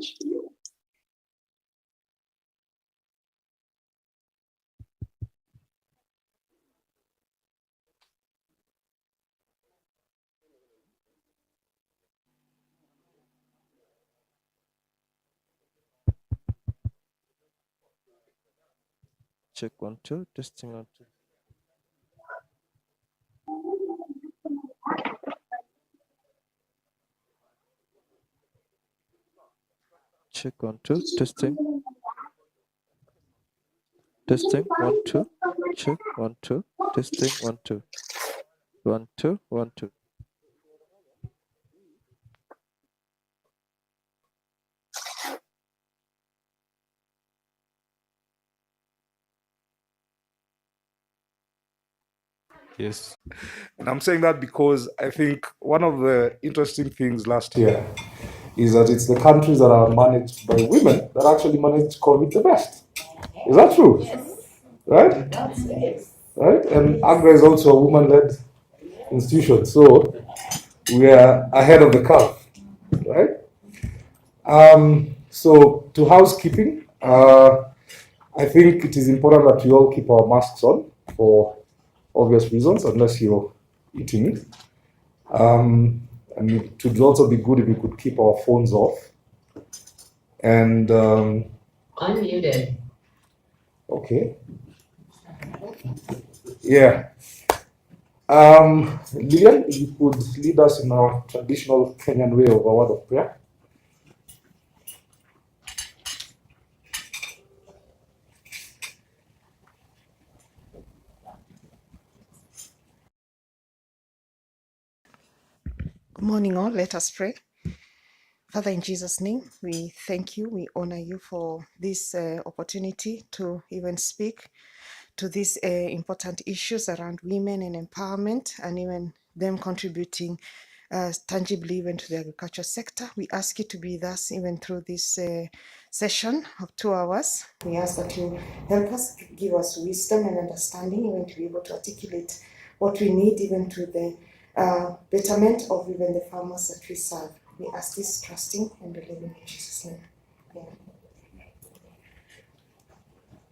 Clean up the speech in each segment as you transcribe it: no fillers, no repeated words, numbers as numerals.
much for you. Check 1 2, testing 1 2. Check 1 2, testing. Testing 1 2. Check 1 2, testing 1 2. 1 2 1 2. Yes. And I'm saying that because I think one of the interesting things last year is that it's the countries that are managed by women that actually manage COVID the best. Is that true? Yes. Right? That's it. Right? And AGRA is also a woman-led institution, so we are ahead of the curve, right? So to housekeeping, I think it is important that we all keep our masks on for obvious reasons, unless you're eating it. And it would also be good if we could keep our phones off. And Unmuted. okay, yeah. Lilian, if you could lead us in our traditional Kenyan way of a word of prayer. Good morning, all. Let us pray. Father, in Jesus' name, we thank you. We honor you for this opportunity to even speak to these important issues around women and empowerment, and even them contributing tangibly even to the agriculture sector. We ask you to be with us even through this session of 2 hours. We ask that you help us, give us wisdom and understanding, even to be able to articulate what we need, even to the betterment of even the farmers that we serve. We ask this trusting and believing in Jesus' name. Amen.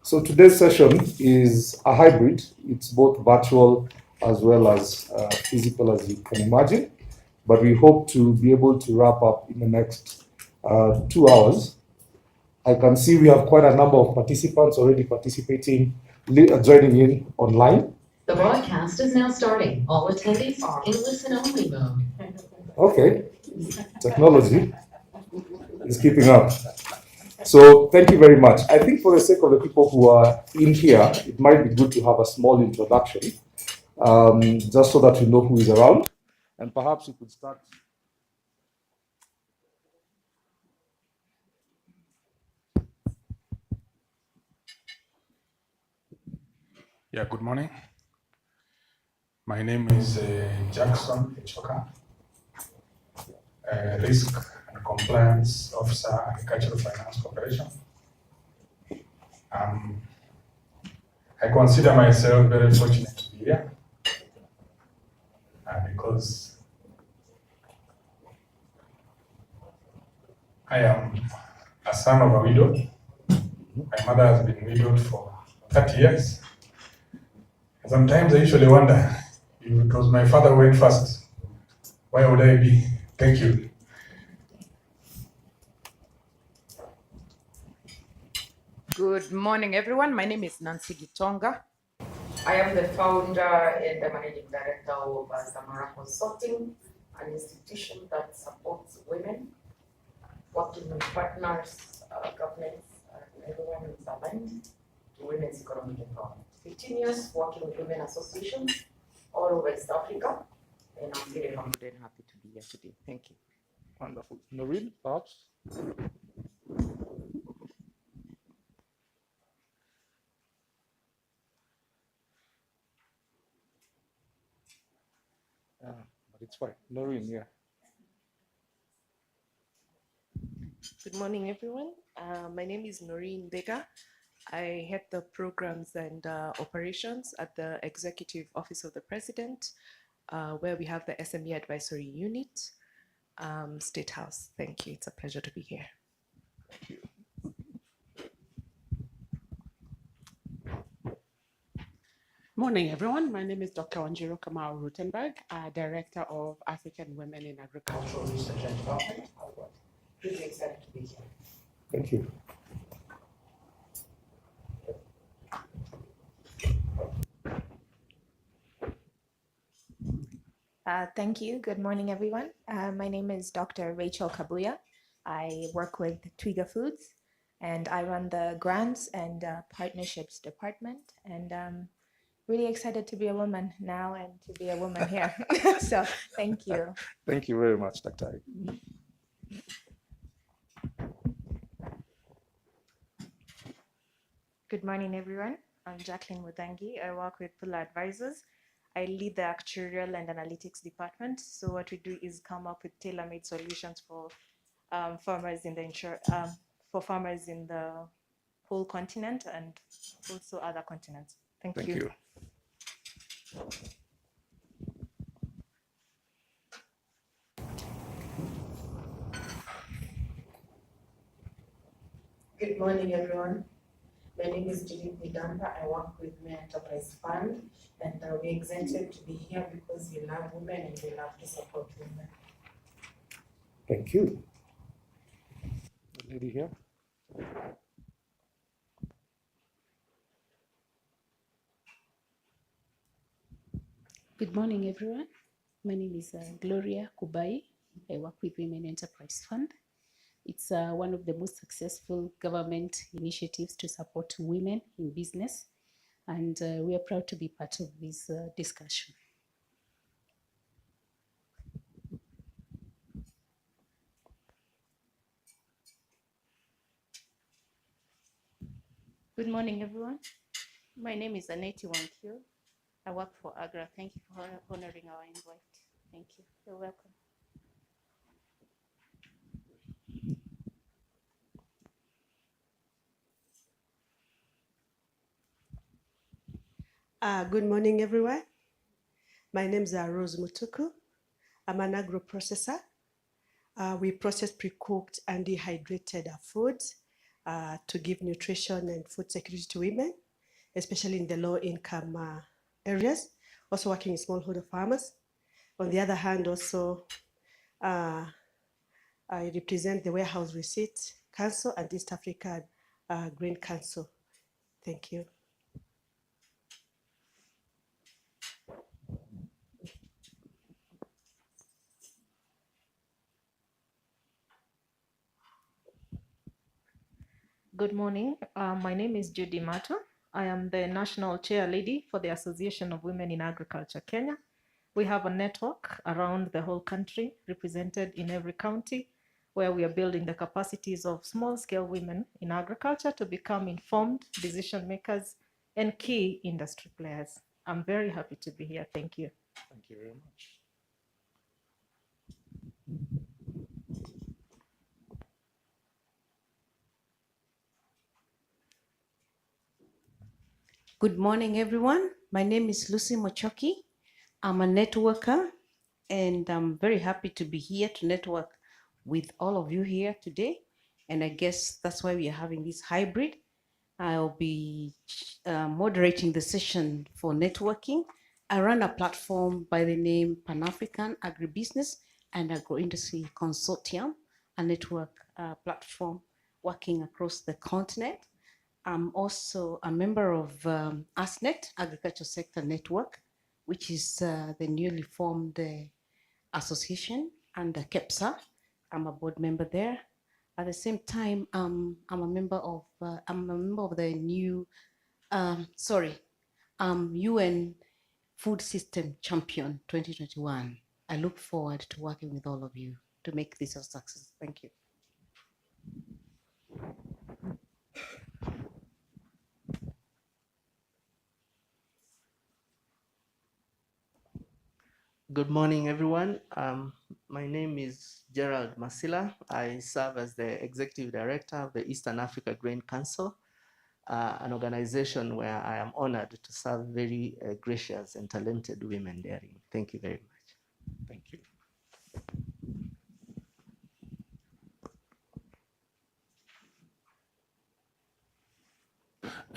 So today's session is a hybrid. It's both virtual as well as physical, as you can imagine. But we hope to be able to wrap up in the next 2 hours. I can see we have quite a number of participants already participating, joining in online. The broadcast is now starting. All attendees are in listen-only mode. Okay, technology is keeping up. So thank you very much. I think for the sake of the people who are in here, it might be good to have a small introduction, just so that you know who is around. And perhaps you could start. Yeah, good morning. My name is Jackson Echoka, Risk and Compliance Officer, Agricultural Finance Corporation. I consider myself very fortunate to be here because I am a son of a widow. My mother has been widowed for 30 years. Sometimes I usually wonder, if it was my father who went first, where would I be? Thank you. Good morning, everyone. My name is Nancy Gitonga. I am the founder and the managing director of Zamara Consulting, an institution that supports women, working with partners, governments, and everyone who is aligned to women's economic empowerment. 15 years working with women associations all over East Africa, and I'm very humbled and happy to be here today. Thank you. Wonderful. Noreen, perhaps? But it's fine. Noreen, yeah. Good morning, everyone. My name is Noreen Bega. I head the programs and operations at the Executive Office of the President, where we have the SME Advisory Unit, State House. Thank you. It's a pleasure to be here. Morning, everyone. My name is Dr. Wanjiro Kamal Rutenberg, Director of African Women in Agricultural Research and Development. Really excited to be here. Thank you. Thank you. Good morning, everyone. My name is Dr. Rachel Cabuya. I work with Twiga Foods, and I run the Grants and Partnerships Department. And really excited to be a woman now and to be a woman here. So thank you. Thank you very much, Dr. Good morning, everyone. I'm Jacqueline Mudangi. I work with Pula Advisors. I lead the actuarial and analytics department. So what we do is come up with tailor-made solutions for farmers in the farmers in the whole continent and also other continents. Thank you. Good morning, everyone. My name is Judith Nigamba. I work with May Enterprise Fund, and we're excited to be here because we love women and we love to support women. Thank you. The lady here. Good morning, everyone. My name is Gloria Kubai. I work with Women Enterprise Fund. It's one of the most successful government initiatives to support women in business, and we are proud to be part of this discussion. Good morning, everyone. My name is Aneti Wankyo. I work for AGRA. Thank you for honoring our invite. Thank you. You're welcome. Good morning, everyone. My name is Rose Mutuku. I'm an agro-processor. We process pre-cooked and dehydrated foods to give nutrition and food security to women, especially in the low-income areas, also working in smallholder farmers. On the other hand, also, I represent the Warehouse Receipt Council and East African Grain Council. Thank you. Good morning. My name is Judy Mato. I am the National Chair Lady for the Association of Women in Agriculture, Kenya. We have a network around the whole country, represented in every county, where we are building the capacities of small-scale women in agriculture to become informed decision makers and key industry players. I'm very happy to be here. Thank you. Thank you very much. Good morning, everyone. My name is Lucy Mochoki. I'm a networker, and I'm very happy to be here to network with all of you here today. And I guess that's why we are having this hybrid. I'll be moderating the session for networking. I run a platform by the name Pan-African Agribusiness and Agro-Industry Consortium, a network platform working across the continent. I'm also a member of ASNET, Agriculture Sector Network, which is the newly formed association under KEPSA. I'm a board member there. At the same time, I'm a member of the new, UN Food System Champion 2021. I look forward to working with all of you to make this a success. Thank you. Good morning, everyone. My name is Gerald Masila. I serve as the Executive Director of the Eastern Africa Grain Council, an organization where I am honored to serve very gracious and talented women therein. Thank you very much. Thank you.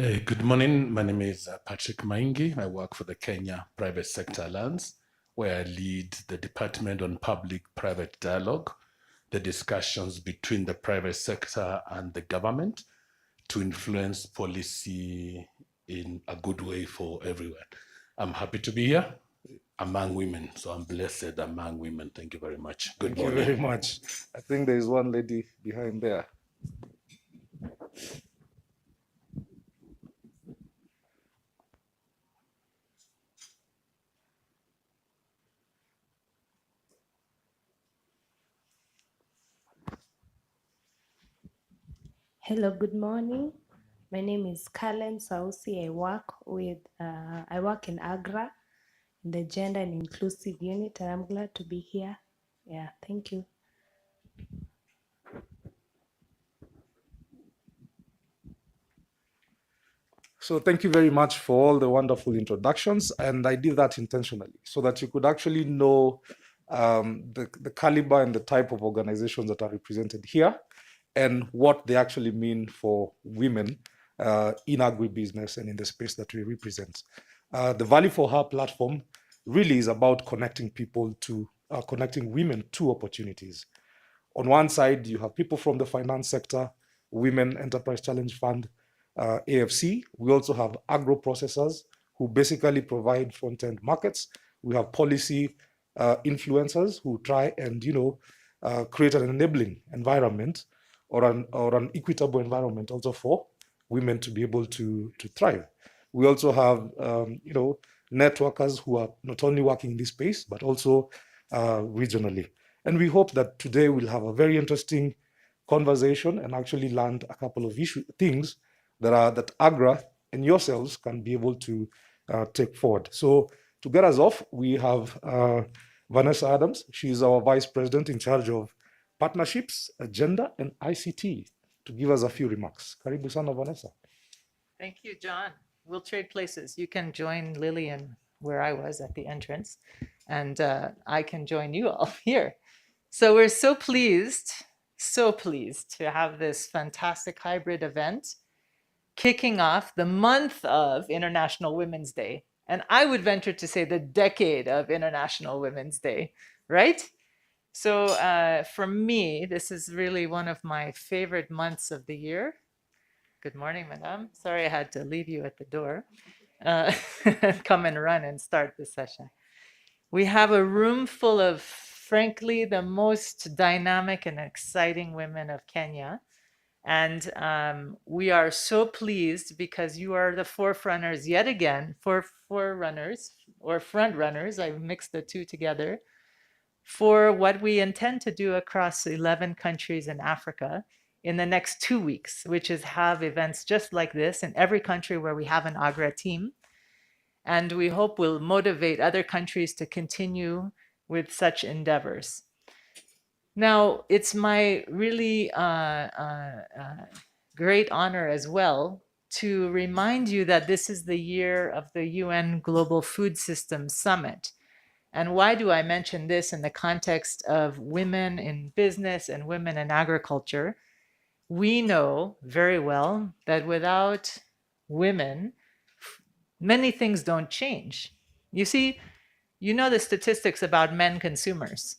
Good morning. My name is Patrick Maingi. I work for the Kenya Private Sector Alliance, where I lead the Department on Public-Private Dialogue, the discussions between the private sector and the government to influence policy in a good way for everyone. I'm happy to be here among women, so I'm blessed among women. Thank you very much. Good morning. Thank you very much. I think there is one lady behind there. Hello, good morning. My name is Kalen Sausi. I work in Agra, in the Gender and Inclusive Unit, and I'm glad to be here. Yeah, thank you. So thank you very much for all the wonderful introductions, and I did that intentionally so that you could actually know the caliber and the type of organizations that are represented here and what they actually mean for women in agribusiness and in the space that we represent. The VALUE4HER platform really is about connecting people to, connecting women to opportunities. On one side, you have people from the finance sector, Women Enterprise Challenge Fund, AFC. We also have agro processors who basically provide front-end markets. We have policy influencers who try and create an enabling environment or an equitable environment also for women to be able to thrive. We also have networkers who are not only working in this space but also regionally. And we hope that today we'll have a very interesting conversation and actually land a couple of things that AGRA and yourselves can be able to take forward. So to get us off, we have Vanessa Adams. She's our Vice President in charge of Partnerships, Agenda, and ICT to give us a few remarks. Karibu sana, Vanessa. Thank you, John. We'll trade places. You can join Lillian where I was at the entrance, and I can join you all here. So we're so pleased to have this fantastic hybrid event kicking off the month of International Women's Day. And I would venture to say the decade of International Women's Day, right? So for me, this is really one of my favorite months of the year. Good morning, madam. Sorry I had to leave you at the door. Come and run and start the session. We have a room full of, frankly, the most dynamic and exciting women of Kenya. And we are so pleased because you are the forerunners yet again, forerunners or front runners, I mixed the two together, for what we intend to do across 11 countries in Africa in the next 2 weeks, which is have events just like this in every country where we have an AGRA team. And we hope will motivate other countries to continue with such endeavors. Now, it's my really great honor as well to remind you that this is the year of the UN Global Food Systems Summit. And why do I mention this in the context of women in business and women in agriculture? We know very well that without women, many things don't change. You see, you know the statistics about men consumers.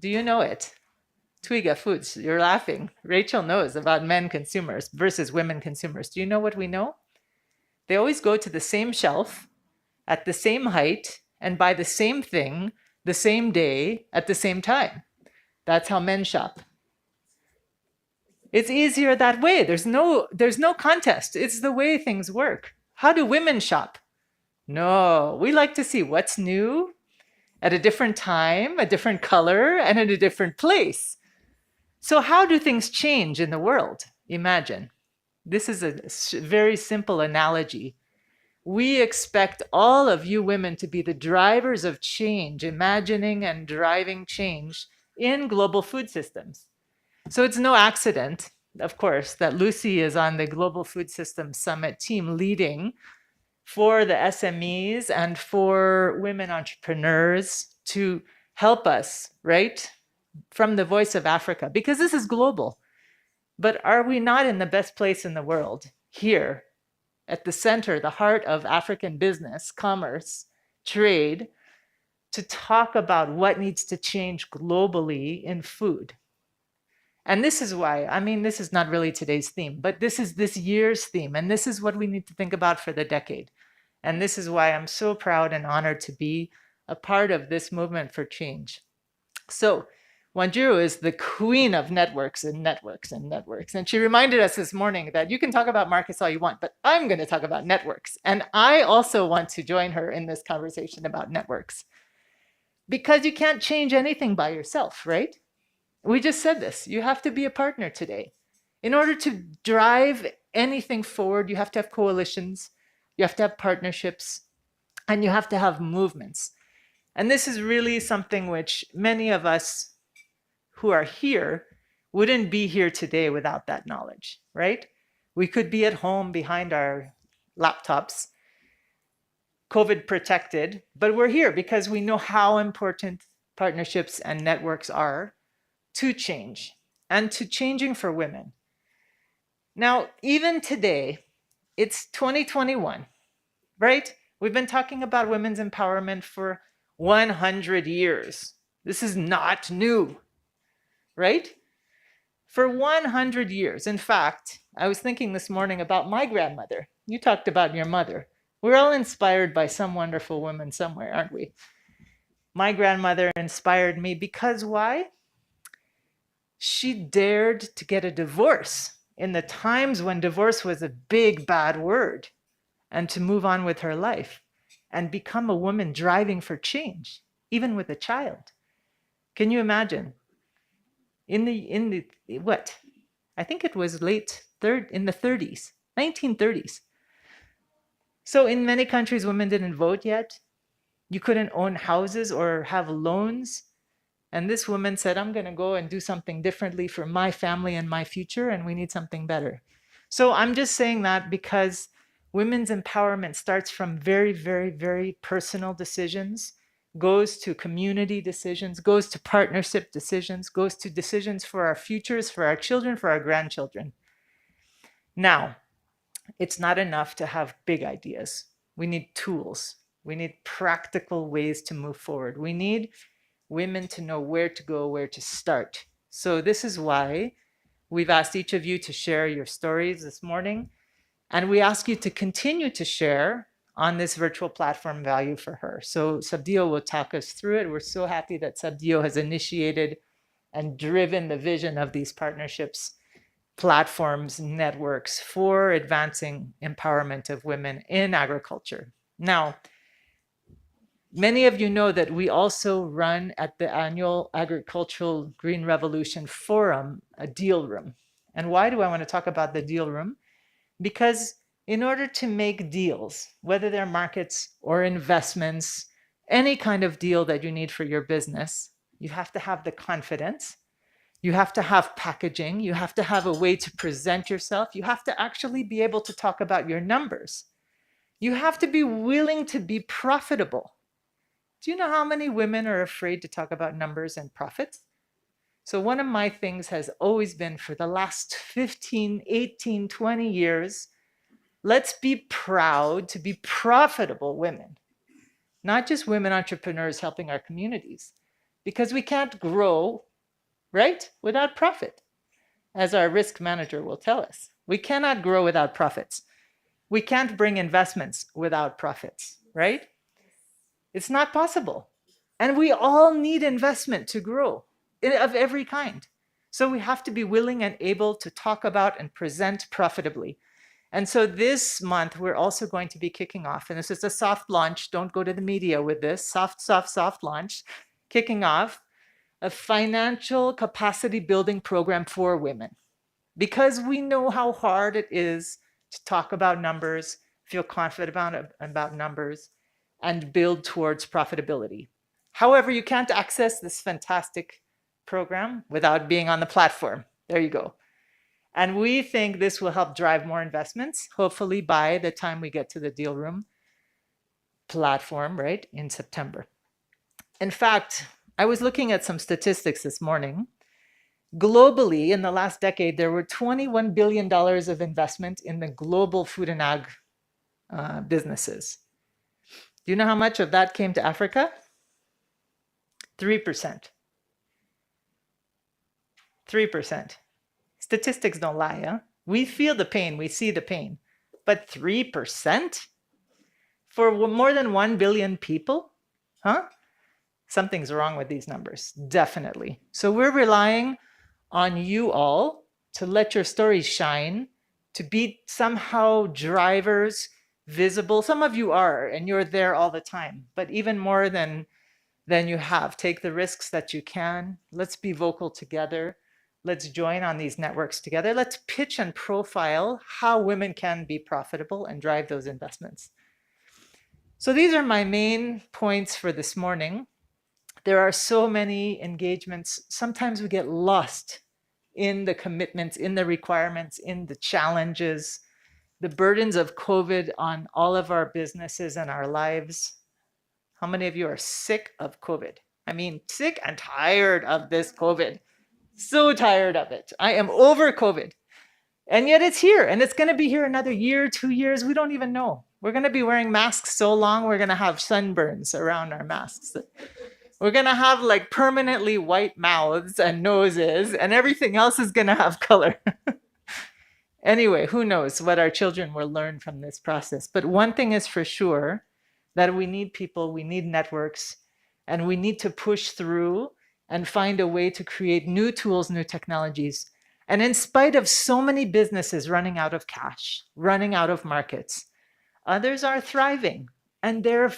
Do you know it? Twiga Foods, you're laughing. Rachel knows about men consumers versus women consumers. Do you know what we know? They always go to the same shelf at the same height and buy the same thing the same day at the same time. That's how men shop. It's easier that way. There's no contest. It's the way things work. How do women shop? No, we like to see what's new at a different time, a different color, and in a different place. So how do things change in the world? Imagine. This is a very simple analogy. We expect all of you women to be the drivers of change, imagining and driving change in global food systems. So it's no accident, of course, that Lucy is on the Global Food Systems Summit team leading for the SMEs and for women entrepreneurs to help us, right? From the voice of Africa, because this is global. But are we not in the best place in the world here at the center, the heart of African business, commerce, trade, to talk about what needs to change globally in food. And this is why, I mean, this is not really today's theme, but this is this year's theme. And this is what we need to think about for the decade. And this is why I'm so proud and honored to be a part of this movement for change. So Wanjiru is the queen of networks and networks and networks. And she reminded us this morning that you can talk about markets all you want, but I'm going to talk about networks. And I also want to join her in this conversation about networks. Because you can't change anything by yourself, right? We just said this. You have to be a partner today. In order to drive anything forward, you have to have coalitions, you have to have partnerships, and you have to have movements. And this is really something which many of us who are here wouldn't be here today without that knowledge, right? We could be at home behind our laptops, COVID protected, but we're here because we know how important partnerships and networks are to change and to changing for women. Now, even today, it's 2021, right? We've been talking about women's empowerment for 100 years. This is not new, right? For 100 years. In fact, I was thinking this morning about my grandmother. You talked about your mother. We're all inspired by some wonderful woman somewhere, aren't we? My grandmother inspired me because why? She dared to get a divorce in the times when divorce was a big, bad word, and to move on with her life and become a woman driving for change, even with a child. Can you imagine? In the what? I think it was in the 30s, 1930s. So in many countries, women didn't vote yet. You couldn't own houses or have loans. And this woman said, I'm going to go and do something differently for my family and my future, and we need something better. So I'm just saying that because women's empowerment starts from very, very, very personal decisions, goes to community decisions, goes to partnership decisions, goes to decisions for our futures, for our children, for our grandchildren. Now, it's not enough to have big ideas. We need tools. We need practical ways to move forward. We need women to know where to go, where to start. So this is why we've asked each of you to share your stories this morning. And we ask you to continue to share on this virtual platform Value for Her. So Sabdio will talk us through it. We're so happy that Sabdio has initiated and driven the vision of these partnerships, platforms, networks for advancing empowerment of women in agriculture. Now, many of you know that we also run at the annual Agricultural Green Revolution Forum a deal room. And why do I want to talk about the deal room? Because in order to make deals, whether they're markets or investments, any kind of deal that you need for your business, you have to have the confidence, you have to have packaging, you have to have a way to present yourself, you have to actually be able to talk about your numbers. You have to be willing to be profitable. Do you know how many women are afraid to talk about numbers and profits? So one of my things has always been for the last 15, 18, 20 years, let's be proud to be profitable women, not just women entrepreneurs helping our communities, because we can't grow, right, without profit. As our risk manager will tell us, we cannot grow without profits. We can't bring investments without profits, right? It's not possible. And we all need investment to grow of every kind. So we have to be willing and able to talk about and present profitably. And so this month, we're also going to be kicking off, and this is a soft launch. Don't go to the media with this. Soft launch. Kicking off a financial capacity building program for women. Because we know how hard it is to talk about numbers, feel confident about numbers, and build towards profitability. However, you can't access this fantastic program without being on the platform. There you go. And we think this will help drive more investments, hopefully by the time we get to the deal room platform, right, in September. In fact, I was looking at some statistics this morning. Globally, in the last decade, there were $21 billion of investment in the global food and ag businesses. Do you know how much of that came to Africa? 3%. 3%. Statistics don't lie, huh? We feel the pain, we see the pain. But 3% for more than 1 billion people? Huh? Something's wrong with these numbers, definitely. So we're relying on you all to let your stories shine, to be somehow drivers, visible. Some of you are, and you're there all the time, but even more than you have. Take the risks that you can. Let's be vocal together. Let's join on these networks together. Let's pitch and profile how women can be profitable and drive those investments. So these are my main points for this morning. There are so many engagements. Sometimes we get lost in the commitments, in the requirements, in the challenges, the burdens of COVID on all of our businesses and our lives. How many of you are sick of COVID? I mean, sick and tired of this COVID. So tired of it. I am over COVID. And yet it's here, and it's going to be here another year, 2 years. We don't even know. We're going to be wearing masks so long, we're going to have sunburns around our masks. We're going to have like permanently white mouths and noses, and everything else is going to have color. Anyway, who knows what our children will learn from this process. But one thing is for sure, that we need people, we need networks, and we need to push through and find a way to create new tools, new technologies. And in spite of so many businesses running out of cash, running out of markets, others are thriving, and they're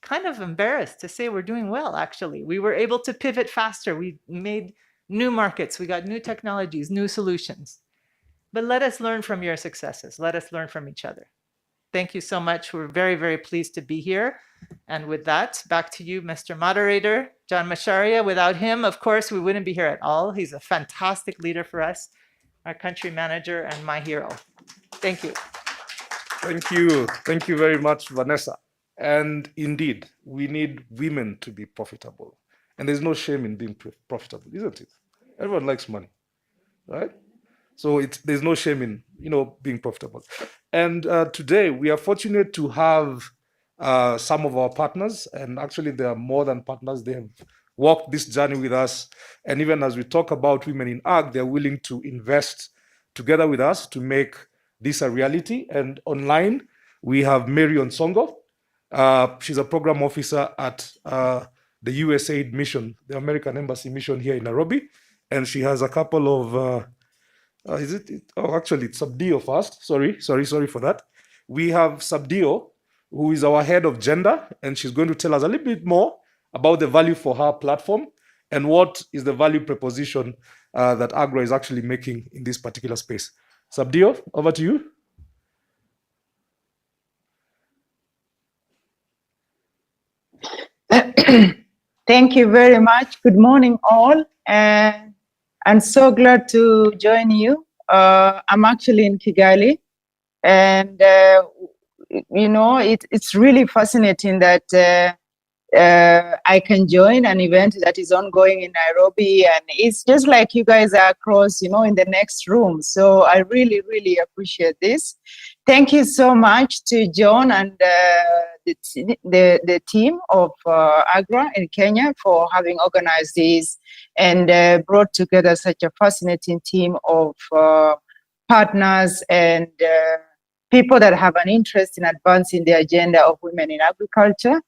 kind of embarrassed to say we're doing well, actually. We were able to pivot faster. We made new markets. We got new technologies, new solutions. But let us learn from your successes. Let us learn from each other. Thank you so much. We're very, very pleased to be here. And with that, back to you, Mr. Moderator, John Macharia. Without him, of course, we wouldn't be here at all. He's a fantastic leader for us, our country manager and my hero. Thank you. Thank you. Thank you very much, Vanessa. And indeed, we need women to be profitable. And there's no shame in being profitable, isn't it? Everyone likes money, right? So there's no shame in being profitable. And today we are fortunate to have some of our partners, and actually they are more than partners. They have walked this journey with us. And even as we talk about women in ag, they're willing to invest together with us to make this a reality. And online, we have Mary Onsongo. She's a program officer at the USAID mission, the American Embassy mission here in Nairobi. And she has a couple of actually, it's Subdio first. Sorry for that. We have Subdio, who is our head of gender, and she's going to tell us a little bit more about the Value for Her platform and what is the value proposition that Agra is actually making in this particular space. Subdio, over to you. Thank you very much. Good morning, all. I'm so glad to join you. I'm actually in Kigali, and it's really fascinating that I can join an event that is ongoing in Nairobi, and it's just like you guys are across, in the next room. So I really, really appreciate this. Thank you so much to John and the team of Agra in Kenya for having organized this and brought together such a fascinating team of partners and people that have an interest in advancing the agenda of women in agriculture.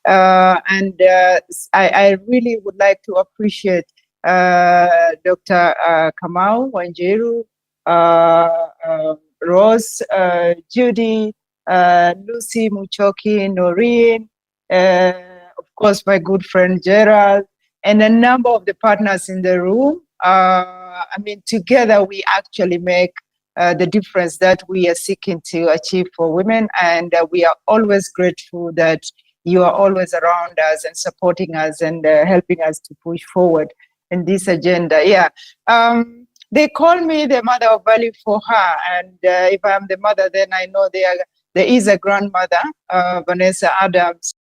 I really would like to appreciate Dr. Kamal Wanjiru, Rose, Judy, Lucy Muchoki, Noreen, of course, my good friend Gerald, and a number of the partners in the room. Together we actually make the difference that we are seeking to achieve for women, and we are always grateful that you are always around us and supporting us and helping us to push forward in this agenda. They call me the mother of Value for Her, and if I'm the mother, then I know there is a grandmother, Vanessa Adams.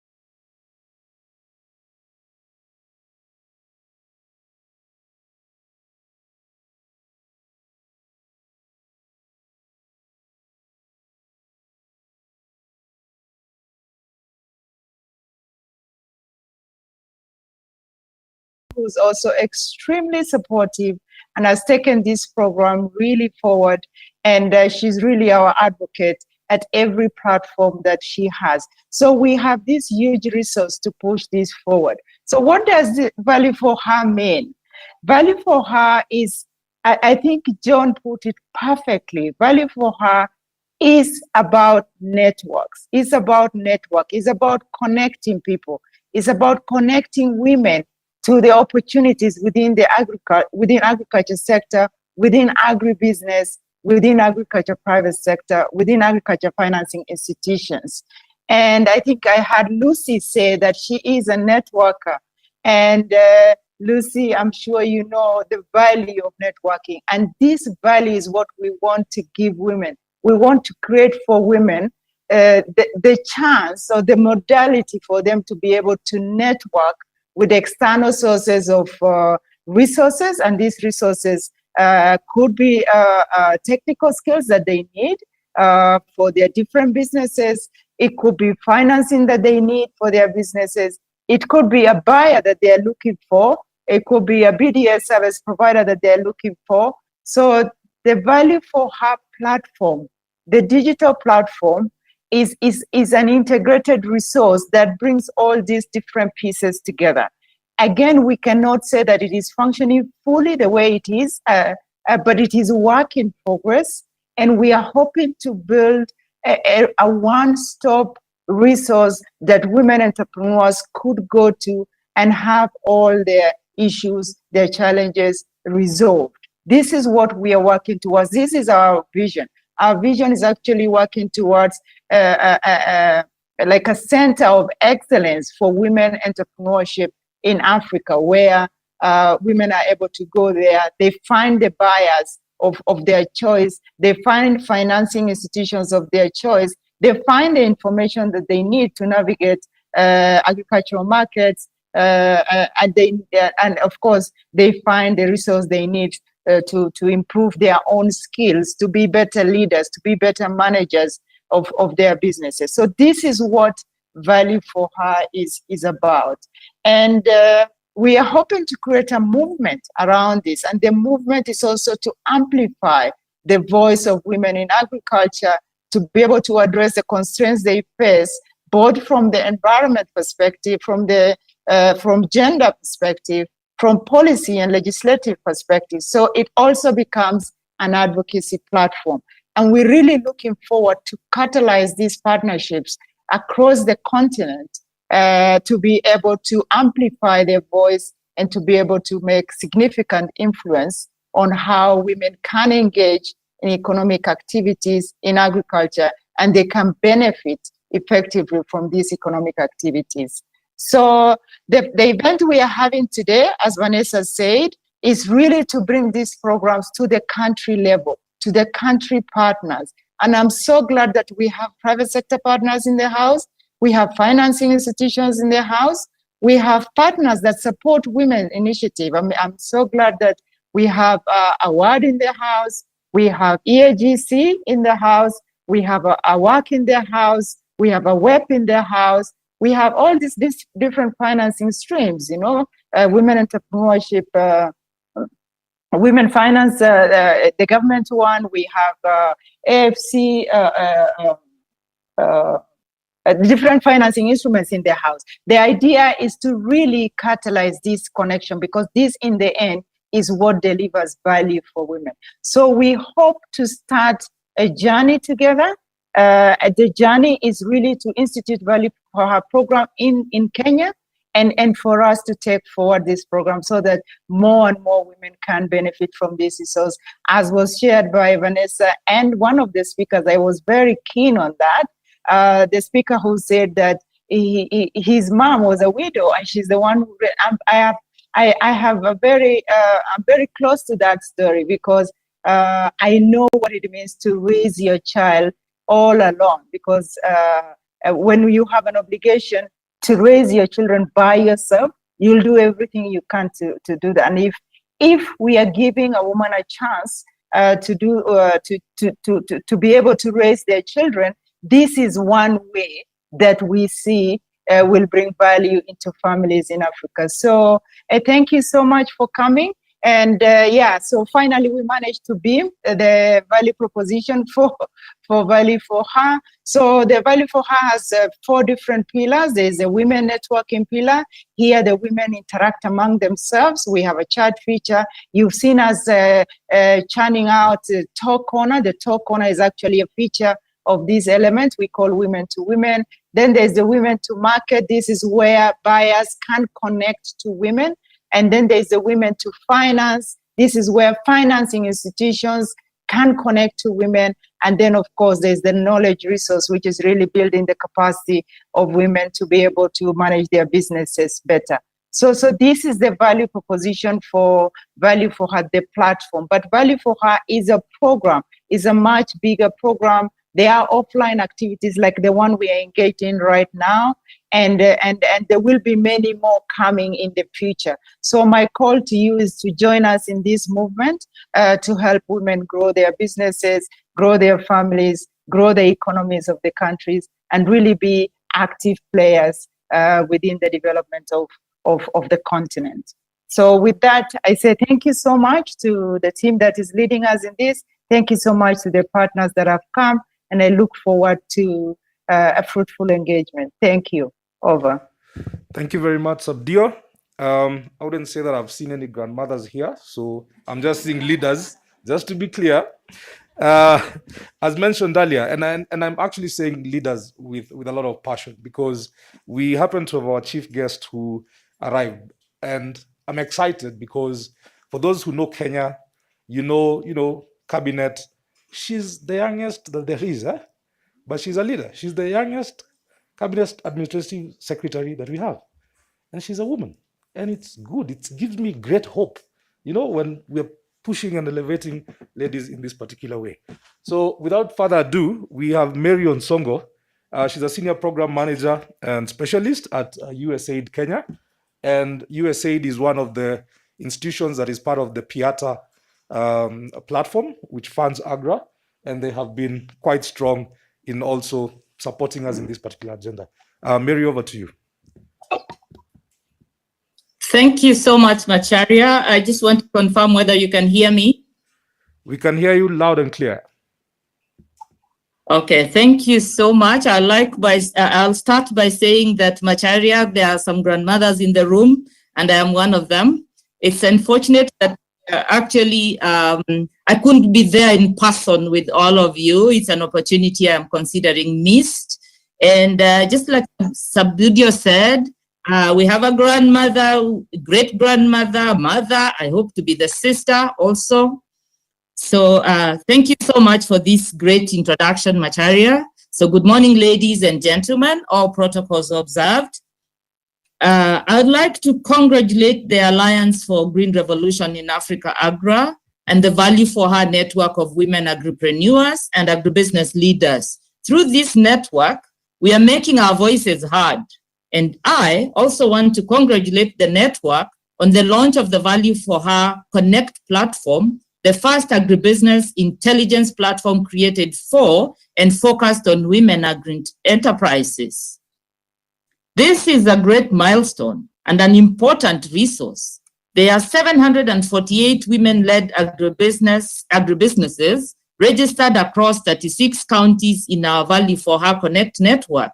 who's also extremely supportive and has taken this program really forward. And she's really our advocate at every platform that she has. So we have this huge resource to push this forward. So what does the Value for Her mean? Value for Her is, I think John put it perfectly. Value for Her is about networks. It's about network. It's about connecting people. It's about connecting women to the opportunities within the agriculture sector, within agribusiness, within agriculture private sector, within agriculture financing institutions. And I think I had Lucy say that she is a networker. And Lucy, I'm sure you know the value of networking. And this value is what we want to give women. We want to create for women the chance or the modality for them to be able to network with external sources of resources. And these resources could be technical skills that they need for their different businesses. It could be financing that they need for their businesses. It could be a buyer that they're looking for. It could be a BDS service provider that they're looking for. So the Value for Her platform, the digital platform, is an integrated resource that brings all these different pieces together. Again, we cannot say that it is functioning fully the way it is, but it is a work in progress. And we are hoping to build a one-stop resource that women entrepreneurs could go to and have all their issues, their challenges resolved. This is what we are working towards. This is our vision. Our vision is actually working towards like a center of excellence for women entrepreneurship in Africa, where women are able to go there. They find the buyers of their choice. They find financing institutions of their choice. They find the information that they need to navigate agricultural markets, and of course, they find the resource they need to improve their own skills, to be better leaders, to be better managers of their businesses. So this is what Value for Her is about. And we are hoping to create a movement around this. And the movement is also to amplify the voice of women in agriculture, to be able to address the constraints they face, both from the environment perspective, from gender perspective, from policy and legislative perspective. So it also becomes an advocacy platform. And we're really looking forward to catalyze these partnerships across the continent to be able to amplify their voice and to be able to make significant influence on how women can engage in economic activities in agriculture, and they can benefit effectively from these economic activities. So the event we are having today, as Vanessa said, is really to bring these programs to the country level, to the country partners. And I'm so glad that we have private sector partners in the house. We have financing institutions in the house. We have partners that support women initiative. I'm so glad that we have AWARD in the house. We have Eagc in the house. We have a work in the house. We have a WEP in the house. We have all these different financing streams, you know, women entrepreneurship, women finance, the government one. We have AFC, different financing instruments in the house. The idea is to really catalyze this connection, because this in the end is what delivers value for women. So we hope to start a journey together. The journey is really to institute Value for Her program in Kenya, and for us to take forward this program so that more and more women can benefit from this resource, as was shared by Vanessa and one of the speakers. I was very keen on that. The speaker who said that his mom was a widow, and she's the one who I have a very I'm very close to that story, because I know what it means to raise your child all alone, because when you have an obligation to raise your children by yourself, you'll do everything you can to do that. And if we are giving a woman a chance to be able to raise their children, this is one way that we see will bring value into families in Africa. So thank you so much for coming. And yeah, so finally we managed to beam the value proposition for VALUE4HER. So the VALUE4HER has 4 different pillars. There's a women networking pillar. Here the women interact among themselves. We have a chat feature. You've seen us churning out Talk Corner. The Talk Corner is actually a feature of these elements we call women to women. Then there's the women to market. This is where buyers can connect to women. And then there's the women to finance. This is where financing institutions can connect to women. And then, of course, there's the knowledge resource, which is really building the capacity of women to be able to manage their businesses better. So this is the value proposition for VALUE4HER, the platform. But VALUE4HER is a program, is a much bigger program. There are offline activities like the one we are engaged in right now, and there will be many more coming in the future. So my call to you is to join us in this movement to help women grow their businesses, grow their families, grow the economies of the countries, and really be active players within the development of the continent. So with that, I say thank you so much to the team that is leading us in this. Thank you so much to the partners that have come. And I look forward to a fruitful engagement. Thank you. Over. Thank you very much, Sabdio. I wouldn't say that I've seen any grandmothers here, so I'm just seeing leaders, just to be clear. As mentioned earlier, and I'm actually saying leaders with a lot of passion, because we happen to have our chief guest who arrived. And I'm excited because for those who know Kenya, you know, cabinet, she's the youngest that there is, but she's a leader. She's the youngest cabinet administrative secretary that we have. And she's a woman. And it's good. It gives me great hope, when we're pushing and elevating ladies in this particular way. So without further ado, we have Mary Onsongo. She's a senior program manager and specialist at USAID Kenya. And USAID is one of the institutions that is part of the PIATA platform, which funds Agra, and they have been quite strong in also supporting us in this particular agenda. Mary, over to you. Thank you so much, Macharia. I just want to confirm whether you can hear me. We can hear you loud and clear. Okay, thank you so much. I'll start by saying that, Macharia, there are some grandmothers in the room, and I am one of them. It's unfortunate that actually I couldn't be there in person with all of you. It's an opportunity I'm considering missed. And just like Sabudio said, we have a grandmother, great-grandmother, mother, I hope to be the sister also. So thank you so much for this great introduction, Macharia. So good morning, ladies and gentlemen, all protocols observed. I'd like to congratulate the Alliance for Green Revolution in Africa, AGRA, and the VALUE4HER network of women agripreneurs and agribusiness leaders. Through this network, we are making our voices heard. And I also want to congratulate the network on the launch of the VALUE4HER Connect platform, the first agribusiness intelligence platform created for and focused on women enterprises. This is a great milestone and an important resource. There are 748 women-led agribusinesses registered across 36 counties in our VALUE4HER Connect network.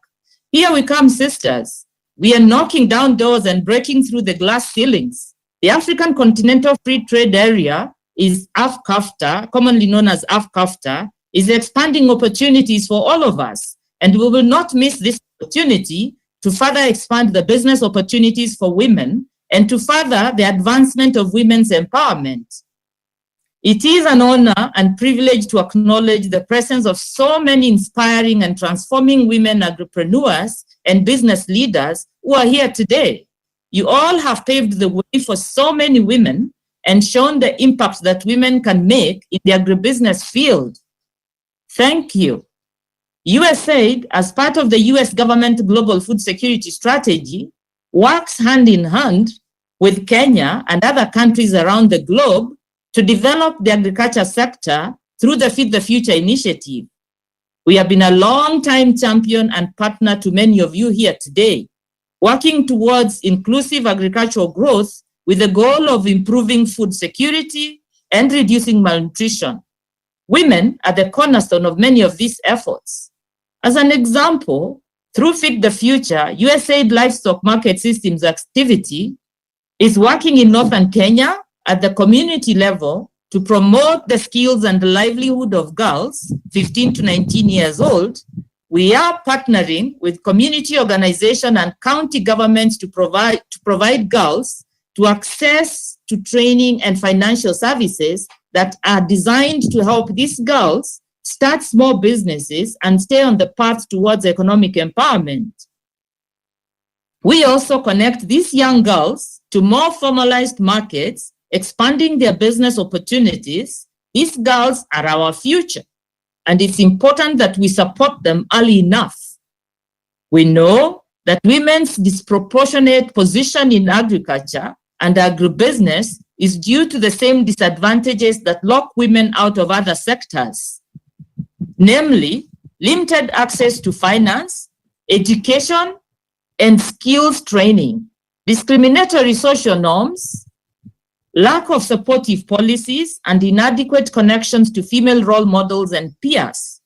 Here we come, sisters. We are knocking down doors and breaking through the glass ceilings. The African Continental Free Trade Area is AfCAFTA, commonly known as AfCAFTA, is expanding opportunities for all of us. And we will not miss this opportunity to further expand the business opportunities for women and to further the advancement of women's empowerment. It is an honor and privilege to acknowledge the presence of so many inspiring and transforming women entrepreneurs and business leaders who are here today. You all have paved the way for so many women and shown the impact that women can make in the agribusiness field. Thank you. USAID, as part of the US government Global Food Security Strategy, works hand in hand with Kenya and other countries around the globe to develop the agriculture sector through the Feed the Future initiative. We have been a long-time champion and partner to many of you here today. working towards inclusive agricultural growth with the goal of improving food security and reducing malnutrition. Women are the cornerstone of many of these efforts. As an example, through Feed the Future, USAID Livestock Market Systems activity is working in northern Kenya at the community level to promote the skills and the livelihood of girls 15 to 19 years old. We are partnering with community organizations and county governments to provide girls to access to training and financial services that are designed to help these girls start small businesses and stay on the path towards economic empowerment. We also connect these young girls to more formalized markets, expanding their business opportunities. These girls are our future, and it's important that we support them early enough. We know that women's disproportionate position in agriculture and agribusiness is due to the same disadvantages that lock women out of other sectors, namely limited access to finance, education, and skills training, discriminatory social norms, lack of supportive policies, and inadequate connections to female role models and peers.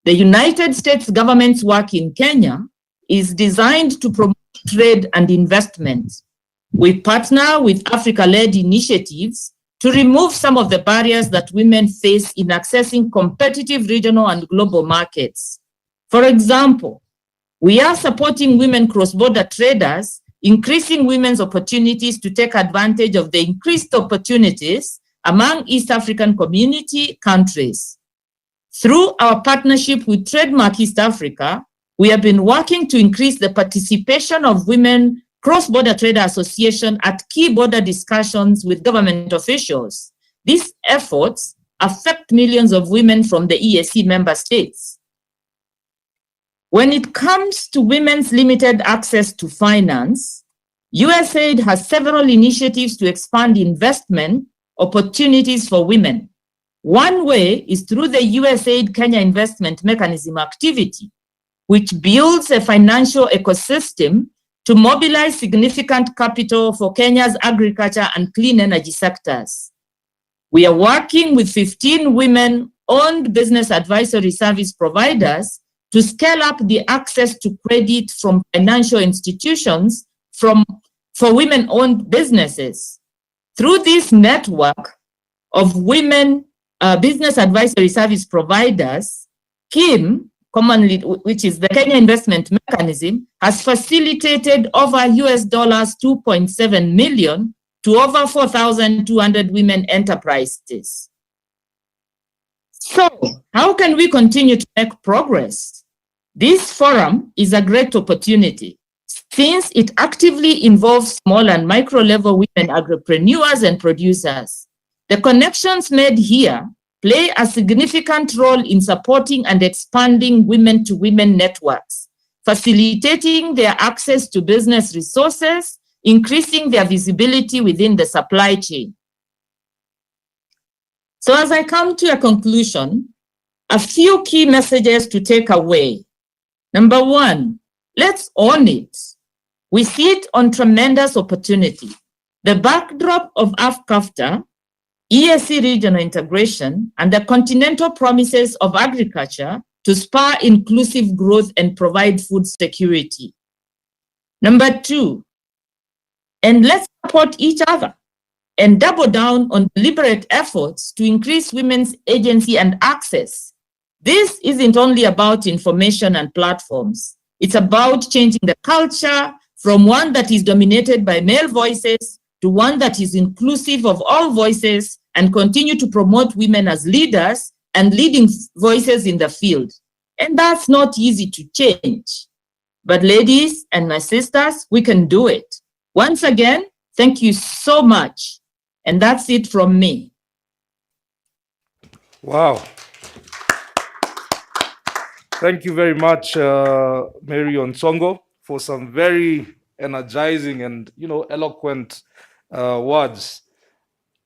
The United States government's work in Kenya is designed to promote trade and investment. We partner with Africa-led initiatives to remove some of the barriers that women face in accessing competitive regional and global markets. For example, we are supporting women cross-border traders, increasing women's opportunities to take advantage of the increased opportunities among East African community countries. Through our partnership with Trademark East Africa, we have been working to increase the participation of women Cross-Border Trader Association at key border discussions with government officials. These efforts affect millions of women from the EAC member states. When it comes to women's limited access to finance, USAID has several initiatives to expand investment opportunities for women. One way is through the USAID Kenya Investment Mechanism activity, which builds a financial ecosystem to mobilize significant capital for Kenya's agriculture and clean energy sectors. We are working with 15 women-owned business advisory service providers to scale up the access to credit from financial institutions for women-owned businesses. Through this network of women business advisory service providers, KIM, commonly, which is the Kenya Investment Mechanism, has facilitated over $2.7 million to over 4,200 women enterprises. So, how can we continue to make progress? This forum is a great opportunity since it actively involves small and micro-level women agripreneurs and producers. The connections made here play a significant role in supporting and expanding women-to-women networks, facilitating their access to business resources, increasing their visibility within the supply chain. So as I come to a conclusion, a few key messages to take away. Number one, let's own it. We see it on tremendous opportunity. The backdrop of AFCAFTA, EAC regional integration, and the continental promises of agriculture to spur inclusive growth and provide food security. Number two, and let's support each other and double down on deliberate efforts to increase women's agency and access. This isn't only about information and platforms. It's about changing the culture from one that is dominated by male voices to one that is inclusive of all voices and continue to promote women as leaders and leading voices in the field. And that's not easy to change. But ladies and my sisters, we can do it. Once again, thank you so much. And that's it from me. Wow. Thank you very much, Mary Onsongo, for some very energizing and eloquent words.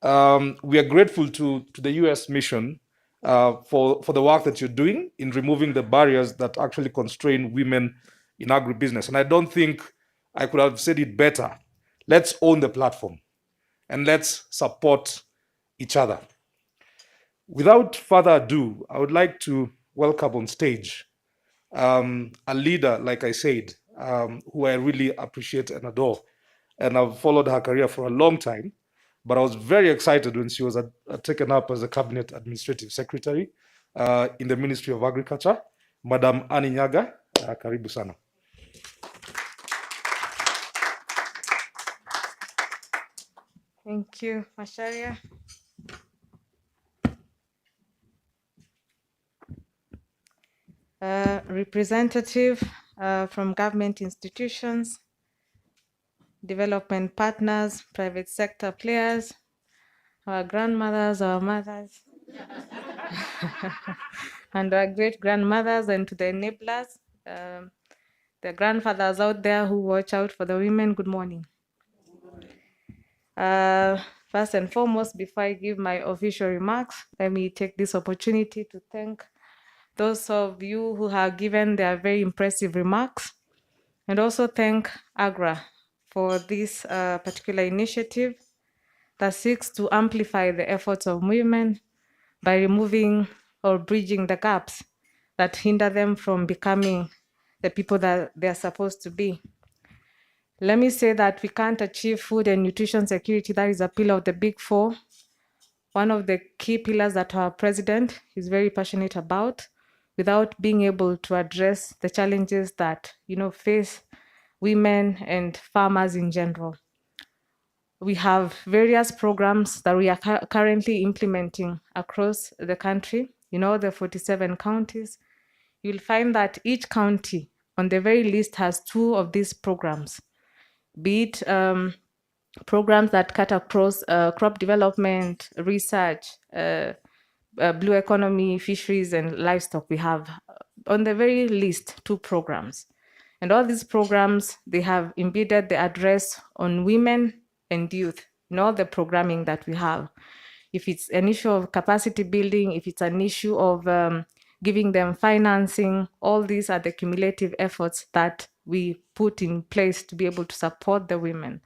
We are grateful to the U.S. mission for the work that you're doing in removing the barriers that actually constrain women in agribusiness. And I don't think I could have said it better. Let's own the platform and let's support each other. Without further ado, I would like to welcome on stage a leader, like I said, who I really appreciate and adore. And I've followed her career for a long time, but I was very excited when she was taken up as a cabinet administrative secretary in the Ministry of Agriculture. Madam Annie Nyaga, karibu sana. Thank you, Macharia. Representative from government institutions, development partners, private sector players, our grandmothers, our mothers, and our great grandmothers, and to the enablers, the grandfathers out there who watch out for the women, good morning. First and foremost, before I give my official remarks, let me take this opportunity to thank those of you who have given their very impressive remarks, and also thank AGRA for this particular initiative that seeks to amplify the efforts of women by removing or bridging the gaps that hinder them from becoming the people that they're supposed to be. Let me say that we can't achieve food and nutrition security, that is a pillar of the big four, one of the key pillars that our president is very passionate about, without being able to address the challenges that face women and farmers in general. We have various programs that we are currently implementing across the country, in all the 47 counties. You'll find that each county, on the very least, has 2 of these programs, be it programs that cut across crop development, research, blue economy, fisheries, and livestock. We have, on the very least, 2 programs. And all these programs, they have embedded the address on women and youth in all the programming that we have. If it's an issue of capacity building, if it's an issue of giving them financing, all these are the cumulative efforts that we put in place to be able to support the women.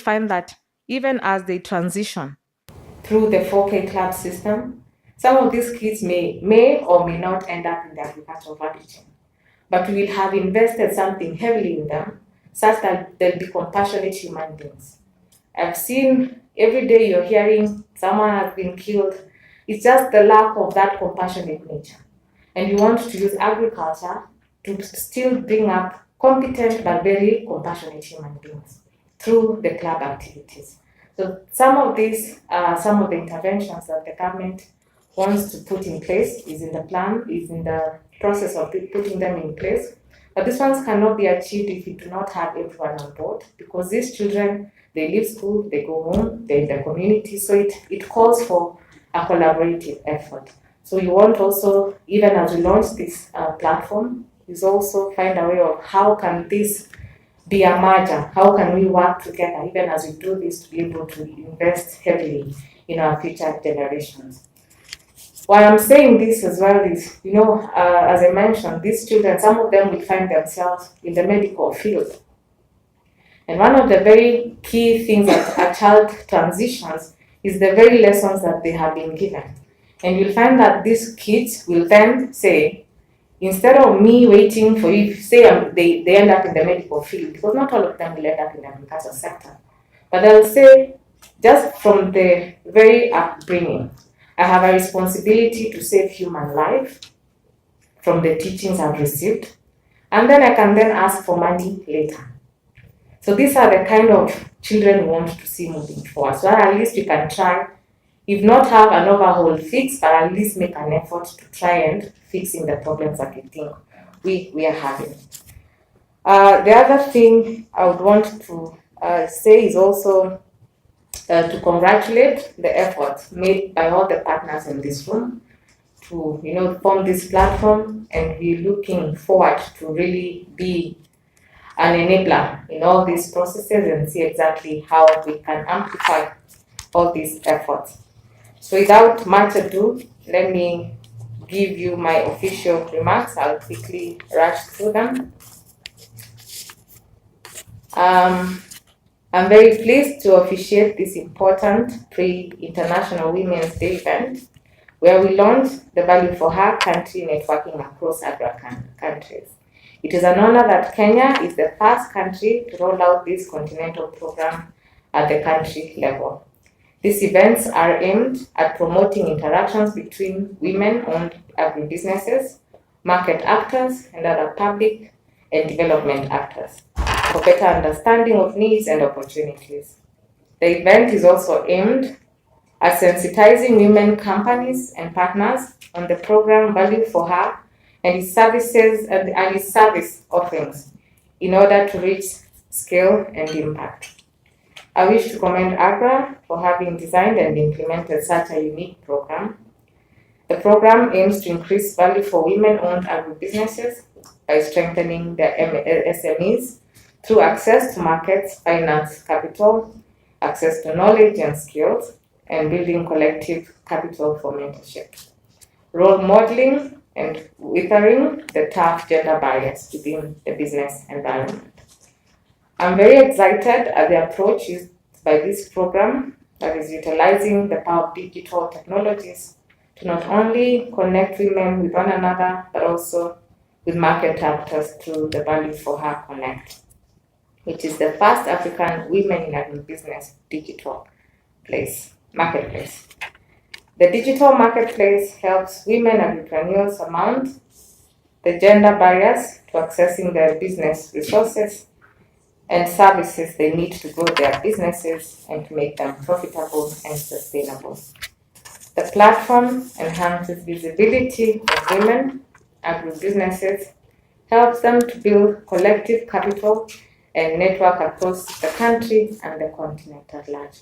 find that even as they transition through the 4K club system, some of these kids may or may not end up in the agricultural value chain. But we will have invested something heavily in them such that they'll be compassionate human beings. I've seen every day you're hearing someone has been killed. It's just the lack of that compassionate nature. And you want to use agriculture to still bring up competent but very compassionate human beings through the club activities. So some of these are some of the interventions that the government wants to put in place, is in the plan, is in the process of putting them in place. But these ones cannot be achieved if you do not have everyone on board, because these children, they leave school, they go home, they're in the community, so it calls for a collaborative effort. So you want also, even as we launch this platform, is also find a way of how can this be a merger? How can we work together, even as we do this, to be able to invest heavily in our future generations? Why I'm saying this as well is, as I mentioned, these children, some of them will find themselves in the medical field. And one of the very key things that a child transitions is the very lessons that they have been given. And you'll find that these kids will then say, instead of me waiting for you, say they end up in the medical field, because not all of them will end up in the agricultural sector. But they'll say, just from the very upbringing, I have a responsibility to save human life from the teachings I've received, and then I can then ask for money later. So these are the kind of children we want to see moving forward. So at least we can try, if not have an overhaul fix, but at least make an effort to try and fixing the problems that we think we are having. The other thing I would want to say is also to congratulate the efforts made by all the partners in this room to form this platform, and we're looking forward to really be an enabler in all these processes and see exactly how we can amplify all these efforts. So without much ado, let me give you my official remarks. I'll quickly rush through them. I'm very pleased to officiate this important pre-International Women's Day event, where we launched the VALUE4HER country networking across African countries. It is an honor that Kenya is the first country to roll out this continental program at the country level. These events are aimed at promoting interactions between women-owned agribusinesses, market actors, and other public and development actors for better understanding of needs and opportunities. The event is also aimed at sensitizing women companies and partners on the program VALUE4HER and its services and its service offerings in order to reach scale and impact. I wish to commend AGRA for having designed and implemented such a unique program. The program aims to increase value for women-owned agribusinesses by strengthening their SMEs through access to markets, finance, capital, access to knowledge and skills, and building collective capital for mentorship. Role modeling and withering the tough gender barriers within the business environment. I'm very excited at the approach used by this program that is utilizing the power of digital technologies to not only connect women with one another, but also with market actors through the VALUE4HER Connect, which is the first African women in agribusiness digital marketplace. The digital marketplace helps women entrepreneurs surmount the gender barriers to accessing their business resources and services they need to grow their businesses and to make them profitable and sustainable. The platform enhances visibility of women agribusinesses, helps them to build collective capital and network across the country and the continent at large.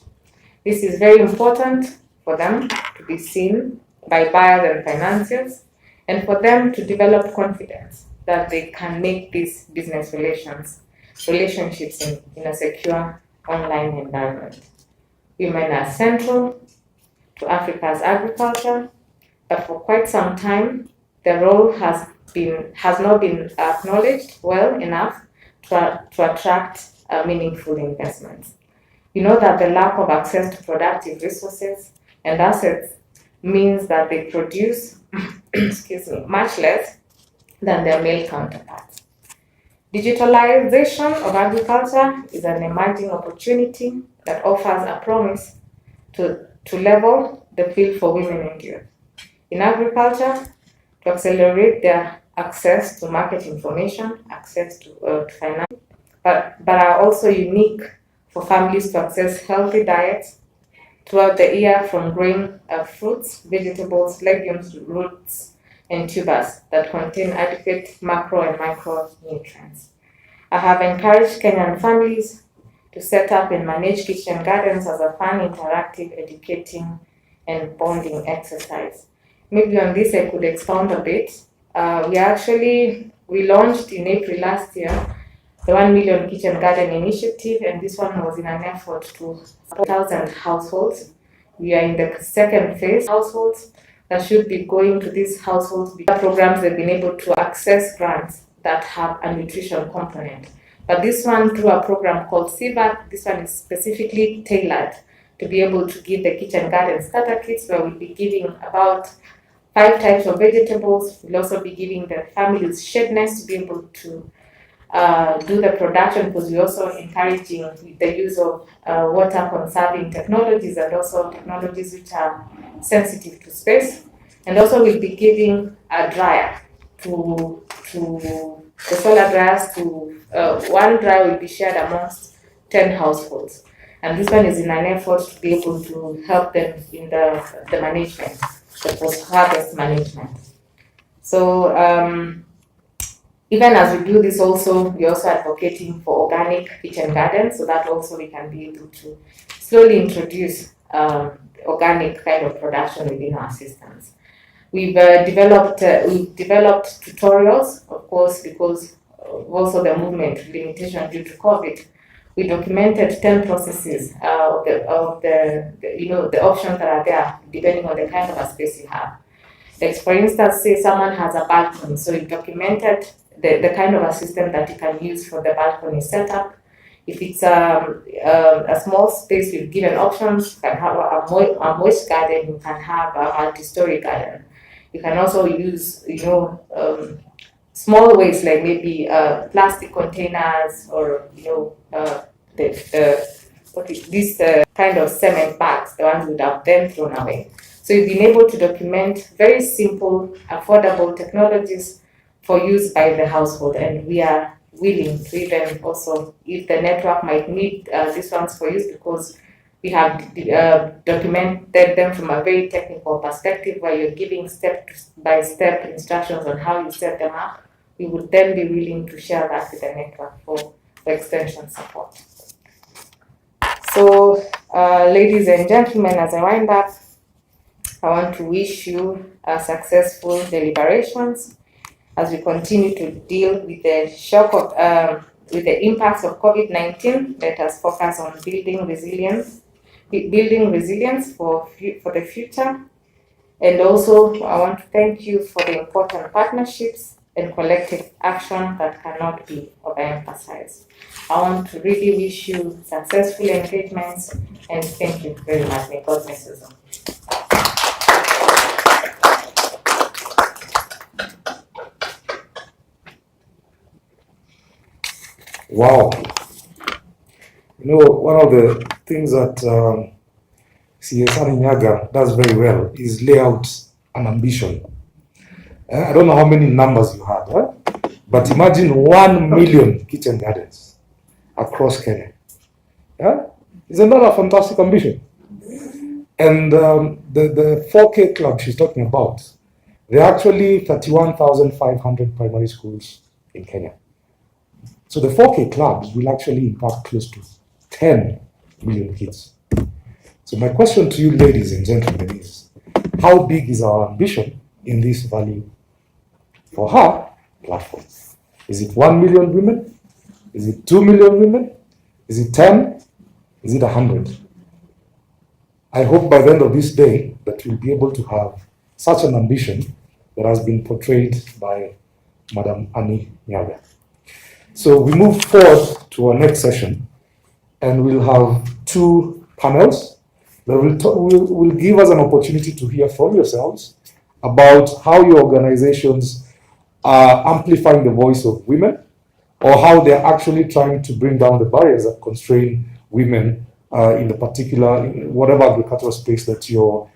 This is very important for them to be seen by buyers and financiers, and for them to develop confidence that they can make these business relationships in a secure online environment. Women are central to Africa's agriculture, but for quite some time, their role has not been acknowledged well enough to attract meaningful investments. We know that the lack of access to productive resources and assets means that they produce excuse me, much less than their male counterparts. Digitalization of agriculture is an emerging opportunity that offers a promise to level the field for women and youth. In agriculture, to accelerate their access to market information, access to finance, but are also unique for families to access healthy diets throughout the year, from growing fruits, vegetables, legumes, roots, and tubers that contain adequate macro and micronutrients. I have encouraged Kenyan families to set up and manage kitchen gardens as a fun, interactive, educating, and bonding exercise. Maybe on this I could expound a bit. We launched in April last year the 1 Million Kitchen Garden Initiative, and this one was in an effort to 4,000 households. We are in the second phase. Households that should be going to these households because programs they've been able to access grants that have a nutrition component. But this one, through a program called CVAC, this one is specifically tailored to be able to give the kitchen garden starter kits, where we'll be giving about 5 types of vegetables. We'll also be giving the families shed nets to be able to do the production, because we're also encouraging the use of water conserving technologies and also technologies which are sensitive to space. And also we'll be giving a dryer to the solar dryers to one dryer will be shared amongst 10 households. And this one is in an effort to be able to help them in the management, the post-harvest management. So even as we do this also, we're also advocating for organic kitchen gardens, so that also we can be able to slowly introduce organic kind of production within our systems. We've developed tutorials, of course, because also the movement limitation due to COVID. We documented 10 processes of the options that are there depending on the kind of a space you have. Like for instance, say someone has a balcony, so we documented the kind of a system that you can use for the balcony setup. If it's a small space, we've given options. You can have a moist garden, you can have a multi-story garden. You can also use, small waste like maybe plastic containers or, these kind of cement bags, the ones would have then thrown away. So we've been able to document very simple, affordable technologies for use by the household, and we are willing to even also, if the network might need these ones for use, because we have documented them from a very technical perspective where you're giving step-by-step instructions on how you set them up. We would then be willing to share that with the network for extension support. So, ladies and gentlemen, as I wind up, I want to wish you successful deliberations as we continue to deal with the shock of, with the impacts of COVID-19. Let us focus on building resilience for the future. And also, I want to thank you for the important partnerships and collective action that cannot be overemphasized. I want to really wish you successful engagements, and thank you very much. May God bless you all. Wow. One of the things that CSR Nyaga does very well is lay out an ambition. I don't know how many numbers you had, but imagine 1 million kitchen gardens across Kenya. Isn't that a fantastic ambition? And the 4K club she's talking about, there are actually 31,500 primary schools in Kenya. So the 4K clubs will actually impact close to 10 million kids. So my question to you, ladies and gentlemen, is how big is our ambition in this VALUE4HER platform? Is it 1 million women? Is it 2 million women? Is it 10? Is it 100? I hope by the end of this day that we'll be able to have such an ambition that has been portrayed by Madam Annie Nyaga. So we move forward to our next session. and we'll have two panels that will give us an opportunity to hear from yourselves about how your organizations are amplifying the voice of women, or how they're actually trying to bring down the barriers that constrain women in the particular, in whatever agricultural space that you're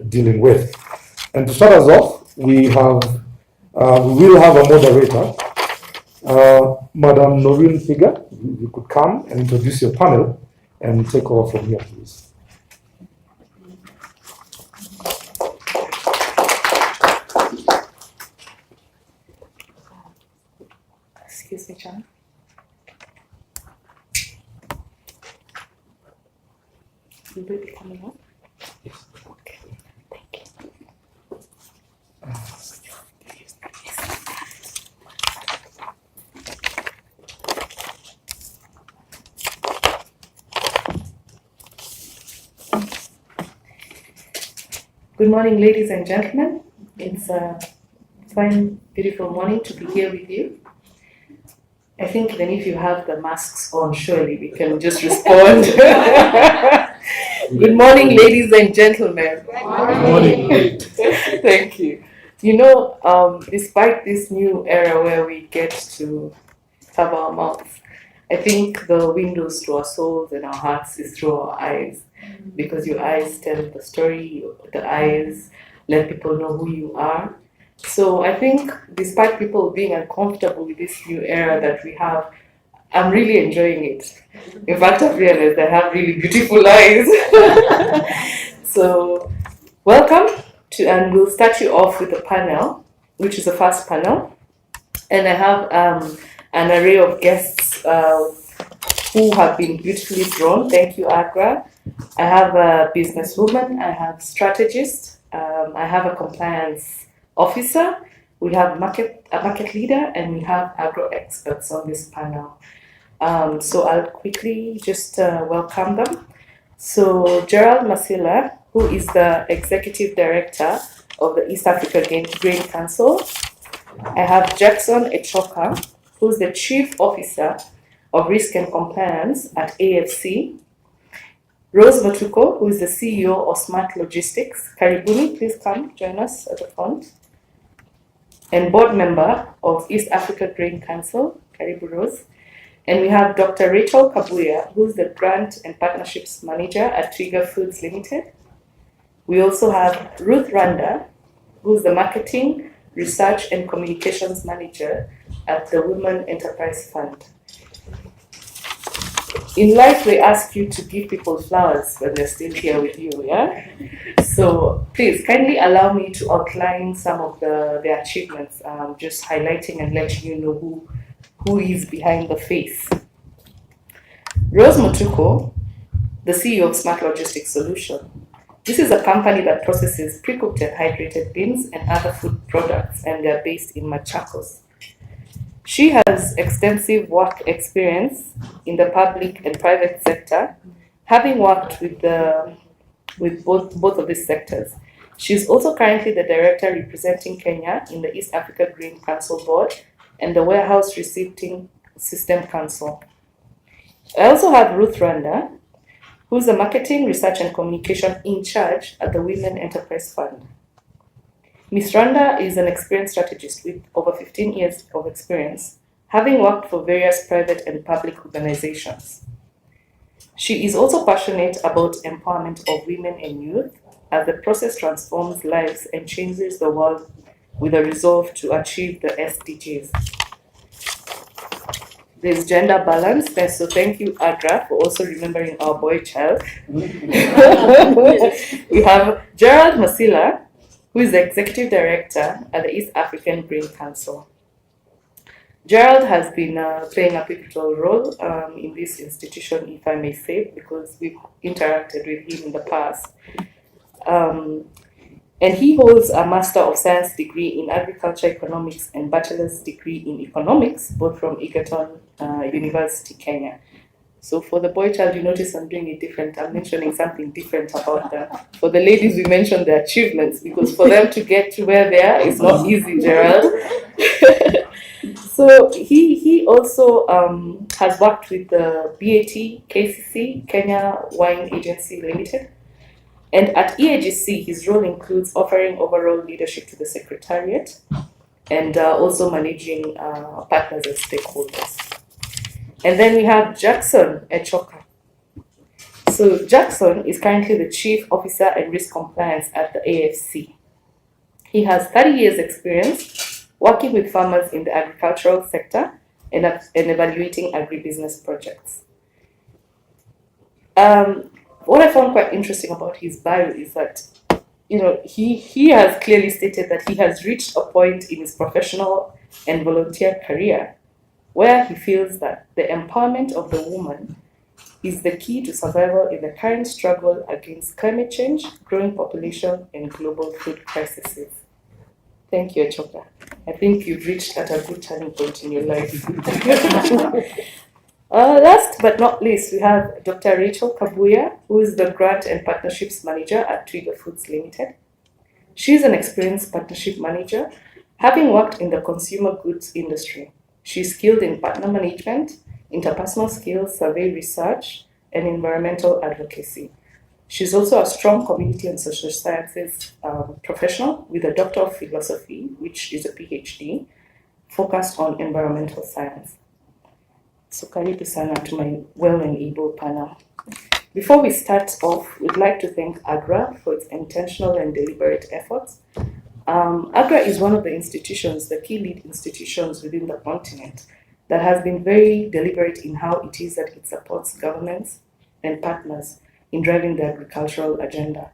dealing with. And to start us off, we will have a moderator, Madam Noreen Figa. You could come and introduce your panel and take over from here, please. Excuse me, John. You will be coming up? Yes. Okay. Thank you. Good morning, ladies and gentlemen. It's a fine, beautiful morning to be here with you. I think even if you have the masks on, surely we can just respond. Good morning, ladies and gentlemen. Good morning. Thank you. You know, despite this new era where we get to have our mouths, I think the windows to our souls and our hearts is through our eyes, because your eyes tell the story, the eyes let people know who you are. So I think despite people being uncomfortable with this new era that we have, I'm really enjoying it. In fact, I've realized I have really beautiful eyes. So welcome to, and we'll start you off with a panel, which is the first panel. And I have an array of guests who have been beautifully drawn. Thank you, Agra. I have a businesswoman, I have strategist, I have a compliance officer, we have a market leader, and we have agro experts on this panel. So I'll quickly just welcome them. So Gerald Masila, who is the Executive Director of the East Africa Grain Council. I have Jackson Echoka, who's the Chief Officer of Risk and Compliance at AFC. Rose Matuko, who is the CEO of Smart Logistics. Karibuni, please come join us at the front. And board member of East Africa Grain Council, Karibu Rose. And we have Dr. Rachel Cabuya, who's the Grant and Partnerships Manager at Trigger Foods Limited. We also have Ruth Randa, who's the Marketing, Research and Communications Manager at the Women Enterprise Fund. In life, we ask you to give people flowers when they're still here with you, yeah? So please kindly allow me to outline some of their achievements, just highlighting and letting you know who is behind the face. Rose Motuko, the CEO of Smart Logistics Solution. This is a company that processes pre-cooked and hydrated beans and other food products, and they're based in Machakos. She has extensive work experience in the public and private sector, having worked with both of these sectors. She's also currently the director representing Kenya in the East Africa Grain Council Board and the Warehouse Receipting System Council. I also have Ruth Randa, who's the Marketing, Research and Communication in charge at the Women Enterprise Fund. Ms. Randa is an experienced strategist with over 15 years of experience, having worked for various private and public organizations. She is also passionate about empowerment of women and youth as the process transforms lives and changes the world with a resolve to achieve the SDGs. There's gender balance, so thank you, Agra, for also remembering our boy child. We have Gerald Masila, who is the Executive Director at the East African Grain Council. Gerald has been playing a pivotal role in this institution, if I may say, because we've interacted with him in the past. And he holds a Master of Science degree in Agriculture Economics and Bachelor's degree in Economics, both from Egerton University, Kenya. So for the boy child, you notice I'm doing it different. I'm mentioning something different about that. For the ladies, we mentioned their achievements, because for them to get to where they are, it's not easy, Gerald. So he also has worked with the BAT KCC, Kenya Wine Agency Limited. And at Eagc, his role includes offering overall leadership to the Secretariat and also managing partners and stakeholders. And then we have Jackson Echoka. So Jackson is currently the Chief Officer and Risk Compliance at the AFC. He has 30 years experience working with farmers in the agricultural sector and evaluating agribusiness projects. What I found quite interesting about his bio is that, he has clearly stated that he has reached a point in his professional and volunteer career where he feels that the empowerment of the woman is the key to survival in the current struggle against climate change, growing population, and global food crises. Thank you, Echoka. I think you've reached at a good turning point in your life. Last but not least, we have Dr. Rachel Cabuya, who is the Grant and Partnerships Manager at Twiga Foods Limited. She's an experienced partnership manager, having worked in the consumer goods industry. She's skilled in partner management, interpersonal skills, survey research, and environmental advocacy. She's also a strong community and social sciences professional with a Doctor of Philosophy, which is a PhD, focused on environmental science. So karibu sana to my well and able panel. Before we start off, we'd like to thank AGRA for its intentional and deliberate efforts. AGRA is one of the institutions, the key lead institutions within the continent, that has been very deliberate in how it is that it supports governments and partners in driving the agricultural agenda.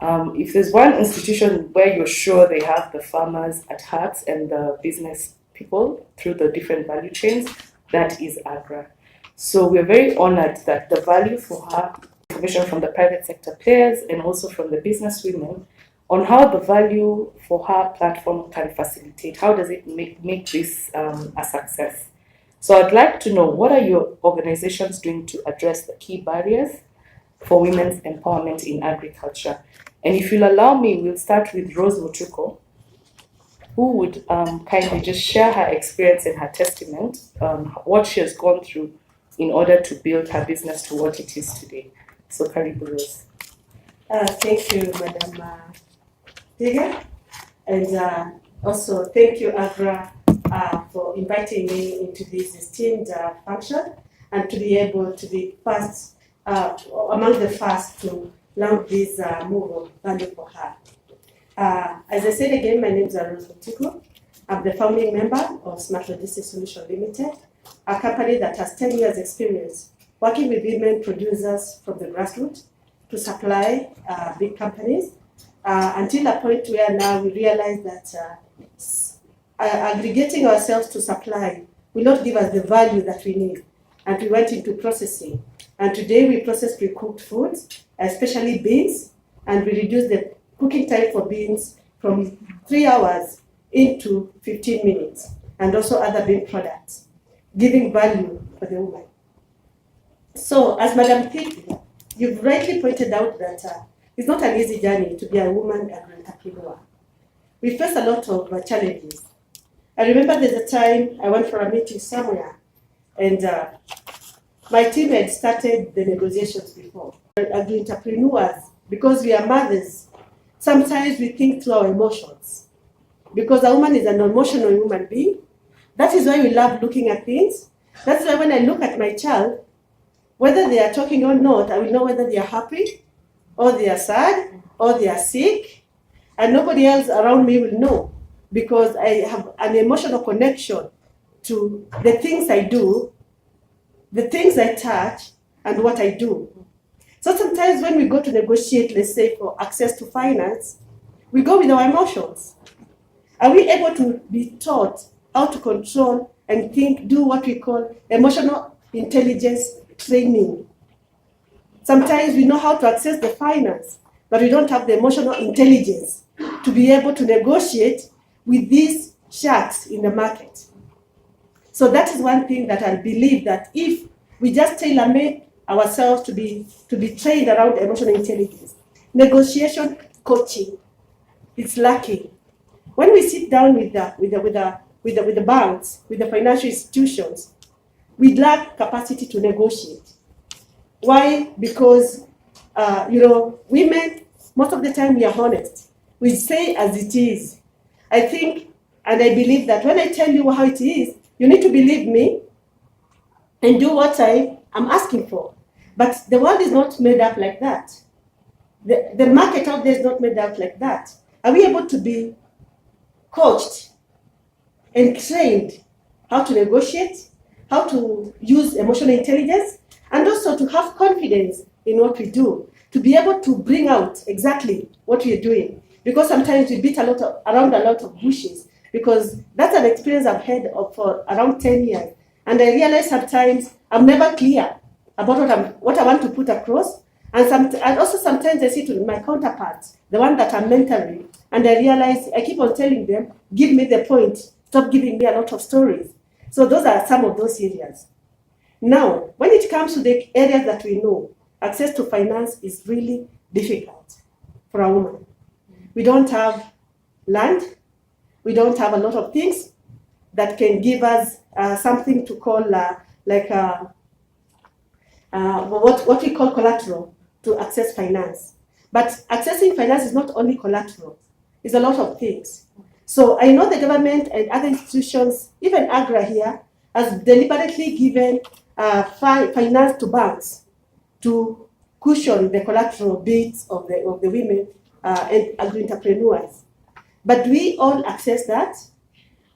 If there's one institution where you're sure they have the farmers at heart and the business people through the different value chains, that is AGRA. So we're very honored that the VALUE4HER information from the private sector players and also from the business women on how the VALUE4HER platform can facilitate, how does it make this a success. So I'd like to know, what are your organizations doing to address the key barriers for women's empowerment in agriculture? And if you'll allow me, we'll start with Rose Mutuko, who would kindly just share her experience and her testament on what she has gone through in order to build her business to what it is today. So karibu, Rose. Thank you, Madam Diga. And also thank you, Agra, for inviting me into this esteemed function and to be able to be first, among the first to launch this move of VALUE4HER. As I said again, my name is Rose Mutuku. I'm the founding member of Smart Logistics Solution Limited, a company that has 10 years experience working with women producers from the grassroots to supply big companies until a point where now we realize that aggregating ourselves to supply will not give us the value that we need. And we went into processing. And today we process pre-cooked foods, especially beans, and we reduce the cooking time for beans from 3 hours into 15 minutes, and also other bean products, giving value for the woman. So, as Madam Thick, you've rightly pointed out that it's not an easy journey to be a woman entrepreneur. We face a lot of challenges. I remember there's a time I went for a meeting somewhere, and my team had started the negotiations before. As entrepreneurs, because we are mothers, sometimes we think through our emotions. Because a woman is an emotional human being. That is why we love looking at things. That's why when I look at my child, whether they are talking or not, I will know whether they are happy, or they are sad, or they are sick, and nobody else around me will know, because I have an emotional connection to the things I do, the things I touch, and what I do. So sometimes when we go to negotiate, let's say for access to finance, we go with our emotions. Are we able to be taught how to control and think, do what we call emotional intelligence training? Sometimes we know how to access the finance, but we don't have the emotional intelligence to be able to negotiate with these sharks in the market. So that is one thing that I believe, that if we just tailor-made ourselves to be trained around emotional intelligence, negotiation coaching, it's lacking. When we sit down with with the banks, with the financial institutions, we lack capacity to negotiate. Why? Because, women, most of the time we are honest. We say as it is. I think, and I believe that when I tell you how it is, you need to believe me and do what I am asking for. But the world is not made up like that. The market out there is not made up like that. Are we able to be coached and trained how to negotiate, how to use emotional intelligence, and also to have confidence in what we do, to be able to bring out exactly what we are doing? Because sometimes we beat around a lot of bushes, because that's an experience I've had for around 10 years. And I realize sometimes I'm never clear about what I want to put across. And also sometimes I see to my counterparts, the one that I'm mentoring, and I realize I keep on telling them, give me the point, stop giving me a lot of stories. So those are some of those areas. Now, when it comes to the areas that we know, access to finance is really difficult for a woman. We don't have land. We don't have a lot of things that can give us something to call what we call collateral to access finance. But accessing finance is not only collateral, it's a lot of things. So I know the government and other institutions, even AGRA here, has deliberately given finance to banks to cushion the collateral bits of the women and agri-entrepreneurs. But do we all access that?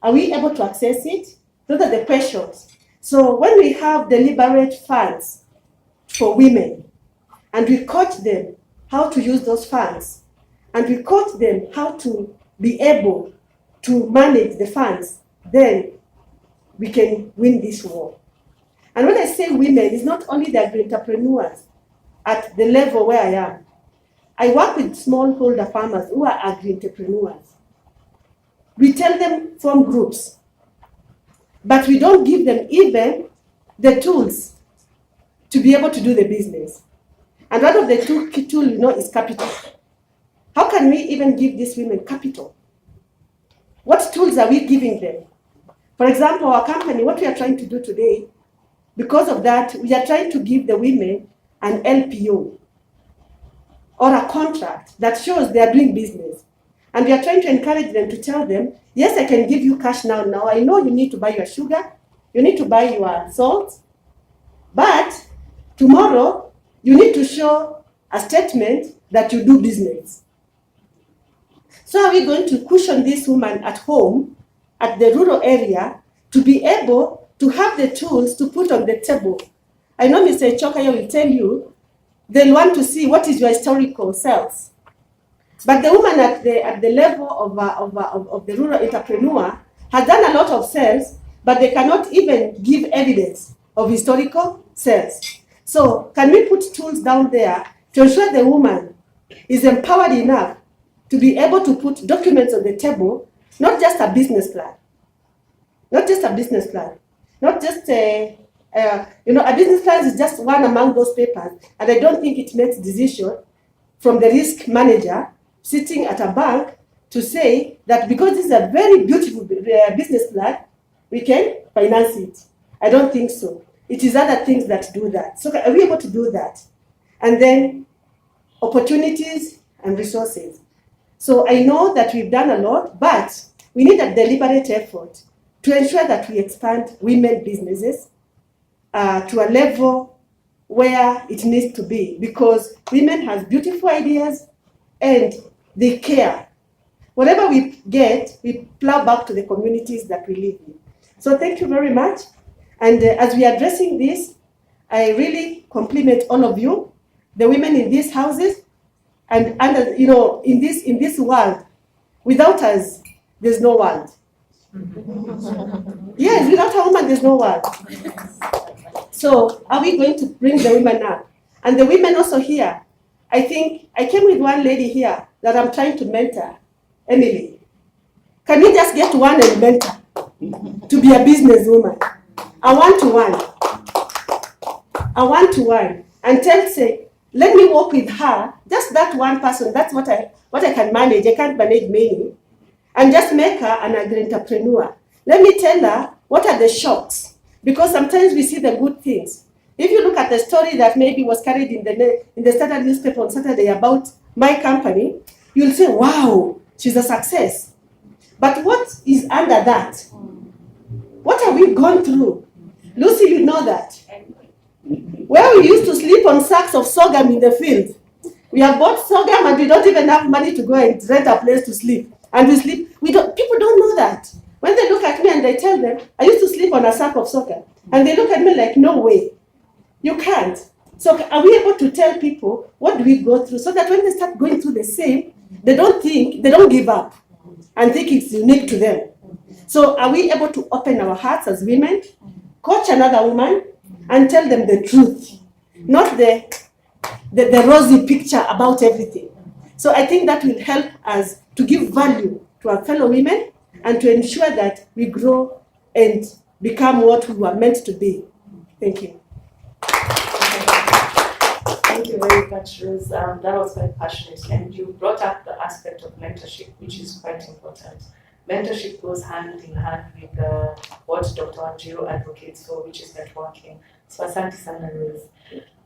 Are we able to access it? Those are the questions. So when we have deliberate funds for women, and we coach them how to use those funds, and we coach them how to be able to manage the funds, then we can win this war. And when I say women, it's not only the agri-entrepreneurs at the level where I am. I work with smallholder farmers who are agri-entrepreneurs. We tell them form groups, but we don't give them even the tools to be able to do the business. And one of the key tools, is capital. How can we even give these women capital? What tools are we giving them? For example, our company, what we are trying to do today, because of that, we are trying to give the women an LPO or a contract that shows they are doing business. And we are trying to encourage them to tell them, yes, I can give you cash now. Now I know you need to buy your sugar, you need to buy your salt, but tomorrow you need to show a statement that you do business. So are we going to cushion this woman at home, at the rural area, to be able to have the tools to put on the table? I know Mr. Chokaya will tell you, they'll want to see what is your historical sales. But the woman at the level of the rural entrepreneur has done a lot of sales, but they cannot even give evidence of historical sales. So can we put tools down there to ensure the woman is empowered enough to be able to put documents on the table, not just a business plan, not just a business plan, not just a business plan is just one among those papers, and I don't think it makes decision from the risk manager sitting at a bank to say that because this is a very beautiful business plan, we can finance it. I don't think so. It is other things that do that. So are we able to do that? And then opportunities and resources. So I know that we've done a lot, but we need a deliberate effort to ensure that we expand women businesses to a level where it needs to be, because women have beautiful ideas and they care. Whatever we get, we plow back to the communities that we live in. So thank you very much. And as we are addressing this, I really compliment all of you, the women in these houses, and in this world. Without us, there's no world. Yes, without a woman, there's no world. So are we going to bring the women up? And the women also here, I think, I came with one lady here that I'm trying to mentor, Emily. Can we just get one and mentor to be a businesswoman? A one-to-one. And say, let me work with her, just that one person, that's what I can manage. I can't manage many. And just make her an agri-entrepreneur. let me tell her what are the shocks, because sometimes we see the good things. If you look at the story that maybe was carried in the Standard newspaper on Saturday about my company, you'll say, wow, she's a success. But what is under that? What have we gone through? Lucy, you know that. Where we used to sleep on sacks of sorghum in the field. We have bought sorghum and we don't even have money to go and rent a place to sleep. And we sleep, people don't know that. When they look at me and I tell them, I used to sleep on a sack of sorghum. And they look at me like, no way. You can't. So are we able to tell people what do we go through so that when they start going through the same, they don't give up and think it's unique to them. So are we able to open our hearts as women, coach another woman, and tell them the truth, not the rosy picture about everything. So I think that will help us to give value to our fellow women and to ensure that we grow and become what we were meant to be. Thank you. Thank you very much, Rose. That was very passionate, and you brought up the aspect of mentorship, which is quite important. Mentorship goes hand in hand with what Dr. Wanjiru advocates for, which is networking. So asante sana, Rose.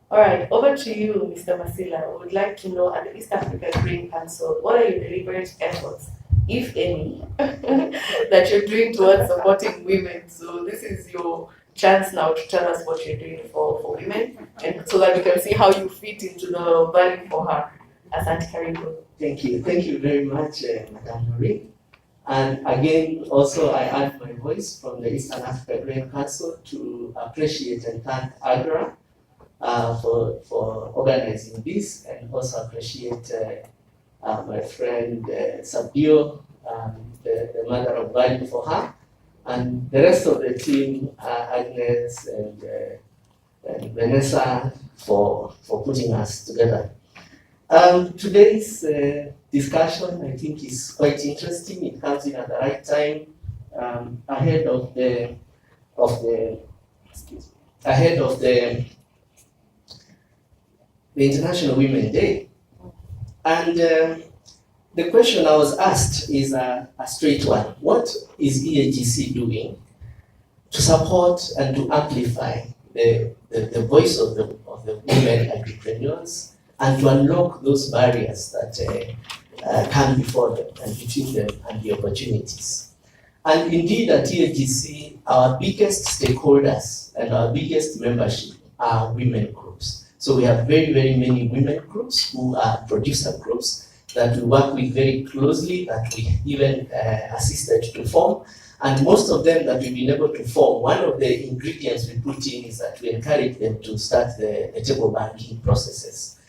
All right, over to you, Mr. Masila. I would like to know, at the East Africa Green Council, what are your deliberate efforts, if any, that you're doing towards supporting women? So this is your chance now to tell us what you're doing for women, and so that we can see how you fit into the value for her. Asante Karibu. Thank you very much, Madam Marie. And again, also I add my voice from the Eastern Africa Grain Council to appreciate and thank AGRA for organizing this, and also appreciate my friend Sabio, the mother of VALUE4HER, and the rest of the team, Agnes and Vanessa, for putting us together. Today's discussion, I think, is quite interesting. It comes in at the right time, ahead of the International Women's Day. And the question I was asked is a straight one. What is Eagc doing to support and to amplify the voice of the women entrepreneurs and to unlock those barriers that come before them and between them and the opportunities? And indeed, at Eagc, our biggest stakeholders and our biggest membership are women groups. So we have very, very many women groups who are producer groups that we work with very closely, that we even assisted to form. And most of them that we've been able to form, one of the ingredients we put in is that we encourage them to start the table banking processes.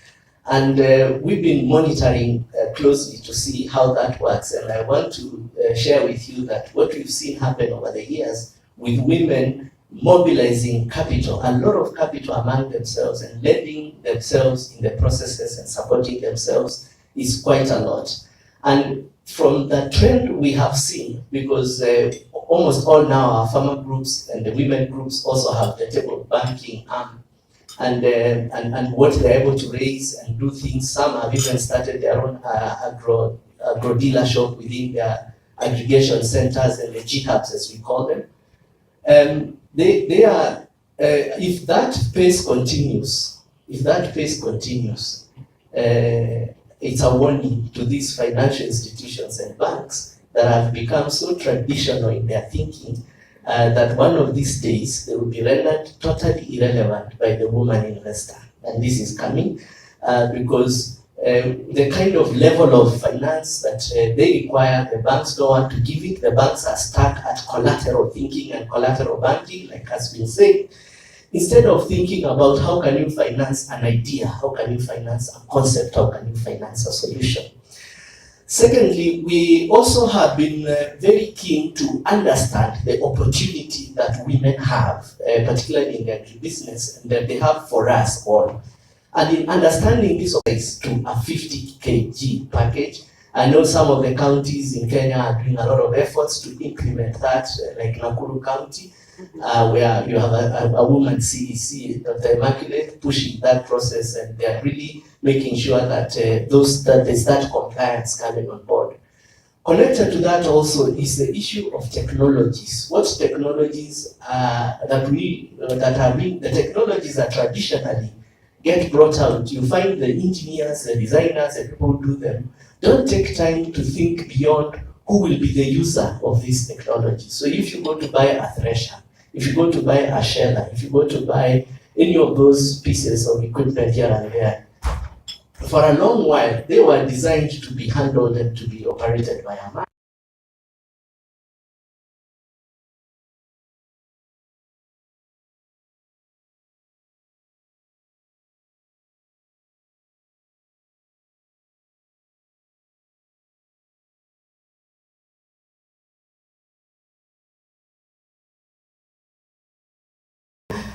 And we've been monitoring closely to see how that works. And I want to share with you that what we've seen happen over the years with women mobilizing capital, a lot of capital among themselves and lending themselves in the processes and supporting themselves is quite a lot. And from the trend we have seen, because almost all now our farmer groups and the women groups also have the table banking arm, and what they're able to raise and do things. Some have even started their own agro dealer shop within their aggregation centers and the G-hubs, as we call them. They are, if that pace continues, it's a warning to these financial institutions and banks that have become so traditional in their thinking that one of these days they will be rendered totally irrelevant by the woman investor. And this is coming because the kind of level of finance that they require, the banks don't want to give it. The banks are stuck at collateral thinking and collateral banking, like has been said, instead of thinking about how can you finance an idea, how can you finance a concept, how can you finance a solution. Secondly, we also have been very keen to understand the opportunity that women have, particularly in the agribusiness, and that they have for us all. And in understanding this applies to a 50 kg package. I know some of the counties in Kenya are doing a lot of efforts to implement that, like Nakuru County, where you have a woman CEC, Dr. Immaculate, pushing that process, and they're really making sure that there's that compliance coming on board. Connected to that also is the issue of technologies. What technologies the technologies that traditionally get brought out, you find the engineers, the designers, the people who do them, don't take time to think beyond who will be the user of this technology. So if you go to buy a thresher, if you go to buy a sheller, if you go to buy any of those pieces of equipment here and there, for a long while, they were designed to be handled and to be operated by a man.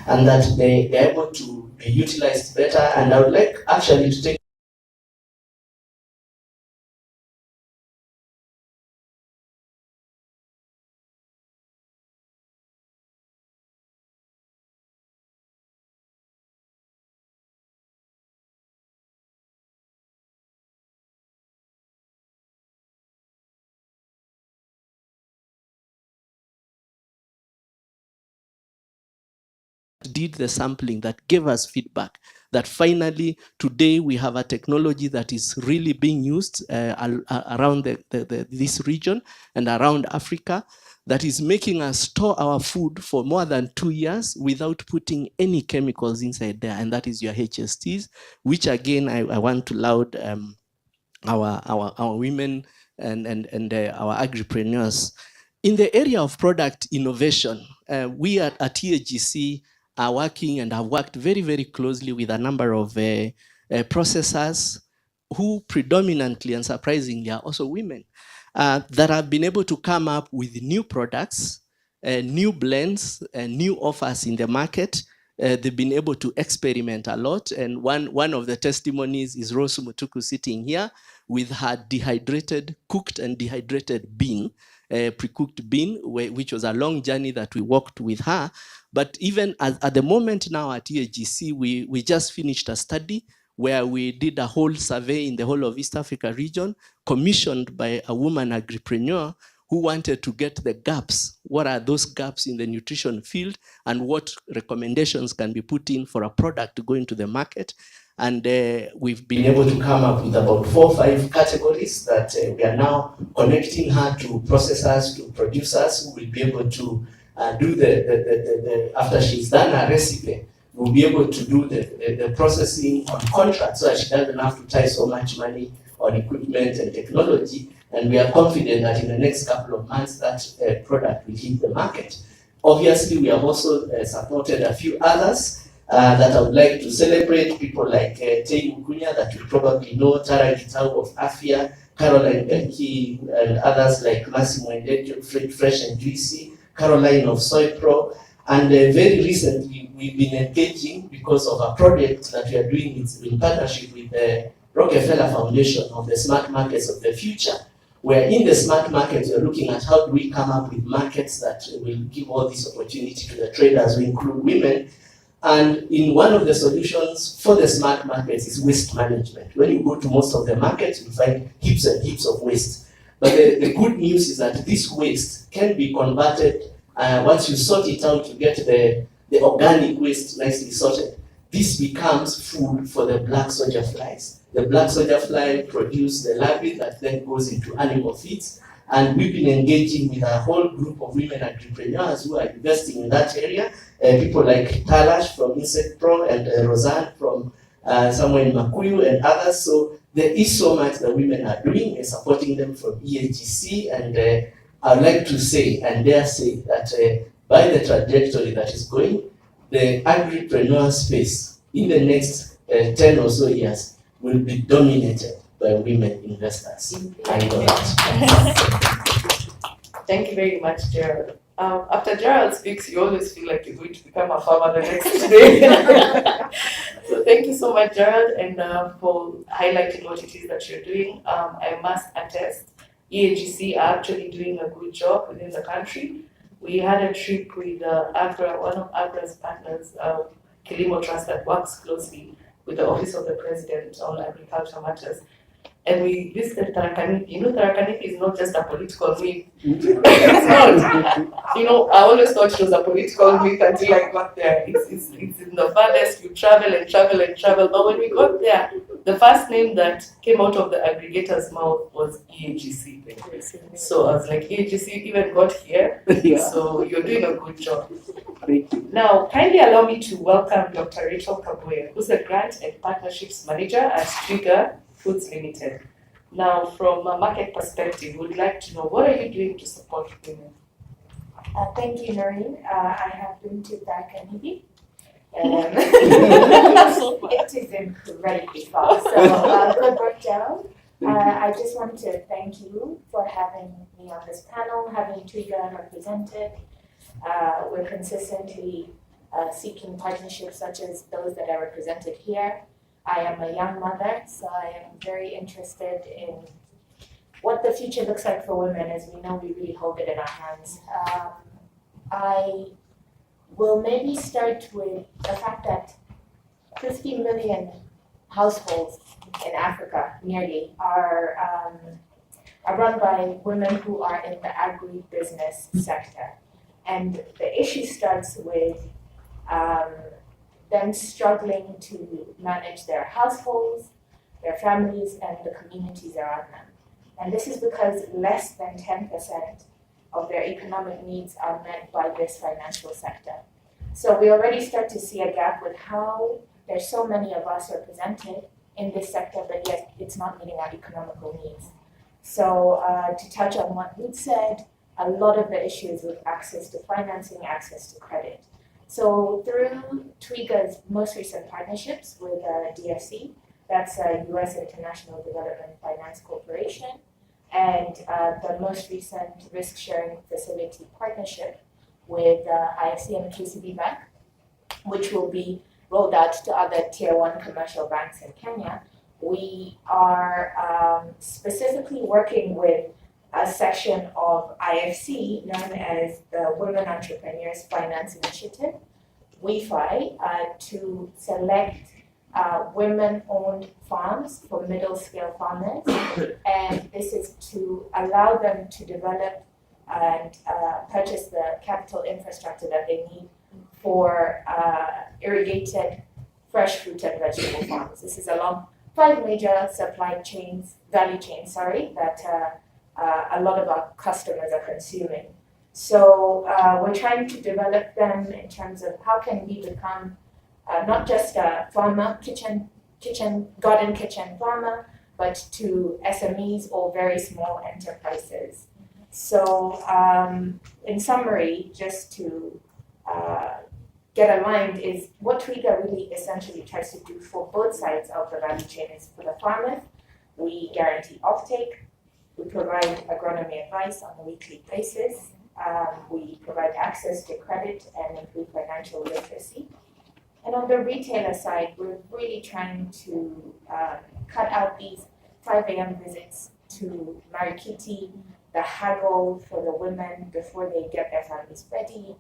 And that they are able to be utilized better. And I would like actually to take did the sampling that gave us feedback that finally today we have a technology that is really being used around this region and around Africa that is making us store our food for more than 2 years without putting any chemicals inside there, and that is your HSTs, which again I want to laud our women and our agripreneurs. In the area of product innovation, we at Eagc are working and have worked very, very closely with a number of processors who predominantly and surprisingly are also women that have been able to come up with new products, new blends, and new offers in the market. They've been able to experiment a lot, and one of the testimonies is Rose Mutuku sitting here with her cooked and dehydrated bean, pre-cooked bean, which was a long journey that we walked with her. But even at the moment now at Eagc, we just finished a study where we did a whole survey in the whole of East Africa region, commissioned by a woman agripreneur who wanted to get the gaps. What are those gaps in the nutrition field, and what recommendations can be put in for a product to go into the market? And we've been able to come up with about 4 or 5 categories that we are now connecting her to processors, to producers who will be able to do after she's done a recipe, we'll be able to do the processing on contract so that she doesn't have to tie so much money on equipment and technology. And we are confident that in the next couple of months that product will hit the market. Obviously, we have also supported a few others that I would like to celebrate, people like Tei Mukunya that you probably know, Tara Gitau of Afia, Caroline Benki, and others like Massimo Endejo, Fresh and Juicy, Caroline of Soy Pro. And very recently, we've been engaging because of a project that we are doing in partnership with the Rockefeller Foundation of the Smart Markets of the Future, where in the smart markets, we're looking at how do we come up with markets that will give all this opportunity to the traders, we include women. And in one of the solutions for the smart markets is waste management. When you go to most of the markets, you find heaps and heaps of waste. But the good news is that this waste can be converted once you sort it out, you get the organic waste nicely sorted. This becomes food for the black soldier flies. The black soldier fly produce the larvae that then goes into animal feeds. And we've been engaging with a whole group of women entrepreneurs who are investing in that area. People like Talash from Insect Pro and Roseanne from somewhere in Makuyu and others. So there is so much that women are doing and supporting them from Eagc. And I'd like to say and dare say that by the trajectory that is going, the agripreneur space in the next 10 or so years will be dominated by women investors. I know that. Thank you very much, Gerald. After Gerald speaks, you always feel like you're going to become a farmer the next day. So thank you so much, Gerald, and for highlighting what it is that you're doing. I must attest, Eagc are actually doing a good job within the country. We had a trip with Agra, one of Agra's partners, Kilimo Trust, that works closely with the Office of the President on Agriculture Matters. and we visited Tarakaniti. You know, Tarakaniti is not just a political myth. It's not. You know, I always thought it was a political myth until I got there. It's in the farthest. You travel and travel and travel. But when we got there, the first name that came out of the aggregator's mouth was Eagc. So I was like, Eagc even got here. Yeah. So you're doing a good job. Thank you. Now, kindly allow me to welcome Dr. Rachel Cabuya, who's a Grant and Partnerships Manager at Trigger Foods Limited. Now, from a market perspective, we'd like to know, what are you doing to support women? Thank you, Noreen. I have been to Tarakaniti. It is incredibly far. So, good work, Gerald. I just want to thank you for having me on this panel, having Twiga represented. We're consistently seeking partnerships such as those that are represented here. I am a young mother, so I am very interested in what the future looks like for women. As we know, we really hold it in our hands. I will maybe start with the fact that 50 million households in Africa, nearly, are run by women who are in the agribusiness sector. And the issue starts with them struggling to manage their households, their families, and the communities around them. And this is because less than 10% of their economic needs are met by this financial sector. So we already start to see a gap with how there's so many of us represented in this sector, but yet it's not meeting our economical needs. So to touch on what Ruth said, a lot of the issues with access to financing, access to credit. So through Twiga's most recent partnerships with DFC, that's US International Development Finance Corporation, and the most recent risk-sharing facility partnership with IFC and KCB Bank, which will be rolled out to other Tier 1 commercial banks in Kenya, we are specifically working with a section of IFC known as the Women Entrepreneurs Finance Initiative, WEFI, to select women-owned farms for middle-scale farmers, and this is to allow them to develop and purchase the capital infrastructure that they need for irrigated fresh fruit and vegetable farms. This is along 5 major value chains, that a lot of our customers are consuming. So we're trying to develop them in terms of how can we become not just a farmer, garden kitchen farmer, but to SMEs or very small enterprises. So in summary, just to get aligned, is what Twiga really essentially tries to do for both sides of the value chain is for the farmers, we guarantee offtake, we provide agronomy advice on a weekly basis, we provide access to credit and improve financial literacy. And on the retailer side, we're really trying to cut out these 5 a.m. visits to Marikiti, the haggle for the women before they get their families ready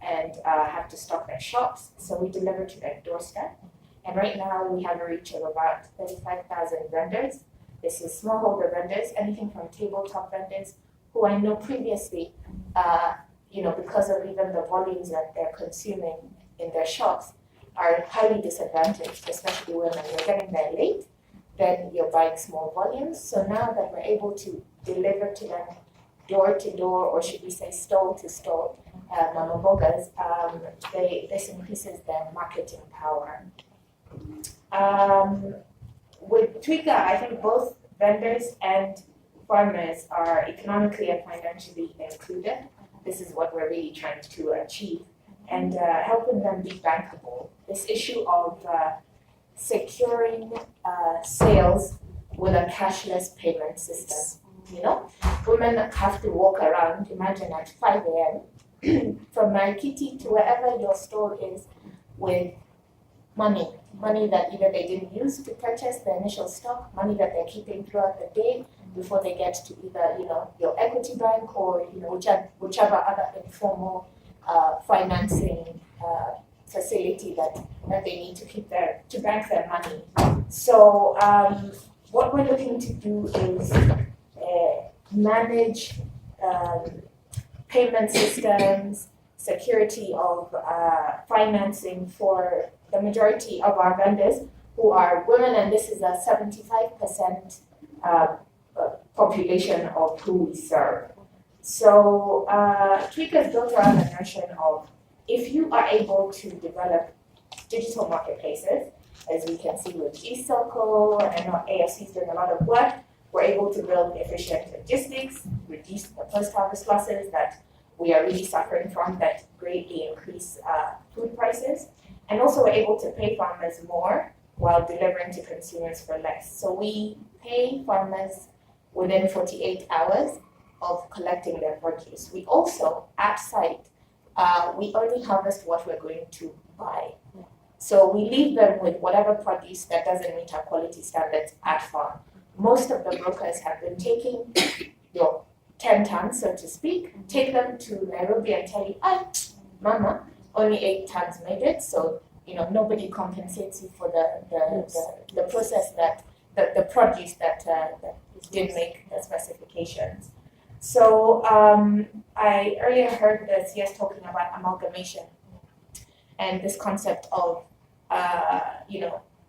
and have to stock their shops. So we deliver to their doorstep. And right now we have a reach of about 35,000 vendors. This is smallholder vendors, anything from tabletop vendors who I know previously, because of even the volumes that they're consuming in their shops, are highly disadvantaged, especially women. You're getting there late, then you're buying small volumes. So now that we're able to deliver to them door to door, or should we say stall to stall, mama bogas, this increases their marketing power. With Twiga, I think both vendors and farmers are economically and financially included. This is what we're really trying to achieve, and helping them be bankable. This issue of securing sales with a cashless payment system. Women have to walk around, imagine at 5 a.m. from Marikiti to wherever your store is with money that either they didn't use to purchase the initial stock, money that they're keeping throughout the day before they get to either your equity bank or whichever other informal financing facility that they need to keep to bank their money. So what we're looking to do is manage payment systems, security of financing for the majority of our vendors who are women, and this is a 75% population of who we serve. So Twika is built around the notion of if you are able to develop digital marketplaces, as we can see with eCircle, and I know AFC is doing a lot of work, we're able to build efficient logistics, reduce the post-harvest losses that we are really suffering from that greatly increase food prices, and also we're able to pay farmers more while delivering to consumers for less. So we pay farmers within 48 hours of collecting their produce. We also, at site, we only harvest what we're going to buy. So we leave them with whatever produce that doesn't meet our quality standards at farm. Most of the brokers have been taking your 10 tons, so to speak, take them to Nairobi and tell you, mama, only 8 tons made it, so nobody compensates you for the process that, the produce that didn't make the specifications. So I earlier heard the CS talking about amalgamation and this concept of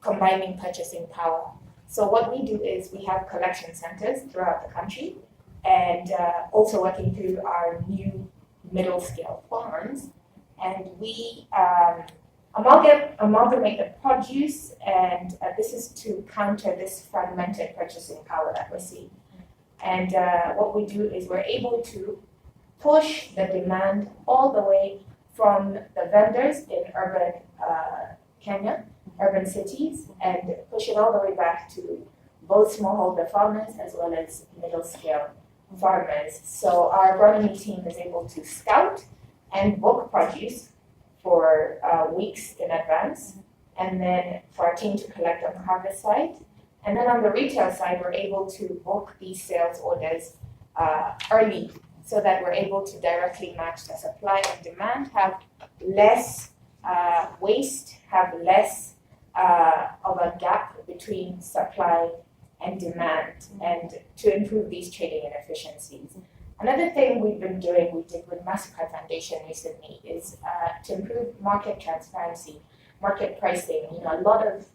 combining purchasing power. So what we do is we have collection centers throughout the country, and also working through our new middle scale farms, and we amalgamate the produce, and this is to counter this fragmented purchasing power that we're seeing. And what we do is we're able to push the demand all the way from the vendors in urban Kenya, urban cities, and push it all the way back to both smallholder farmers as well as middle scale farmers. So our agronomy team is able to scout and book produce for weeks in advance, and then for our team to collect on the harvest side. And then on the retail side, we're able to book these sales orders early so that we're able to directly match the supply and demand, have less waste, have less of a gap between supply and demand, and to improve these trading inefficiencies. Another thing we've been doing, we did with Mastercard Foundation recently, is to improve market transparency, market pricing. A lot of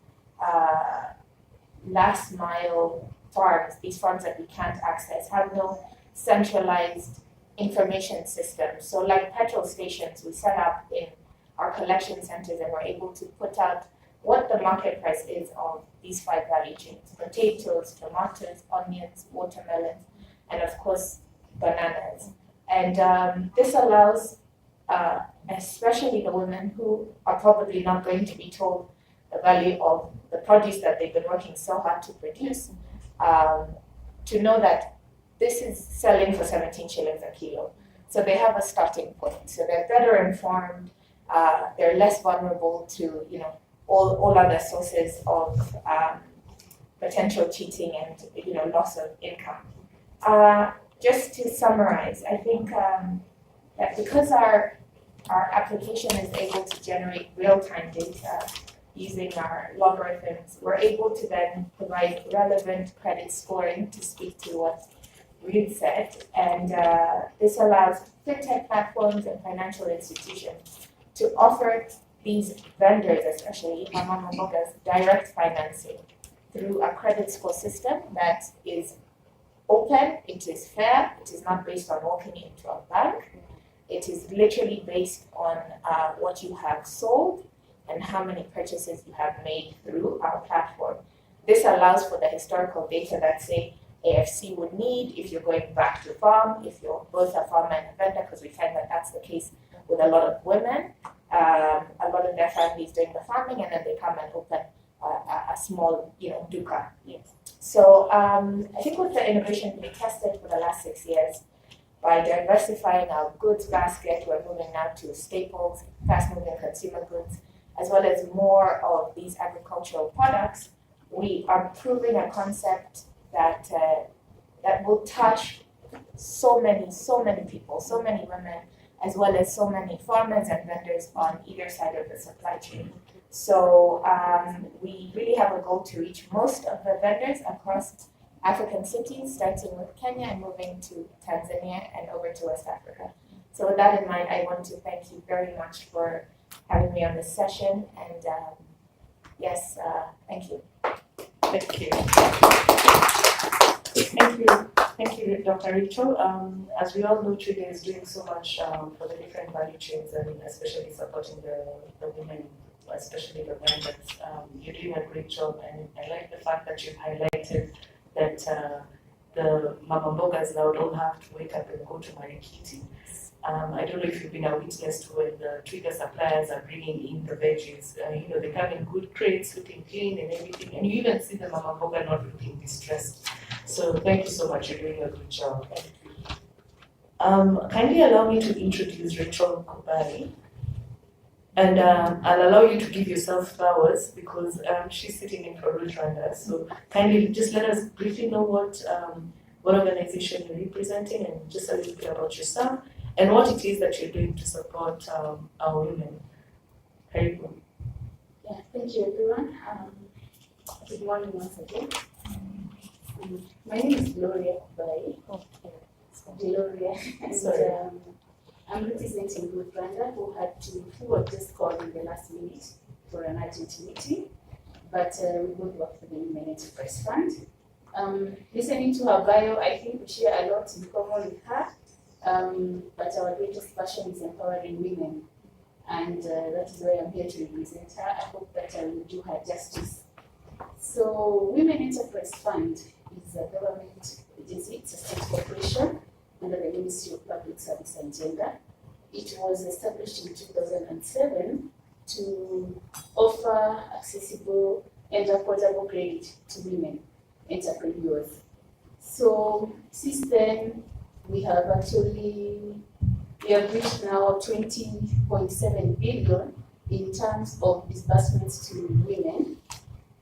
last mile farms, these farms that we can't access, have no centralized information system. So like petrol stations, we set up in our collection centers, and we're able to put out what the market price is of these 5 value chains: potatoes, tomatoes, onions, watermelons, and of course, bananas. And this allows, especially the women who are probably not going to be told the value of the produce that they've been working so hard to produce, to know that this is selling for 17 shillings a kilo. So they have a starting point. So they're better informed, they're less vulnerable to, all other sources of potential cheating and, loss of income. Just to summarize, I think that because our application is able to generate real-time data using our logarithms, we're able to then provide relevant credit scoring to speak to what Ruth said. And this allows fintech platforms and financial institutions to offer these vendors, especially mama mbogas, direct financing through a credit score system that is open, it is fair, it is not based on walking into a bank. It is literally based on what you have sold and how many purchases you have made through our platform. This allows for the historical data that, say, AFC would need if you're going back to farm, if you're both a farmer and a vendor, because we find that that's the case with a lot of women. A lot of their families doing the farming, and then they come and open a small, duka. So I think with the innovation we tested for the last 6 years, by diversifying our goods basket, we're moving now to staples, fast-moving consumer goods, as well as more of these agricultural products. We are proving a concept that that will touch so many people, so many women, as well as so many farmers and vendors on either side of the supply chain. So we really have a goal to reach most of the vendors across African cities, starting with Kenya and moving to Tanzania and over to West Africa. So with that in mind, I want to thank you very much for having me on this session. And yes, thank you. Thank you. Thank you, Dr. Rachel. As we all know, Twiga is doing so much for the different value chains and especially supporting the women, especially the vendors. You're doing a great job, and I like the fact that you've highlighted that the mama mbogas now don't have to wake up and go to Marikiti. I don't know if you've been a witness to when the Twiga suppliers are bringing in the veggies. They come in good crates, looking clean and everything, and you even see the mama mboga not looking distressed. So thank you so much. You're doing a good job. Kindly allow me to introduce Rachel Kubai, and I'll allow you to give yourself flowers because she's sitting in for Ruth Rwanda. So kindly just let us briefly know what organization you're representing and just a little bit about yourself and what it is that you're doing to support our women. Very good. Yeah, thank you everyone. Good morning once again. My name is Gloria Kubai. Gloria. And I'm representing Ruth Rwanda, who was just called in the last minute for an urgent meeting. But we both work for the Women Enterprise Fund. Listening to her bio, I think we share a lot in common with her. But our greatest passion is empowering women. And that is why I'm here to represent her. I hope that I will do her justice. So, Women Enterprise Fund is a government agency, it's a state corporation under the Ministry of Public Service and Gender. It was established in 2007 to offer accessible and affordable credit to women entrepreneurs. So, since then, we have reached now 20.7 billion in terms of disbursements to women.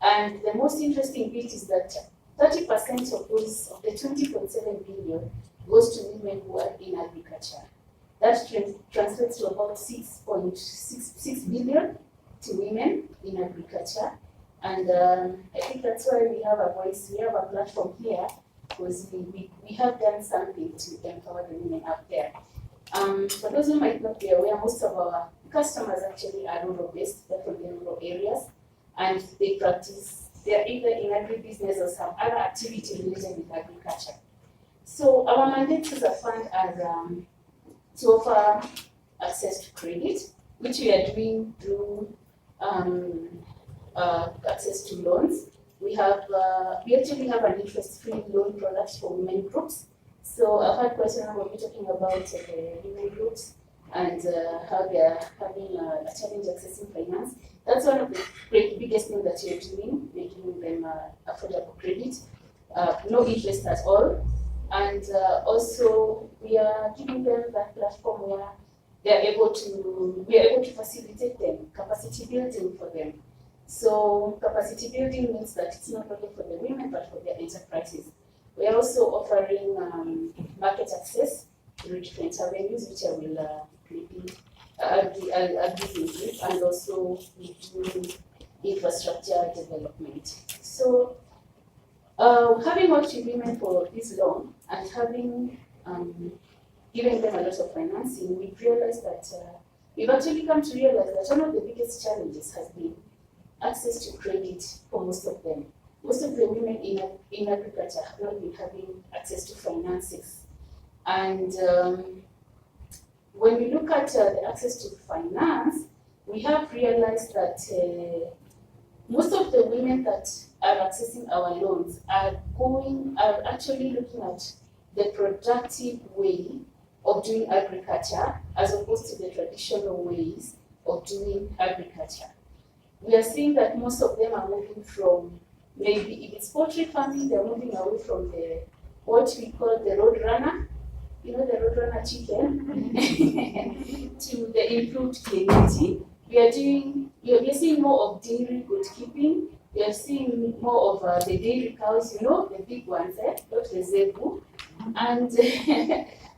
And the most interesting bit is that 30% of the 20.7 billion goes to women who are in agriculture. That translates to about 6.6 billion to women in agriculture. And I think that's why we have a voice, we have a platform here, because we have done something to empower the women out there. For those who might not be aware, most of our customers actually are rural-based, they're from the rural areas, and they're either in agribusiness or some other activity related with agriculture. So our mandate as a fund are to offer access to credit, which we are doing through access to loans. We actually have an interest-free loan product for women groups. So I've had quite a number of you talking about the women groups and how they are having a challenge accessing finance. That's one of the biggest things that you're doing, making them affordable credit, no interest at all. And also we are giving them that platform where we are able to facilitate them, capacity building for them. So capacity building means that it's not only for the women, but for their enterprises. We are also offering market access through different avenues, which I will maybe add this in brief, and also we do infrastructure development. So having worked with women for this long and having given them a lot of financing, we've realized that we've actually come to realize that one of the biggest challenges has been access to credit for most of them. Most of the women in agriculture have not been having access to finances. And when we look at the access to finance, we have realized that most of the women that are accessing our loans are actually looking at the productive way of doing agriculture as opposed to the traditional ways of doing agriculture. We are seeing that most of them are moving from, maybe if it's poultry farming, they're moving away from what we call the road runner, the road runner chicken, to the improved cleanliness. We are seeing more of dairy goat keeping. We are seeing more of the dairy cows, the big ones, not the zebu. And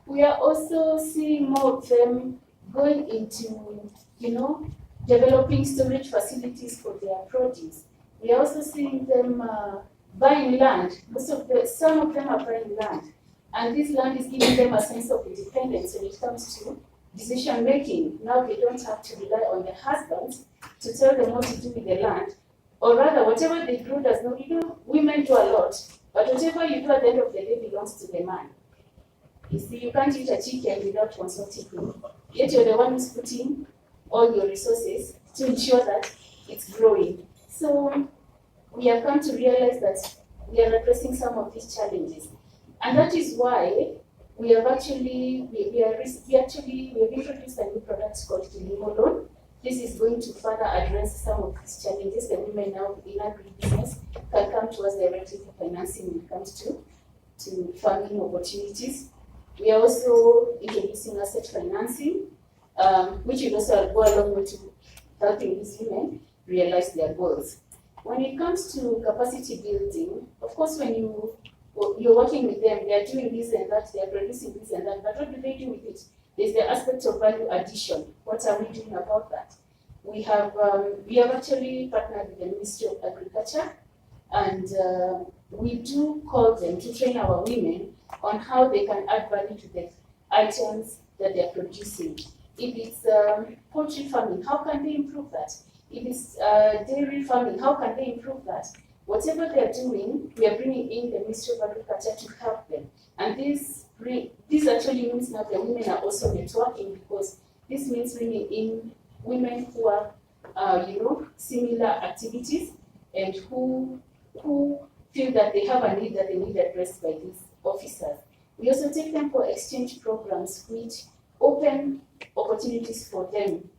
we are also seeing more of them going into, developing storage facilities for their produce. We are also seeing them buying land. Some of them are buying land. And this land is giving them a sense of independence when it comes to decision making. Now they don't have to rely on their husbands to tell them what to do with the land. Or rather, whatever they grow does not, women do a lot, but whatever you do at the end of the day belongs to the man. You see, you can't eat a chicken without consulting him. Yet you're the one who's putting all your resources to ensure that it's growing. So we have come to realize that we are addressing some of these challenges. And that is why we have actually, we have introduced a new product called Kilimo Loan. This is going to further address some of these challenges that women now in agribusiness can come to us directly for financing when it comes to farming opportunities. We are also introducing asset financing, which will also go a long way to helping these women realize their goals. When it comes to capacity building, of course, when you're working with them, they are doing this and that, they are producing this and that, but what do they do with it? There's the aspect of value addition. What are we doing about that? We have actually partnered with the Ministry of Agriculture, and we do call them to train our women on how they can add value to the items that they're producing. If it's poultry farming, how can they improve that? If it's dairy farming, how can they improve that? Whatever they're doing, we are bringing in the Ministry of Agriculture to help them. And this actually means now the women are also networking, because this means bringing in women who are, similar activities and who feel that they have a need that they need addressed by these officers. We also take them for exchange programs which open opportunities for them.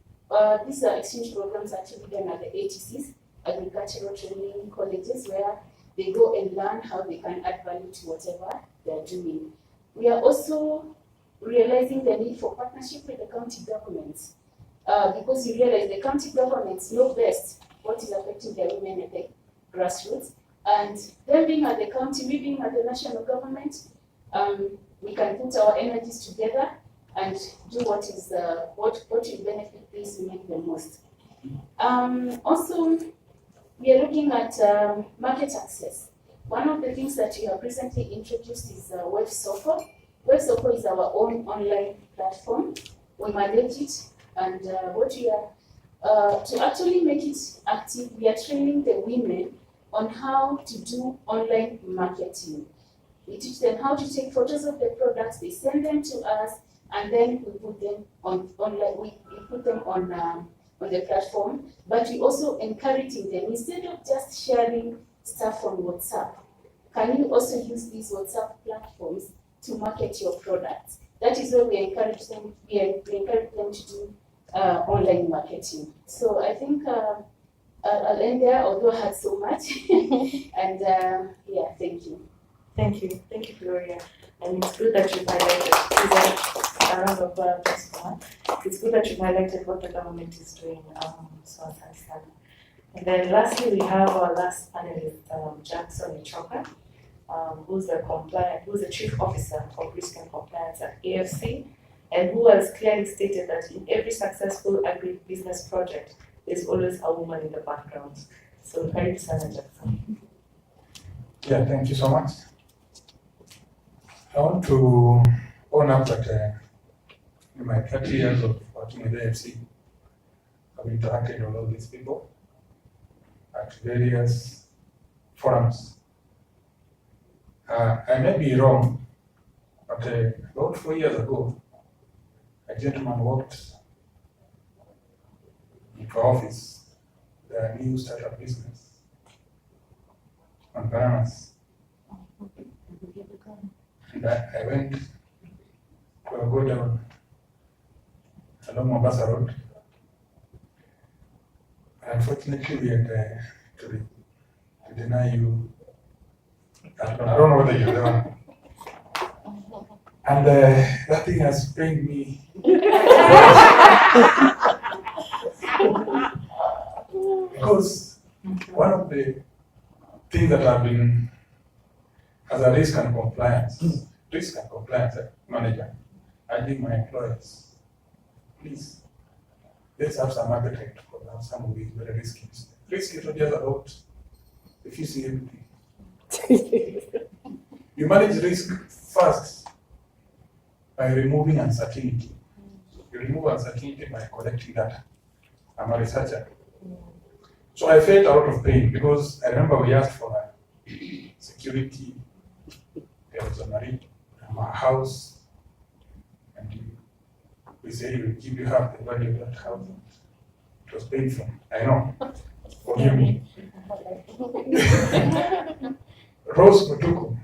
These are exchange programs actually done at the ATCs, agricultural training colleges, where they go and learn how they can add value to whatever they're doing. We are also realizing the need for partnership with the county governments, because you realize the county governments know best what is affecting their women at the grassroots. And them being at the county, we being at the national government, we can put our energies together and do what will benefit these women the most. Also, we are looking at market access. One of the things that we have recently introduced is VALUE4HER. VALUE4HER is our own online platform. We manage it, and what we are, to actually make it active, we are training the women on how to do online marketing. We teach them how to take photos of the products, they send them to us, and then we put them on online. We put them on the platform. But we also encouraging them, instead of just sharing stuff on WhatsApp, can you also use these WhatsApp platforms to market your products? That is where we encourage them. We encourage them to do online marketing. So I think I'll end there, although I had so much. And yeah, thank you. Thank you, Gloria. And it's good that you've highlighted, a round of applause for her. It's good that you've highlighted what the government is doing, so I understand. And then lastly, we have our last panelist, Jackson Ichoka, who's the Chief Officer of Risk and Compliance at AFC, and who has clearly stated that in every successful agribusiness project, there's always a woman in the background. So, karibu sana, Jackson. Yeah, thank you so much. I want to own up that in my 30 years of working with AFC, I've interacted with all these people at various forums. I may be wrong, but about 4 years ago, a gentleman walked into office with a new startup business on bananas. And I went to go down along Mombasa Road. Unfortunately, we had to deny you that one. I don't know whether you're the one. And that thing has pained me. Because one of the things that I've been, as a risk and compliance manager, urging my employers, please, let's have some appetite for some of these very risky. Risk is not just about if you see everything. You manage risk first by removing uncertainty. You remove uncertainty by collecting data. I'm a researcher. So I felt a lot of pain because I remember we asked for security, there was a marine, a house, and we said we will give you half the value of that house. It was painful. I know. Forgive me. Rose Mutuku,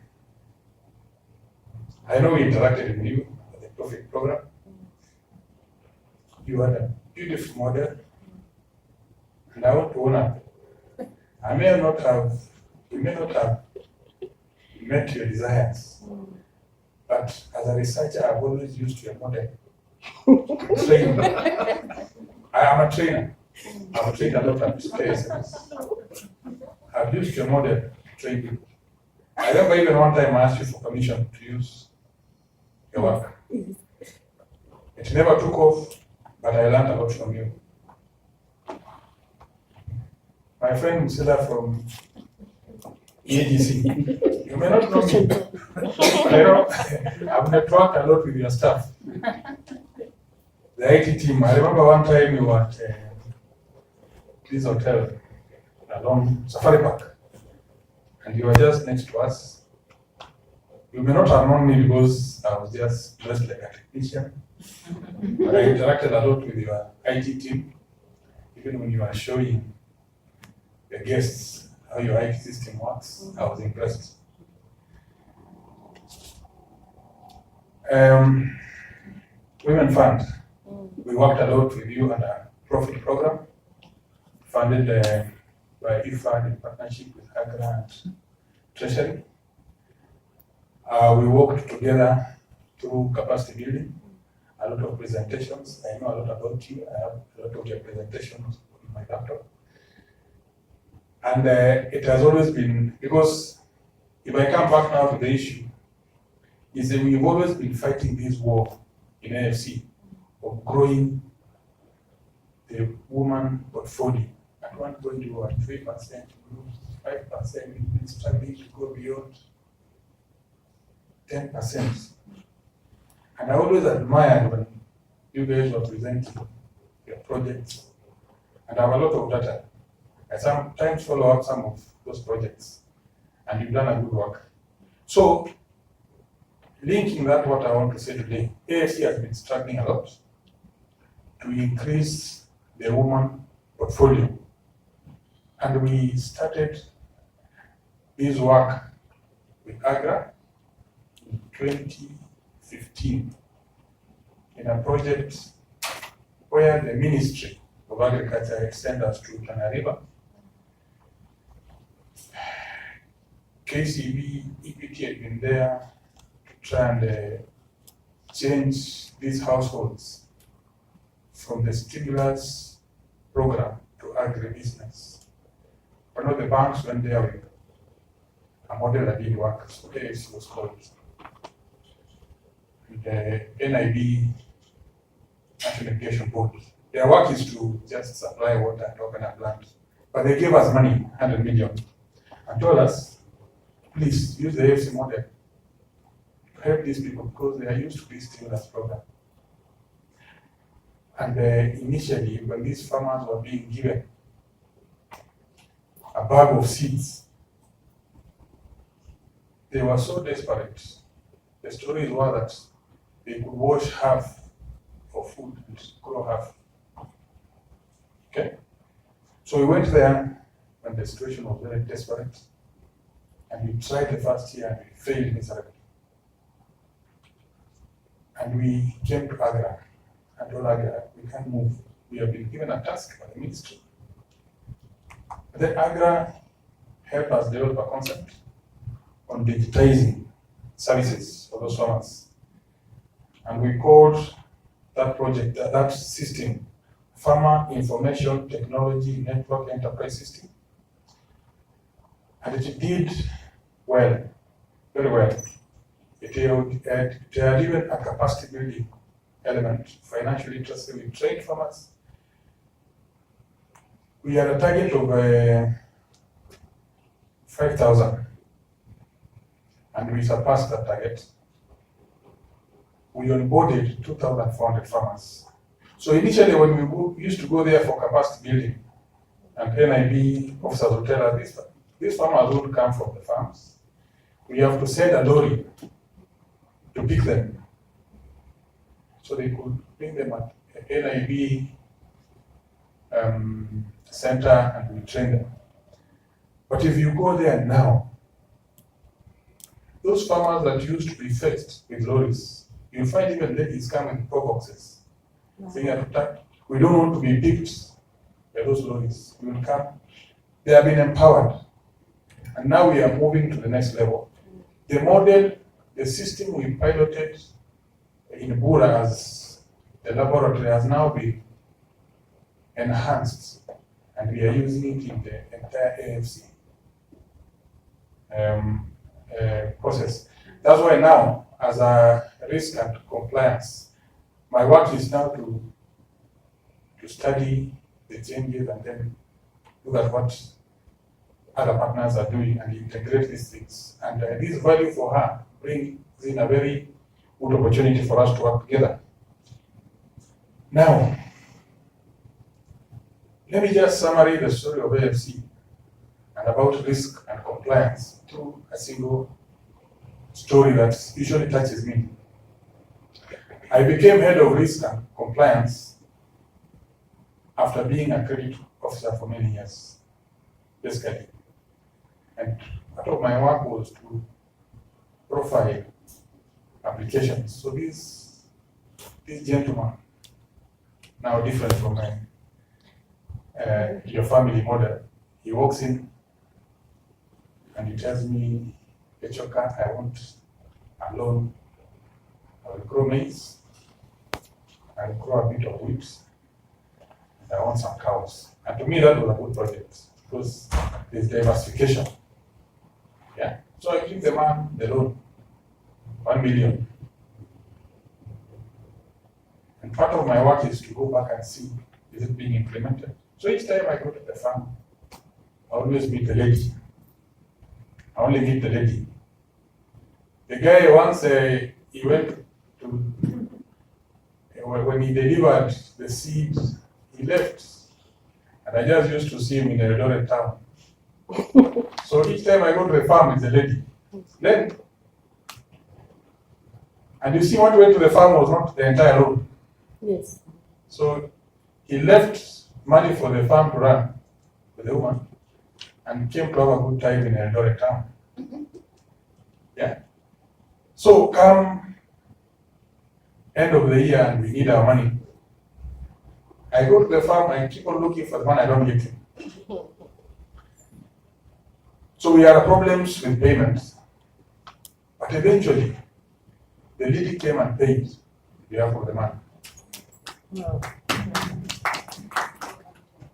I know we interacted with you at the Profit Program. You had a beautiful model, and I want to honor. I may not have, we may not have met your desires, but as a researcher, I've always used your model to train. I am a trainer. I've trained a lot of KSMs. I've used your model to train people. I remember even one time I asked you for permission to use your work. It never took off, but I learned a lot from you. My friend Masila from Eagc, you may not know me, but I know I've networked a lot with your staff. The IT team, I remember one time you were at this hotel along Safari Park, and you were just next to us. You may not have known me because I was just dressed like a technician, but I interacted a lot with your IT team, even when you were showing the guests how your IT system works. I was impressed. Women Fund, we worked a lot with you on a profit program, funded by IFAD in partnership with Agra and Treasury. We worked together through capacity building, a lot of presentations. I know a lot about you. I have a lot of your presentations on my laptop. And it has always been, because if I come back now to the issue, is that we've always been fighting this war in AFC of growing the woman portfolio. At one point we were at 3%, 5%, we've been struggling to go beyond 10%. And I always admired when you guys were presenting your projects, and I have a lot of data. I sometimes follow up some of those projects, and you've done a good work. So, linking that, what I want to say today, AFC has been struggling a lot to increase the woman portfolio. And we started this work with Agra in 2015 in a project where the Ministry of Agriculture had sent us to Tana River. KCB, EPT had been there to try and change these households from the stimulus program to agribusiness. One of the banks went there with a model that didn't work, so AFC was called. The NIB, National Irrigation Board, their work is to just supply water and open a plant. But they gave us money, 100 million, and told us, please use the AFC model to help these people because they are used to this stimulus program. And initially, when these farmers were being given a bag of seeds, they were so desperate. The stories were that they could wash half for food and grow half. Okay? So we went there when the situation was very desperate, and we tried the first year and we failed miserably. And we came to Agra and told Agra, we can't move. We have been given a task by the ministry. But then Agra helped us develop a concept on digitizing services for those farmers. And we called that project, that system, Farmer Information Technology Network Enterprise System. And it did well, very well. It had even a capacity building element, financial literacy. We trained farmers, We had a target of 5,000, and we surpassed that target. We onboarded 2,400 farmers. So initially, when we used to go there for capacity building, and NIB officers would tell us these farmers won't come from the farms. We have to send a lorry to pick them. So they could bring them at NIB center and we train them. But if you go there now, those farmers that used to be fetched with lorries, you find even ladies coming with pro boxes. Saying, we don't want to be picked by those lorries. We will come. They have been empowered. And now we are moving to the next level. The model, the system we piloted in Bura as the laboratory has now been enhanced, and we are using it in the entire AFC process. That's why now, as a risk and compliance, my work is now to study the changes and then look at what other partners are doing and integrate these things. And this value for her brings in a very good opportunity for us to work together. Now, let me just summarize the story of AFC and about risk and compliance through a single story that usually touches me. I became head of risk and compliance after being a credit officer for many years, basically. And part of my work was to profile applications. So this gentleman, now different from your family model, he walks in and he tells me, Echoka, I want a loan. I will grow maize, I will grow a bit of wheat, and I want some cows. And to me, that was a good project because there's diversification. Yeah. So I give the man the loan, 1 million. And part of my work is to go back and see, is it being implemented? So each time I go to the farm, I always meet the lady. I only meet the lady. The guy once, he went to, when he delivered the seed, he left. And I just used to see him in the Eldoret town. So each time I go to the farm, it's a lady. Then, and you see what went to the farm was not the entire road. Yes. So he left money for the farm to run with the woman and came to have a good time in Eldoret town. Yeah. So come end of the year and we need our money. I go to the farm, I keep on looking for the money, I don't get it. So we had problems with payments. But eventually, the lady came and paid on behalf of the man. No.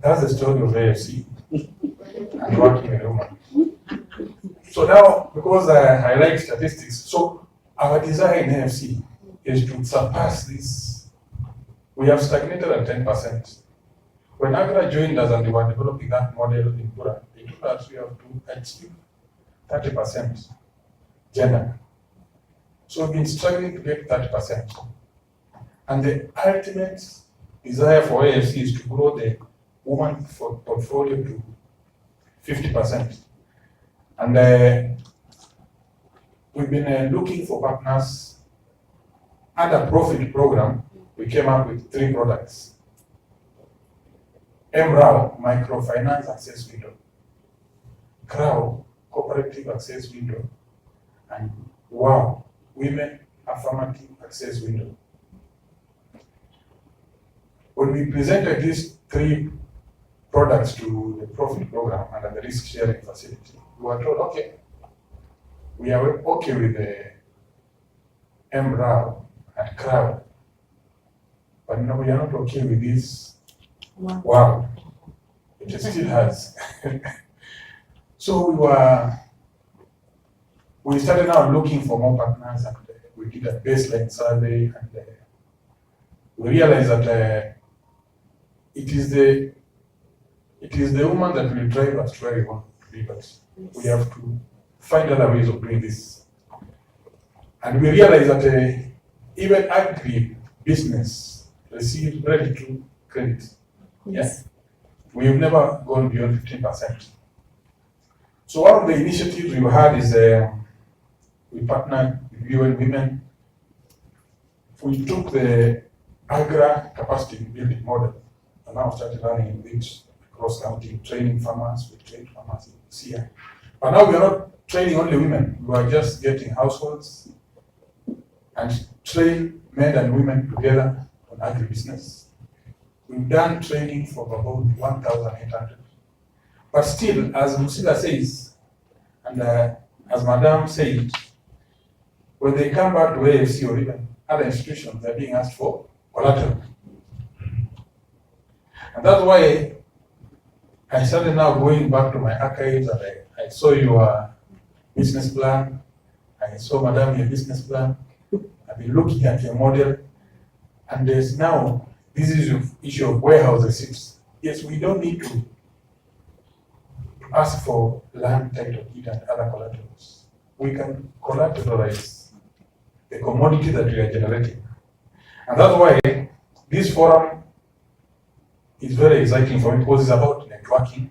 That's the story of AFC and working with a woman. So now, because I like statistics, so our desire in AFC is to surpass this. We have stagnated at 10%. When Agra joined us and they were developing that model in Pura, they told us we have to achieve 30% gender. So we've been struggling to get 30%. And the ultimate desire for AFC is to grow the woman portfolio to 50%. And we've been looking for partners. Under Profit program, we came up with 3 products. MRAW, Microfinance Access Window. CRAW, Cooperative Access Window. And WOW, Women Affirmative Access Window. When we presented these 3 products to the Profit program under the risk sharing facility, we were told, okay, we are okay with the MRAW and CRAW, but no, we are not okay with this. Wow. It still has. So we started now looking for more partners, and we did a baseline survey, and we realized that it is the It is the woman that will drive us to where we want to be, but we have to find other ways of doing this. And we realize that even agri-business receives very little credit. Yes. We've never gone beyond 15%. So one of the initiatives we've had is we partnered with UN Women. We took the Agra capacity building model and now started running it across county, training farmers. We train farmers in CI. But now we are not training only women. We are just getting households and train men and women together on agribusiness. We've done training for about 1,800. But still, as Masila says, and as Madam said, when they come back to AFC or even other institutions, they're being asked for collateral. And that's why I started now going back to my archives and I saw your business plan. I saw, Madam, your business plan. I've been looking at your model. And there's now, this is the issue of warehouse receipts. Yes, we don't need to ask for land title deed and other collaterals. We can collateralize the commodity that we are generating. And that's why this forum is very exciting for me, because it's about networking,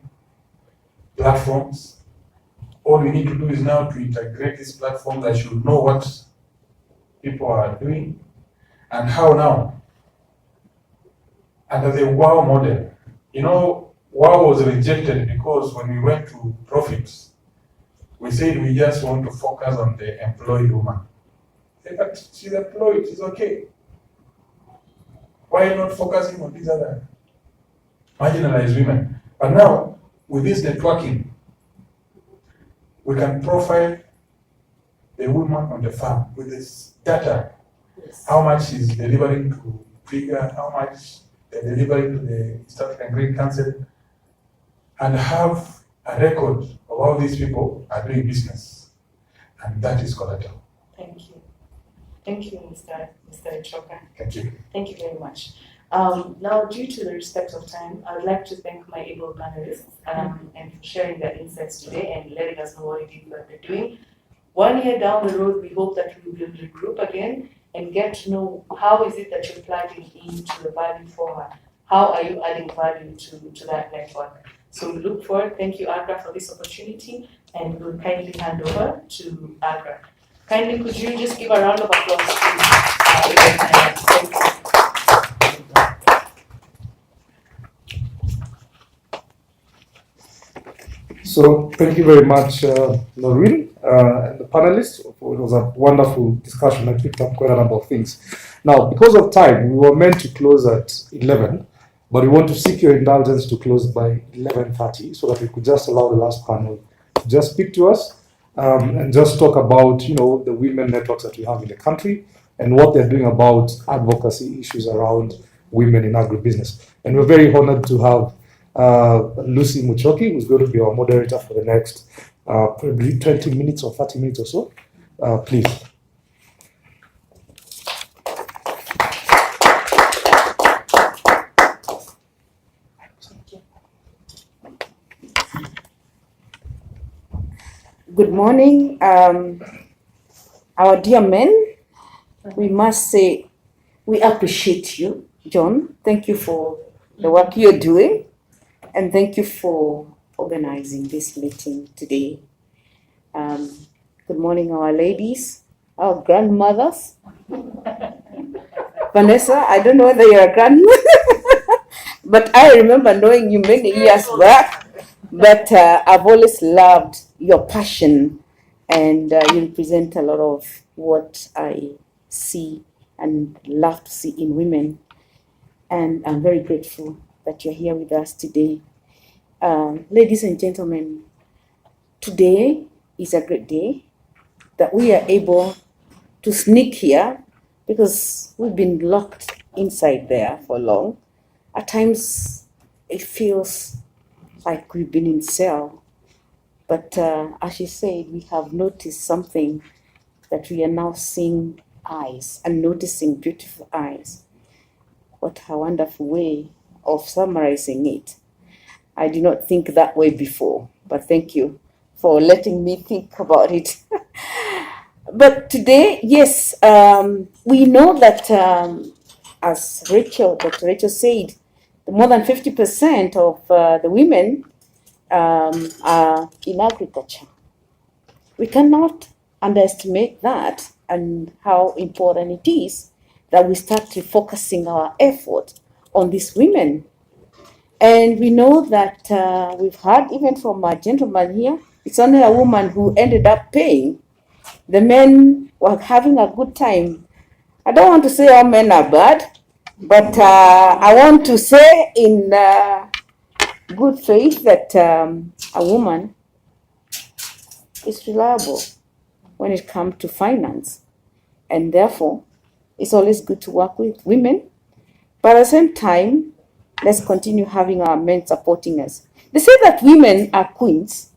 platforms. All we need to do is now to integrate these platforms. I should know what people are doing and how now. Under the WOW model, you know, WOW was rejected because when we went to profits, we said we just want to focus on the employed woman. But she's employed, she's okay. Why not focusing on these other marginalized women? But now, with this networking, we can profile the woman on the farm with this data. Yes. How much she's delivering to Trigger, how much they're delivering to the East African Grain Council, and have a record of how these people are doing business. And that is collateral. Thank you. Thank you, Mr. Choka. Thank you. Thank you very much. Now, due to the respect of time, I would like to thank my able panelists and for sharing their insights today and letting us know what it is that they're doing. 1 year down the road, we hope that we will regroup again and get to know how is it that you're plugging into the VALUE4HER. How are you adding value to that network? So we look forward. Thank you, Agra, for this opportunity, and we'll kindly hand over to Agra. Kindly, could you just give a round of applause to thank you. So thank you very much, Noreen, and the panelists. It was a wonderful discussion. I picked up quite a number of things. Now, because of time, we were meant to close at 11, but we want to seek your indulgence to close by 11:30, so that we could just allow the last panel to just speak to us and just talk about, you know, the women networks that we have in the country and what they're doing about advocacy issues around women in agribusiness. And we're very honored to have Lucy Muchoki, who's going to be our moderator for the next probably 20 minutes or 30 minutes or so. Please. Good morning, our dear men. We must say we appreciate you, John. Thank you for the work you're doing, and thank you for organizing this meeting today. Good morning, our ladies, our grandmothers. Vanessa, I don't know whether you're a grandmother, but I remember knowing you many years back. But I've always loved your passion, and you represent a lot of what I see and love to see in women. And I'm very grateful that you're here with us today. Ladies and gentlemen, today is a great day that we are able to sneak here because we've been locked inside there for long. At times, it feels like we've been in cell. But as she said, we have noticed something, that we are now seeing eyes and noticing beautiful eyes. What a wonderful way of summarizing it. I did not think that way before, but thank you for letting me think about it. But today, yes, we know that as Dr. Rachel said, more than 50% of the women are in agriculture. We cannot underestimate that and how important it is that we start focusing our effort on these women. And we know that we've heard even from a gentleman here, it's only a woman who ended up paying. The men were having a good time. I don't want to say all men are bad, but I want to say in good faith that a woman is reliable when it comes to finance. And therefore, it's always good to work with women. But at the same time, let's continue having our men supporting us. They say that women are queens,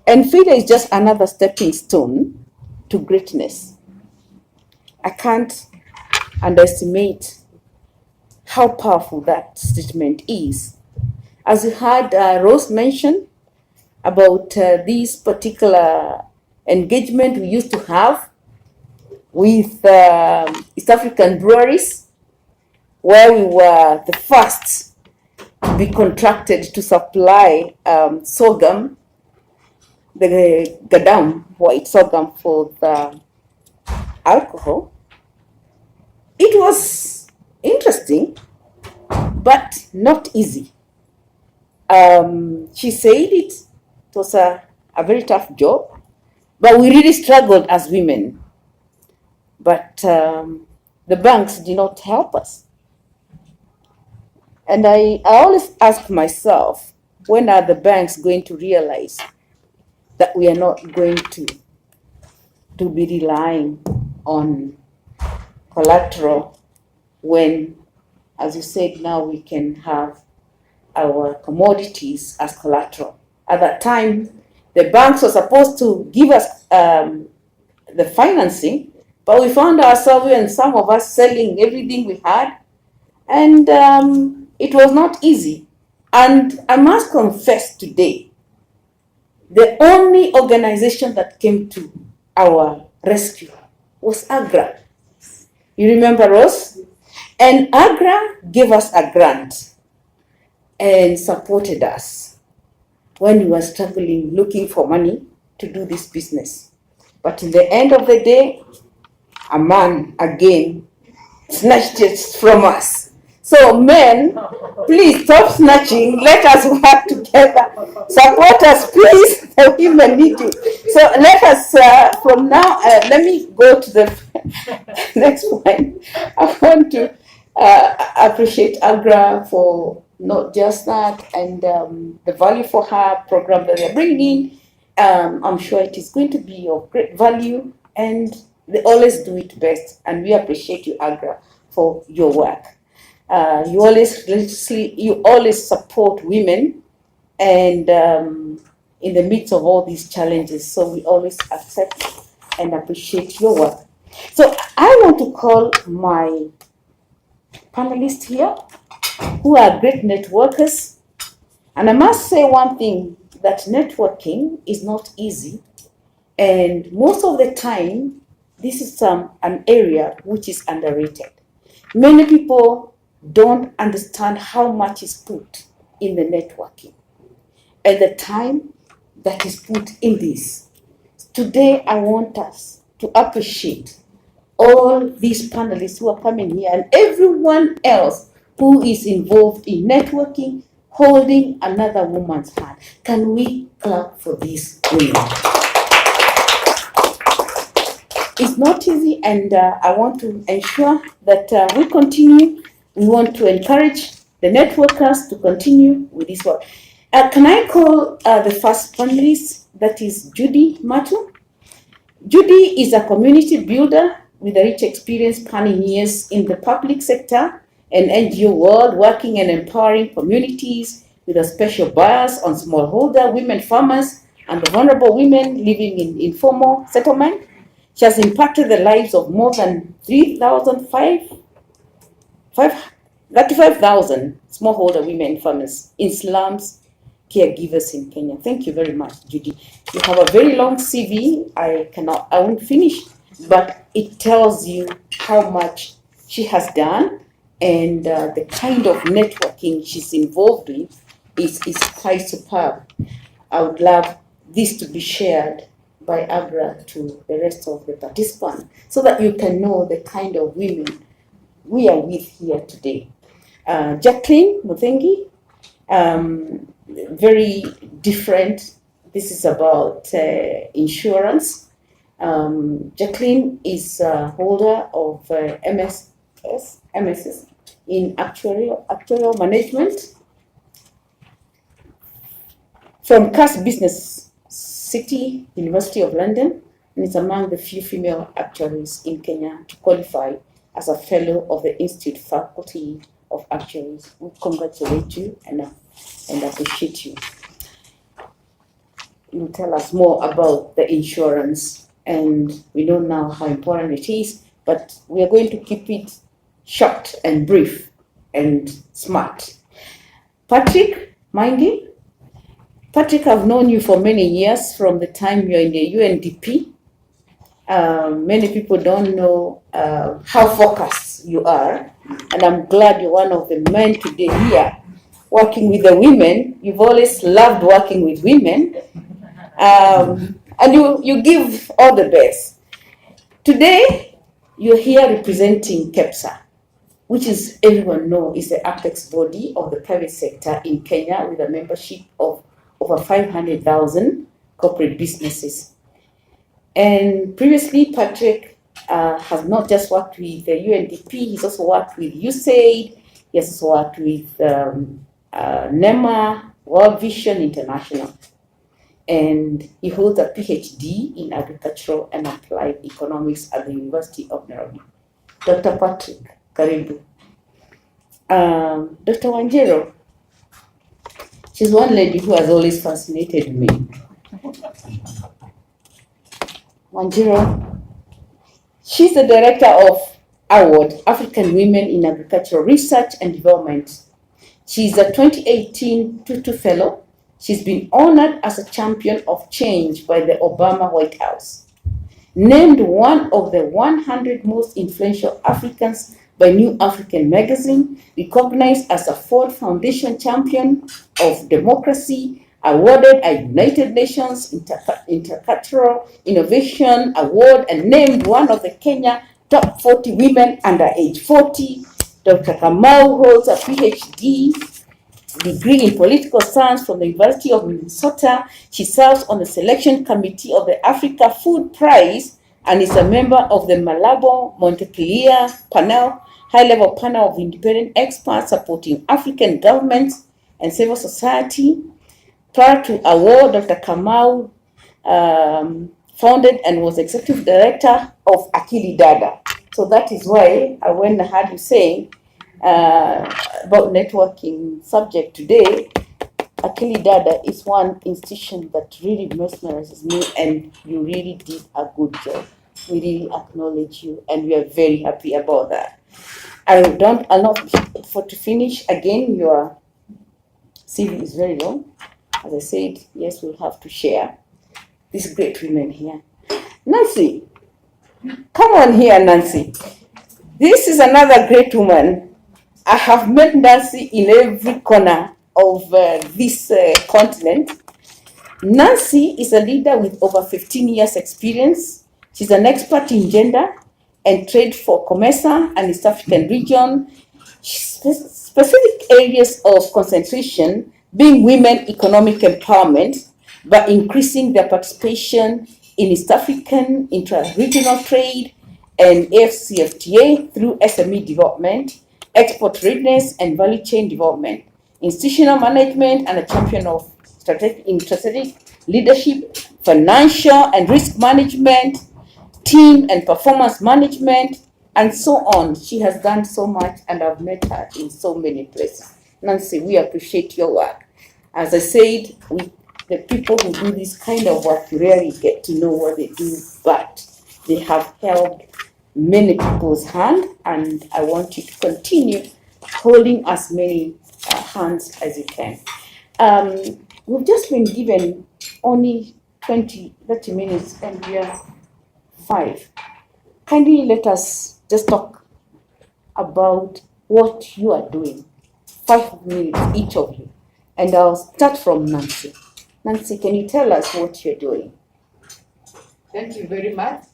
and failure is just another stepping stone to greatness. I can't underestimate how powerful that statement is. As you heard Rose mention about this particular engagement we used to have with East African breweries, where we were the first to be contracted to supply sorghum, the gadam, white sorghum for the alcohol. It was interesting, but not easy. She said it was a very tough job, but we really struggled as women. But the banks did not help us. And I always ask myself, when are the banks going to realize that we are not going to be relying on collateral when, as you said, now we can have our commodities as collateral. At that time, the banks were supposed to give us the financing, but we found ourselves and some of us selling everything we had, and it was not easy. And I must confess today, the only organization that came to our rescue was AGRA. You remember, Rose? And AGRA gave us a grant and supported us when we were struggling, looking for money to do this business. But in the end of the day, a man again snatched it from us. So men, please stop snatching. Let us work together. Support us, please. The women need you. So let us, from now, let me go to the next point. I want to appreciate AGRA for not just that, and the VALUE4HER program that they're bringing. I'm sure it is going to be of great value, and they always do it best. And we appreciate you, AGRA, for your work. You always support women, and in the midst of all these challenges. So we always accept and appreciate your work. So I want to call my panelists here, who are great networkers. And I must say one thing, that networking is not easy. And most of the time, this is an area which is underrated. Many people don't understand how much is put in the networking and the time that is put in this. Today, I want us to appreciate all these panelists who are coming here and everyone else who is involved in networking, holding another woman's hand. Can we clap for these women? It's not easy, and I want to ensure that we continue. We want to encourage the networkers to continue with this work. Can I call the first panelist, that is Judy Matu? Judy is a community builder with a rich experience spanning years in the public sector and NGO world, working and empowering communities with a special bias on smallholder women farmers and the vulnerable women living in informal settlement. She has impacted the lives of more than 35,000 smallholder women farmers in slums caregivers in Kenya. Thank you very much, Judy. You have a very long CV. I won't finish, but it tells you how much she has done, and the kind of networking she's involved in is quite superb. I would love this to be shared by AGRA to the rest of the participants so that you can know the kind of women we are with here today. Jacqueline Muthengi, very different. This is about insurance. Jacqueline is a holder of MSS in actuarial management from Cass Business City, University of London, and is among the few female actuaries in Kenya to qualify as a fellow of the Institute Faculty of Actuaries. We congratulate you and appreciate you. You'll tell us more about the insurance, and we know now how important it is, but we are going to keep it short and brief and smart. Patrick Maingi. Patrick, I've known you for many years from the time you're in the UNDP. Many people don't know how focused you are, and I'm glad you're one of the men today here working with the women. You've always loved working with women, and you give all the best. Today, you're here representing KEPSA, which is, everyone knows, is the apex body of the private sector in Kenya with a membership of over 500,000 corporate businesses. And previously, Patrick has not just worked with the UNDP, he's also worked with USAID, he has also worked with NEMA, World Vision International. And he holds a PhD in agricultural and applied economics at the University of Nairobi. Dr. Patrick, karibu. Dr. Wanjiro, she's one lady who has always fascinated me. Wanjiro, she's the director of Award, African Women in Agricultural Research and Development. She's a 2018 Tutu Fellow. She's been honored as a champion of change by the Obama White House. Named one of the 100 most influential Africans by New African magazine, recognized as a Ford Foundation Champion of Democracy, awarded a United Nations Intercultural Innovation Award, and named one of the Kenya top 40 women under age 40. Dr. Kamal holds a PhD degree in political science from the University of Minnesota. She serves on the selection committee of the Africa Food Prize and is a member of the Malabo Montpellier panel, high-level panel of independent experts supporting African governments and civil society. Prior to award, Dr. Kamau founded and was executive director of Akili Dada. So that is why when I heard you saying about networking subject today, Akili Dada is one institution that really mesmerizes me, and you really did a good job. We really acknowledge you, and we are very happy about that. I'll not, for to finish, again, your CV is very long. As I said, yes, we'll have to share these great women here. Nancy, come on here, Nancy. This is another great woman. I have met Nancy in every corner of this continent. Nancy is a leader with over 15 years experience. She's an expert in gender and trade for COMESA and East African region. Specific areas of concentration being women economic empowerment by increasing their participation in East African intra-regional trade and AFCFTA through SME development, export readiness and value chain development, institutional management, and a champion of strategic leadership, financial and risk management, team and performance management, and so on. She has done so much, and I've met her in so many places. Nancy, we appreciate your work. As I said, the people who do this kind of work, you rarely get to know what they do, but they have held many people's hand, and I want you to continue holding as many hands as you can. we've just been given only 20, 30 minutes and we are 5. Kindly let us just talk about what you are doing. 5 minutes, each of you. And I'll start from Nancy. Nancy, can you tell us what you're doing? Thank you very much.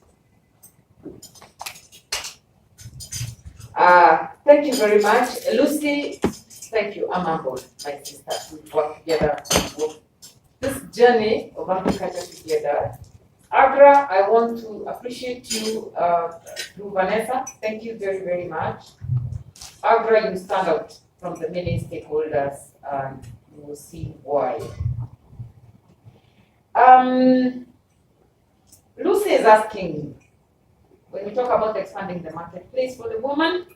Thank you very much. Lucy, thank you. I'm humbled, my sister. We've worked together. This journey of agriculture together. Agra, I want to appreciate you through Vanessa. Thank you very, very much. Agra, you stand out from the many stakeholders and you will see why. Lucy is asking, when we talk about expanding the marketplace for the woman,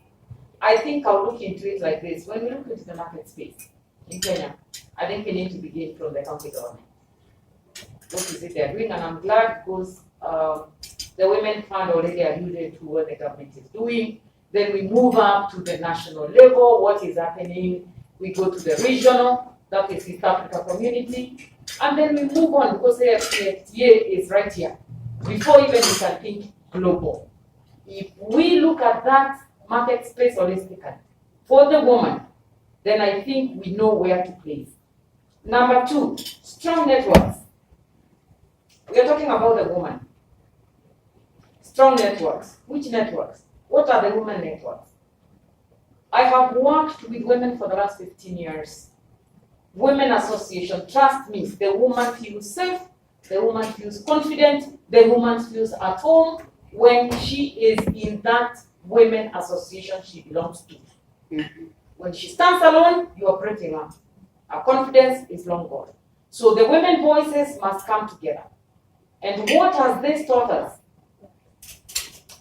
I think I'll look into it like this. When we look into the market space in Kenya, I think we need to begin from the county government. What is it they're doing? And I'm glad because the Women Fund already alluded to what the government is doing. Then we move up to the national level. What is happening? We go to the regional, that is East Africa community. And then we move on because the FTA is right here. Before even we can think global. If we look at that market space holistically for the woman, then I think we know where to place. Number 2, strong networks. We are talking about the woman. Strong networks. Which networks? What are the women networks? I have worked with women for the last 15 years. Women association, trust me, the woman feels safe, the woman feels confident, the woman feels at home when she is in that women association she belongs to. When she stands alone, you are breaking up. Her confidence is long gone. So the women voices must come together. And what has this taught us?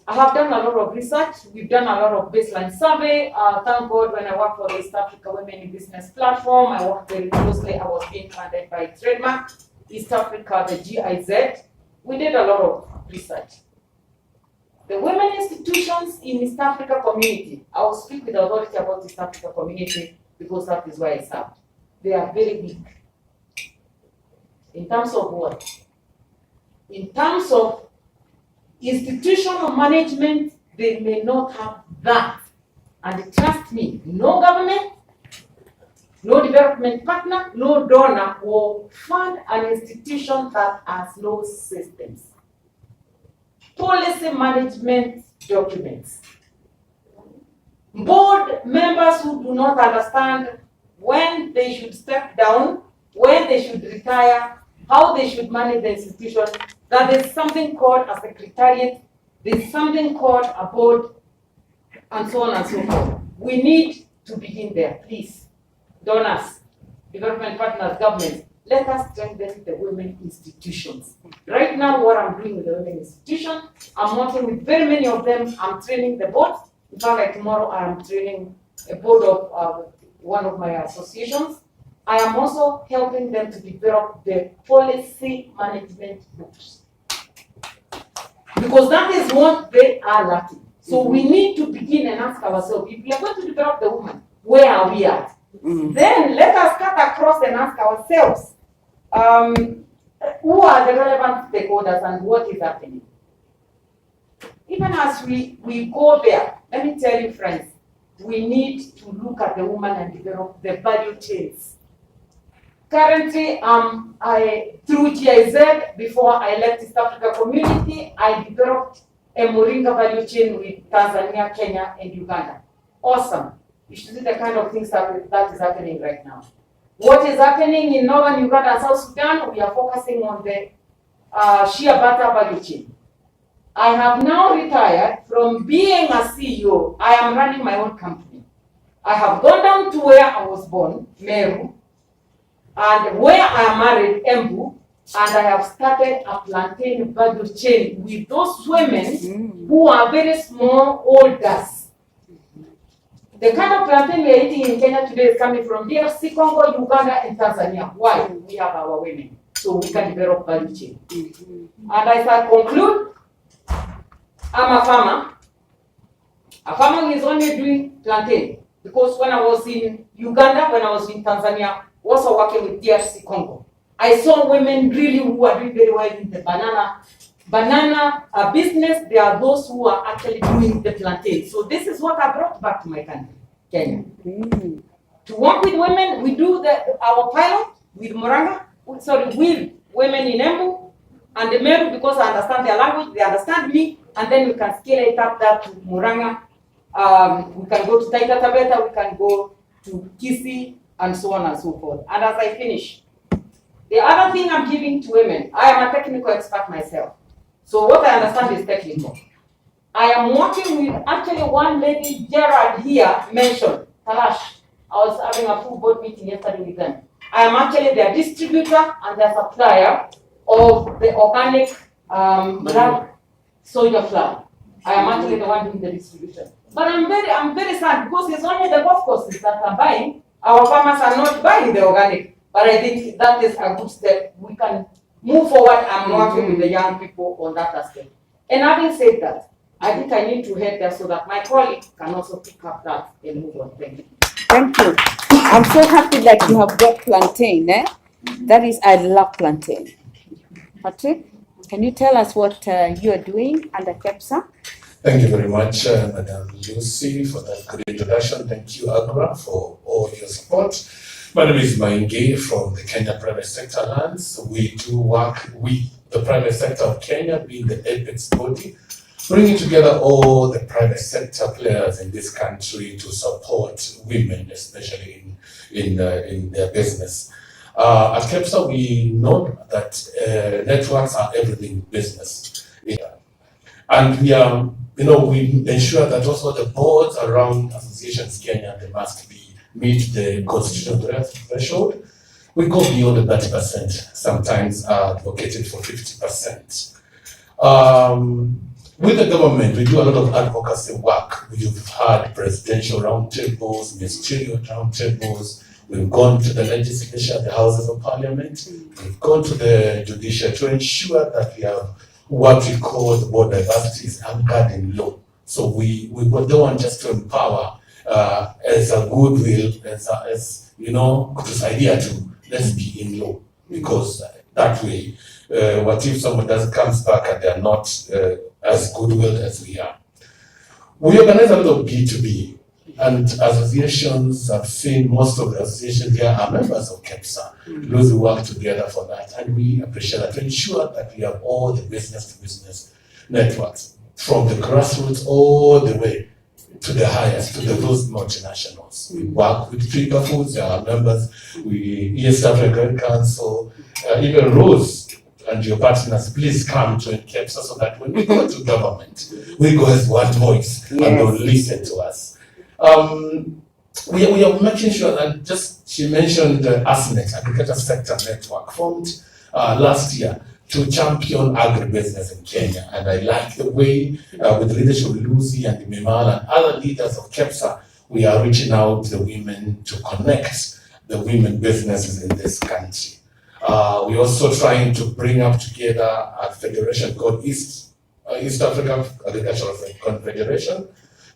I have done a lot of research. We've done a lot of baseline survey. Thank God when I worked for the East Africa Women in Business platform, I worked very closely. I was being funded by Trademark, East Africa, the GIZ. We did a lot of research. The women institutions in East Africa community, I will speak with authority about East Africa community because that is where I served. They are very weak. In terms of what? In terms of institutional management, they may not have that. And trust me, no government, no development partner, no donor will fund an institution that has no systems. Policy management documents. Board members who do not understand when they should step down, when they should retire, how they should manage the institution. That there's something called a secretariat, there's something called a board, and so on and so forth. We need to begin there, please. Donors, development partners, governments, let us strengthen the women institutions. Right now, what I'm doing with the women institution, I'm working with very many of them. I'm training the board. In fact, like tomorrow, I am training a board of one of my associations. I am also helping them to develop the policy management books. Because that is what they are lacking. So we need to begin and ask ourselves, if we are going to develop the woman, where are we at? Then let us cut across and ask ourselves, who are the relevant stakeholders and what is happening? Even as we go there, let me tell you, friends, we need to look at the woman and develop the value chains. Currently, through GIZ, before I left East Africa community, I developed a Moringa value chain with Tanzania, Kenya, and Uganda. Awesome. You should see the kind of things that is happening right now. What is happening in northern Uganda and South Sudan, we are focusing on the shea butter value chain. I have now retired from being a CEO. I am running my own company. I have gone down to where I was born, Meru, and where I am married, Embu, and I have started a plantain value chain with those women who are very small holders. The kind of plantain we are eating in Kenya today is coming from DRC, Congo, Uganda, and Tanzania. Why? We have our women, so we can develop value chain. And as I conclude, I'm a farmer. A farmer who is only doing plantain. Because when I was in Uganda, when I was in Tanzania, also working with DRC Congo. I saw women really who are doing very well in the banana business. They are those who are actually doing the plantain. So this is what I brought back to my country, Kenya. To work with women, we do our pilot with Moranga, with women in Embu and the Meru, because I understand their language, they understand me, and then we can scale it up that to Moranga. We can go to Taita Taveta, we can go to Kisii, and so on and so forth. And as I finish, the other thing I'm giving to women, I am a technical expert myself. So what I understand is technical. I am working with actually one lady, Gerald here mentioned, Talash. I was having a full board meeting yesterday with them. I am actually their distributor and their supplier of the organic black soya flour. I am actually the one doing the distribution. But I'm very sad because it's only the golf courses that are buying. Our farmers are not buying the organic. But I think that is a good step. We can move forward and working with the young people on that aspect. And having said that, I think I need to head there so that my colleague can also pick up that and move on. Thank you. Thank you. I'm so happy that you have brought plantain. That is, I love plantain. Patrick, can you tell us what you are doing under KEPSA? Thank you very much, Madam Lucy, for that good introduction. Thank you, Agra, for all your support. My name is Maingi from the Kenya Private Sector Lands. We do work with the private sector of Kenya, being the apex body, bringing together all the private sector players in this country to support women, especially in their business. At KEPSA, we know that networks are everything business. And we ensure that also the boards around associations Kenya, they must meet the constitutional threshold. We go beyond the 30%, sometimes are advocated for 50%. With the government, we do a lot of advocacy work. We've had presidential roundtables, ministerial roundtables. We've gone to the legislature, the houses of parliament. We've gone to the judiciary to ensure that we have what we call the board diversity is anchored in law. So we don't want just to empower as a goodwill, as this idea to let's be in law, because that way, what if someone comes back and they're not as goodwill as we are? We organize a lot of B2B, and associations. I've seen most of the associations here are members of KEPSA. Those who work together for that, and we appreciate that to ensure that we have all the business-to-business networks, from the grassroots all the way to the highest, to those multinationals. We work with Trigger Foods, they are members, East African Council, even Rose and your partners, please come to KEPSA so that when we go to government, we go as one voice and they'll listen to us. We are making sure, and she mentioned the ASNET, Agriculture Sector Network, formed last year to champion agribusiness in Kenya. And I like the way, with the leadership of Lucy and Mimal and other leaders of KEPSA, we are reaching out to the women to connect the women businesses in this country. We're also trying to bring up together a federation called East African Agricultural Confederation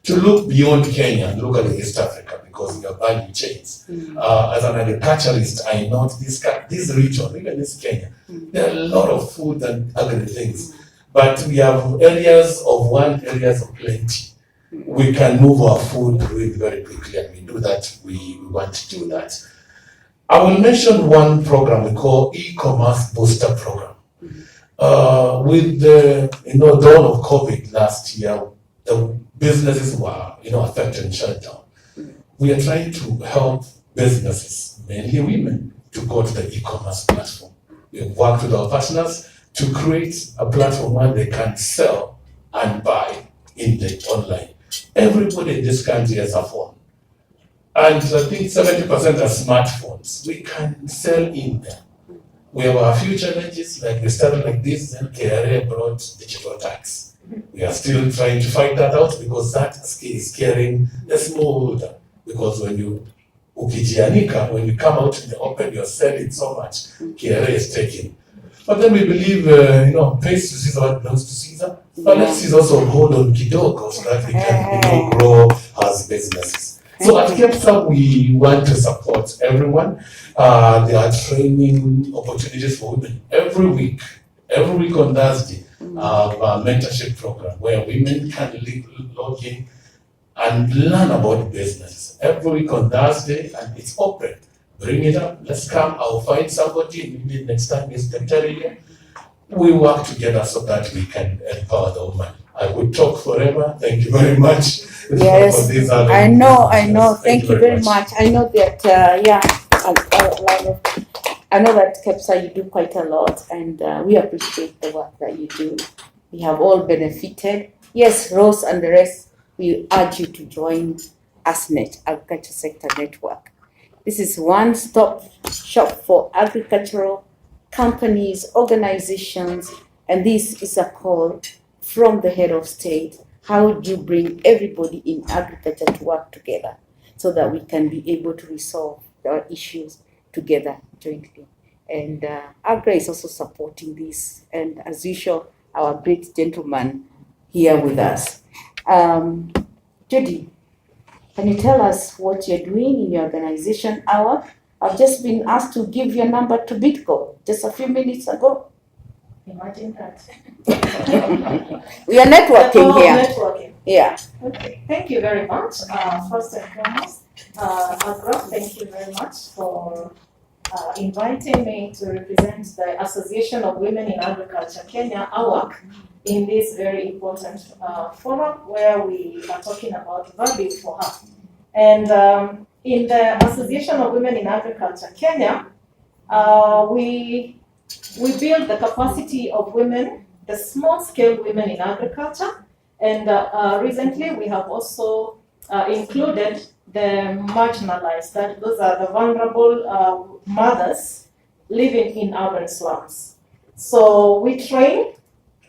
to look beyond Kenya and look at East Africa, because we are value chains. As an agriculturist, I know this region, even this Kenya, there are a lot of food and agri things, but we have areas of plenty. We can move our food very quickly, and we do that. We want to do that. I will mention one program we call e-commerce booster program. With the dawn of COVID last year, the businesses were affected and shut down. We are trying to help businesses, mainly women, to go to the e-commerce platform. We have worked with our partners to create a platform where they can sell and buy in the online. Everybody in this country has a phone. And I think 70% are smartphones. We can sell in there. We have a few challenges, like we started like this, and KRA brought digital tax. We are still trying to fight that out, because that is scaring the smallholder. Because when you come out in the open, you're selling so much, KRA is taking. But then we believe, pays to Caesar what belongs to Caesar. But let's also hold on kidogo so that we can grow as businesses. So at KEPSA, we want to support everyone. There are training opportunities for women every week. Every week on Thursday, a mentorship program where women can log in and learn about business. Every week on Thursday, and it's open. Bring it up. Let's come. I'll find somebody. Maybe next time is the we work together so that we can empower the woman. I would talk forever. Thank you very much. Yes, I know. Thank you very much. I know that, I know that KEPSA, you do quite a lot, and we appreciate the work that you do. We have all benefited. Yes, Rose and the rest, we urge you to join ASNET, Agriculture Sector Network. This is one-stop shop for agricultural companies, organizations, and this is a call from the head of state. How do you bring everybody in agriculture to work together so that we can be able to resolve our issues together jointly? And AGRA is also supporting this, and as usual, our great gentleman here with us. Judy, can you tell us what you're doing in your organization, AWAC? I've just been asked to give your number to Bitco just a few minutes ago. Imagine that. We are networking here. Networking. Yeah. Okay, thank you very much. First and foremost, Agra, thank you very much for inviting me to represent the Association of Women in Agriculture Kenya, AWAC, in this very important forum where we are talking about VALUE4HER. And in the Association of Women in Agriculture Kenya, we build the capacity of women, the small-scale women in agriculture, and recently we have also included the marginalized, that those are the vulnerable mothers living in urban slums. So we train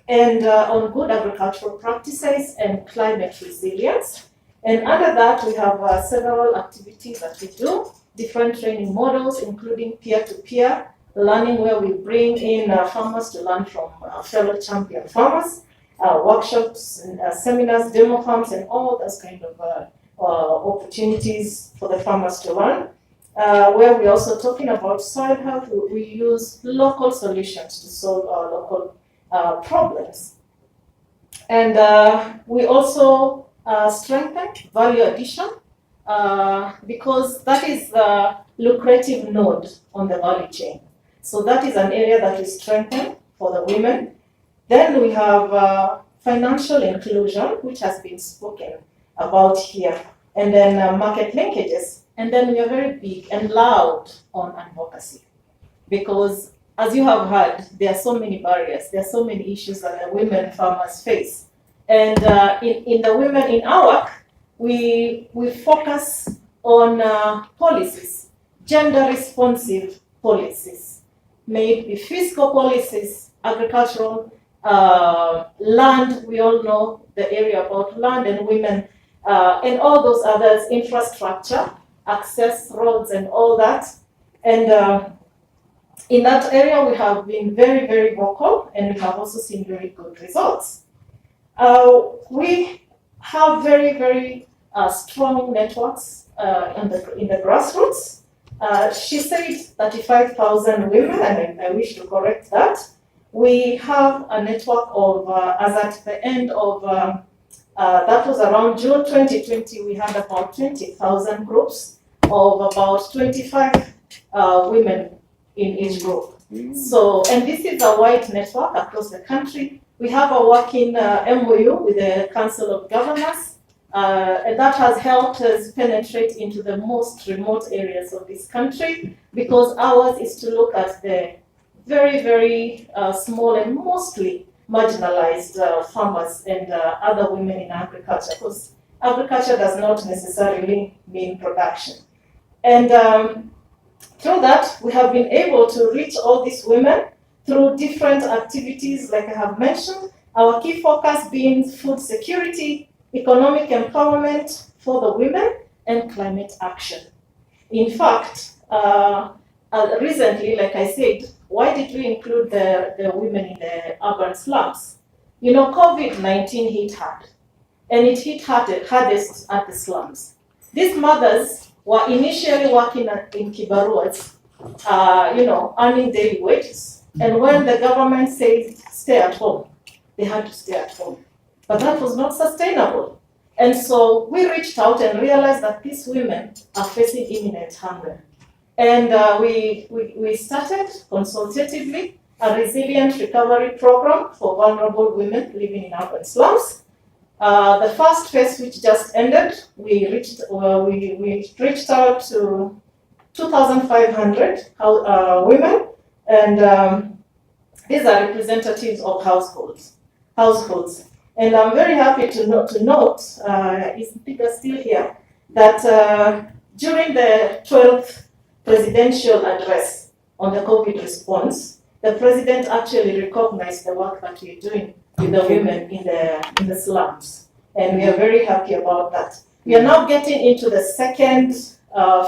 and on good agricultural practices and climate resilience. And under that, we have several activities that we do, different training models, including peer-to-peer learning, where we bring in farmers to learn from fellow champion farmers, workshops, and, seminars, demo farms, and all those kind of opportunities for the farmers to learn. Where we're also talking about soil health, we use local solutions to solve our local problems. And we also strengthen value addition because that is the lucrative node on the value chain. So that is an area that is strengthened for the women. Then we have financial inclusion, which has been spoken about here, and then market linkages. And then we are very big and loud on advocacy because, as you have heard, there are so many barriers, there are so many issues that the women farmers face. And in the women in AWAC, we focus on policies, gender responsive policies, maybe fiscal policies, agricultural, land, we all know the area about land and women, and all those others, infrastructure, access, roads, and all that. And in that area, we have been very, very vocal, and we have also seen very good results. We have very, very strong networks in the grassroots. She said 35,000 women, and I wish to correct that. We have a network of, as at the end of, that was around June 2020, we had about 20,000 groups of about 25 women in each group. So, and this is a wide network across the country. We have a working MOU with the Council of Governors, and that has helped us penetrate into the most remote areas of this country, because ours is to look at the very, very small and mostly marginalized farmers and other women in agriculture, because agriculture does not necessarily mean production. And through that, we have been able to reach all these women through different activities, like I have mentioned, our key focus being food security, economic empowerment for the women, and climate action. In fact, recently, like I said, why did we include the women in the urban slums? You know, COVID-19 hit hard, and it hit hardest at the slums. these mothers were initially working in kibaruas, earning daily wages. And when the government said stay at home, they had to stay at home. But that was not sustainable. And so we reached out and realized that these women are facing imminent hunger. And we started consultatively a resilient recovery program for vulnerable women living in urban slums. The first phase, which just ended, we reached out to 2,500 women, and these are representatives of households. And I'm very happy to note, is Peter still here, that during the 12th presidential address on the COVID response, the president actually recognized the work that we're doing with the women in the slums. And we are very happy about that. We are now getting into the second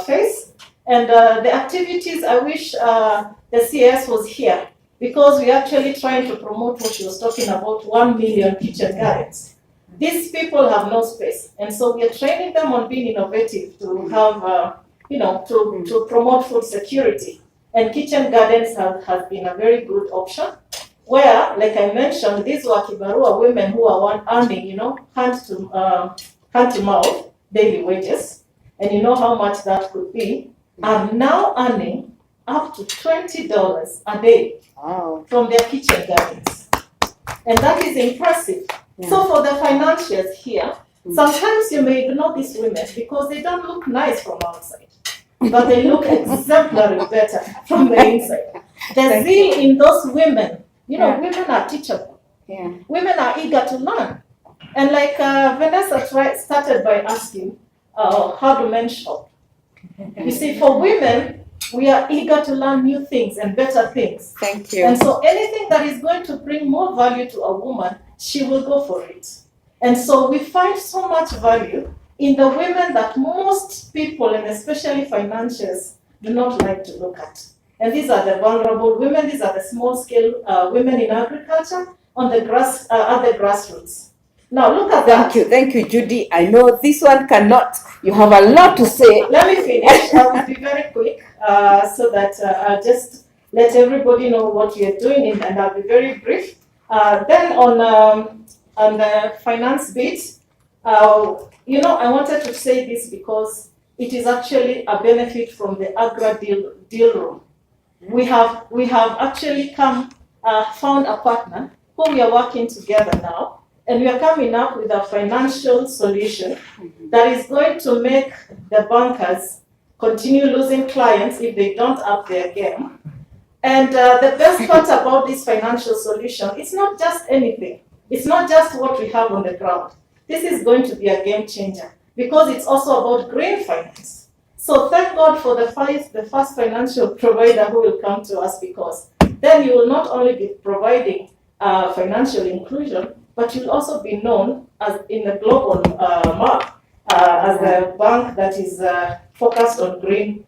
phase. And the activities, I wish the CS was here, because we're actually trying to promote what she was talking about, 1 million kitchen gardens. These people have no space. And so we are training them on being innovative to have, to promote food security. And kitchen gardens have been a very good option, where, like I mentioned, these were kibarua women who are earning, hand to mouth daily wages. And you know how much that could be, are now earning up to $20 a day from their kitchen gardens. And that is impressive. Yeah. So for the financiers here, sometimes you may ignore these women because they don't look nice from outside, but they look exemplary better from the inside. The zeal in those women, women are teachable. Yeah. Women are eager to learn. And like Vanessa started by asking, how do men shop? You see, for women, we are eager to learn new things and better things. Thank you. And so anything that is going to bring more value to a woman, she will go for it. And so we find so much value in the women that most people, and especially financiers, do not like to look at. And these are the vulnerable women, these are the small-scale women in agriculture on the at the grassroots. Now look at that. Thank you, Judy. I know this one cannot, you have a lot to say. Let me finish, I will be very quick, so that I'll just let everybody know what we are doing, and I'll be very brief. Then on the finance bit, I wanted to say this because it is actually a benefit from the Agra deal room. We have actually found a partner who we are working together now. And we are coming up with a financial solution that is going to make the bankers continue losing clients if they don't up their game. And the best part about this financial solution, it's not just anything. It's not just what we have on the ground. This is going to be a game changer because it's also about green finance. So thank God for the first financial provider who will come to us, because then you will not only be providing financial inclusion, but you'll also be known as in the global map as a bank that is focused on green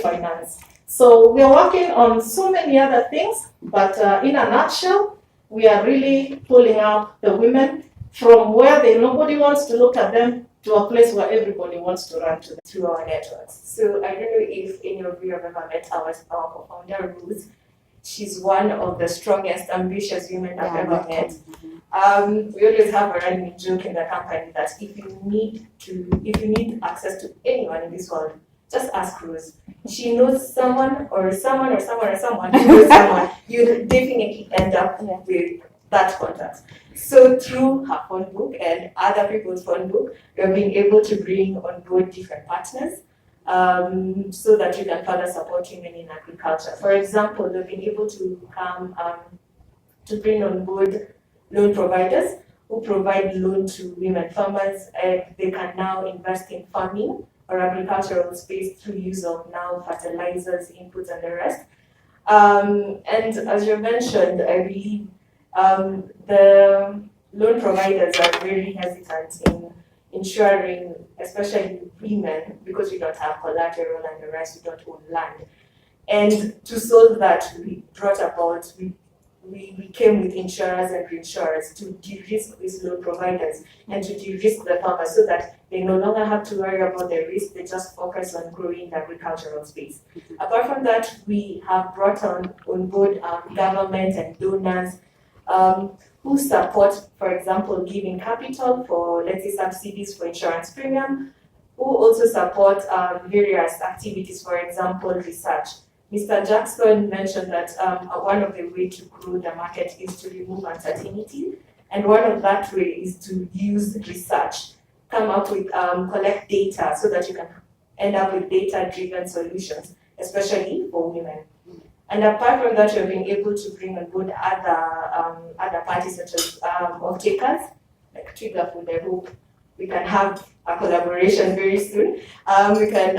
finance. So we are working on so many other things, but in a nutshell, we are really pulling up the women from where nobody wants to look at them to a place where everybody wants to run to them. Through our networks. So I don't know if any of you have ever met our co-founder, Ruth. She's one of the strongest, ambitious women I've ever met. We always have a running joke in the company that if you need access to anyone in this world, just ask Rose. She knows someone or someone or someone or someone who knows someone. You'll definitely end up with that contact. So through her phone book and other people's phone book, we're being able to bring on board different partners so that we can further support women in agriculture. For example, we've been able to come to bring on board loan providers who provide loan to women farmers, and they can now invest in farming or agricultural space through use of now fertilizers, inputs, and the rest. And as you mentioned, I believe the loan providers are very hesitant in ensuring, especially women, because we don't have collateral and the rest, we don't own land. And to solve that, we we came with insurers and reinsurers to de-risk these loan providers and to de-risk the farmers so that they no longer have to worry about the risk, they just focus on growing the agricultural space. Apart from that, we have brought on board government and donors who support, for example, giving capital for, let's say, subsidies for insurance premium, who also support various activities, for example, research. Mr. Jackson mentioned that one of the ways to grow the market is to remove uncertainty, and one of that way is to use research, come up with, collect data so that you can end up with data-driven solutions, especially for women. And apart from that, we've been able to bring on board other parties such as off-takers, like Trigger Food. I hope we can have a collaboration very soon. We can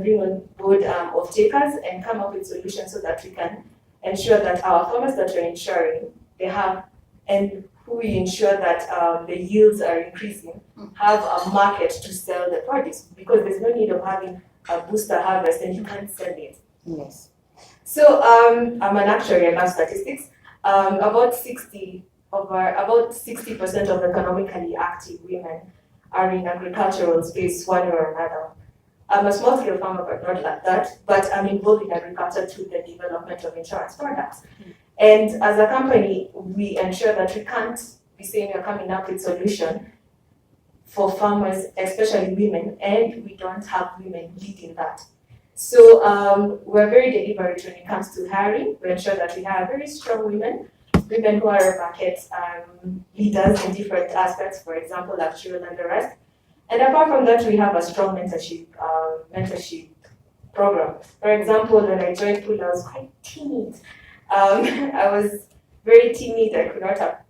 bring on board off-takers and come up with solutions so that we can ensure that our farmers that we're insuring, they have, and who we ensure that the yields are increasing, have a market to sell the produce, because there's no need of having a booster harvest and you can't sell it. Yes. So I'm an actuary, I love statistics. About 60% of economically active women are in agricultural space one way or another. I'm a small scale farmer, but not like that, but I'm involved in agriculture through the development of insurance products. And as a company, we ensure that we can't be saying we're coming up with solution for farmers, especially women, and we don't have women leading that. So we're very deliberate when it comes to hiring. We ensure that we hire very strong women who are market leaders in different aspects, for example, actuarial and the rest. And apart from that, we have a strong mentorship program. For example, when I joined Pool, I was quite timid. I was very timid. I could not have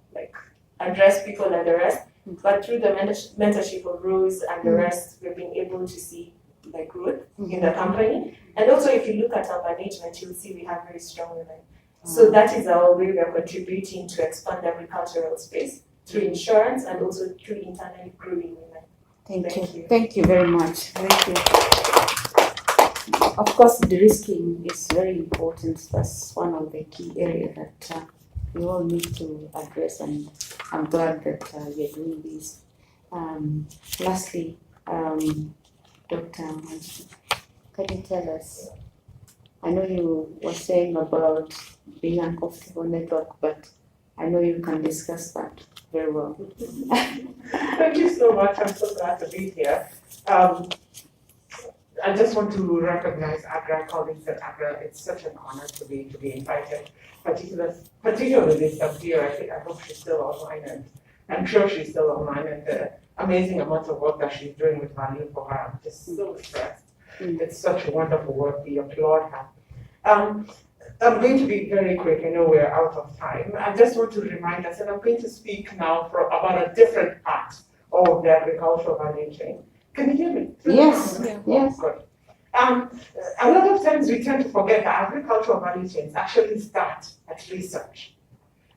addressed people and the rest. But through the mentorship of Rose and the rest, we've been able to see the growth in the company. And also, if you look at our management, you'll see we have very strong women. So that is our way we are contributing to expand the agricultural space through insurance and also through internally growing women. Thank you. Thank you very much. Thank you. Of course, de-risking is very important. That's one of the key areas that we all need to address, and I'm glad that we're doing this. Lastly, Dr. Can you tell us, I know you were saying about being a comfortable network, but I know you can discuss that very well. Thank you so much. I'm so glad to be here. I just want to recognize Agra colleagues at Agra. It's such an honor to be invited, particularly Cabuya. I hope she's still online, and I'm sure she's still online, and the amazing amount of work that she's doing with VALUE4HER. I'm just so impressed. It's such wonderful work. We applaud her. I'm going to be very quick. I know we're out of time. I just want to remind us, and I'm going to speak now about a different part of the agricultural value chain. Can you hear me? Yes. Yes. Good. A lot of times we tend to forget that agricultural value chains actually start at research.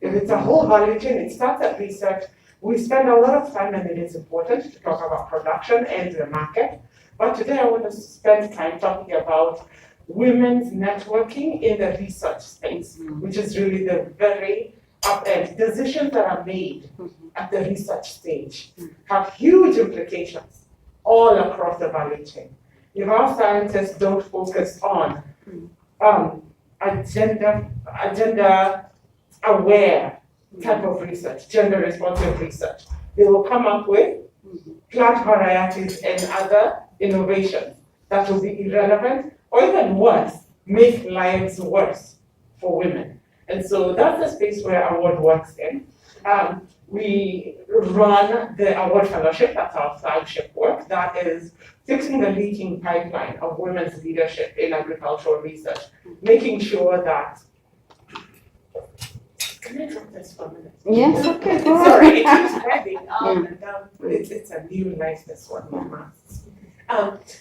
If it's a whole value chain, it starts at research. We spend a lot of time, and it is important to talk about production and the market. But today I want to spend time talking about women's networking in the research space, which is really the very up-end. Decisions that are made at the research stage have huge implications all across the value chain. If our scientists don't focus on agenda-aware type of research, gender-responsive research, they will come up with plant varieties and other innovations that will be irrelevant, or even worse, make lives worse for women. And so that's the space where award works in. We run the award fellowship, that's our flagship work, that is fixing the leaking pipeline of women's leadership in agricultural research, making sure that. Can I drop this for a minute? Yes, okay, go Sorry, ahead. it keeps heavy. It's a new niceness one, Mama.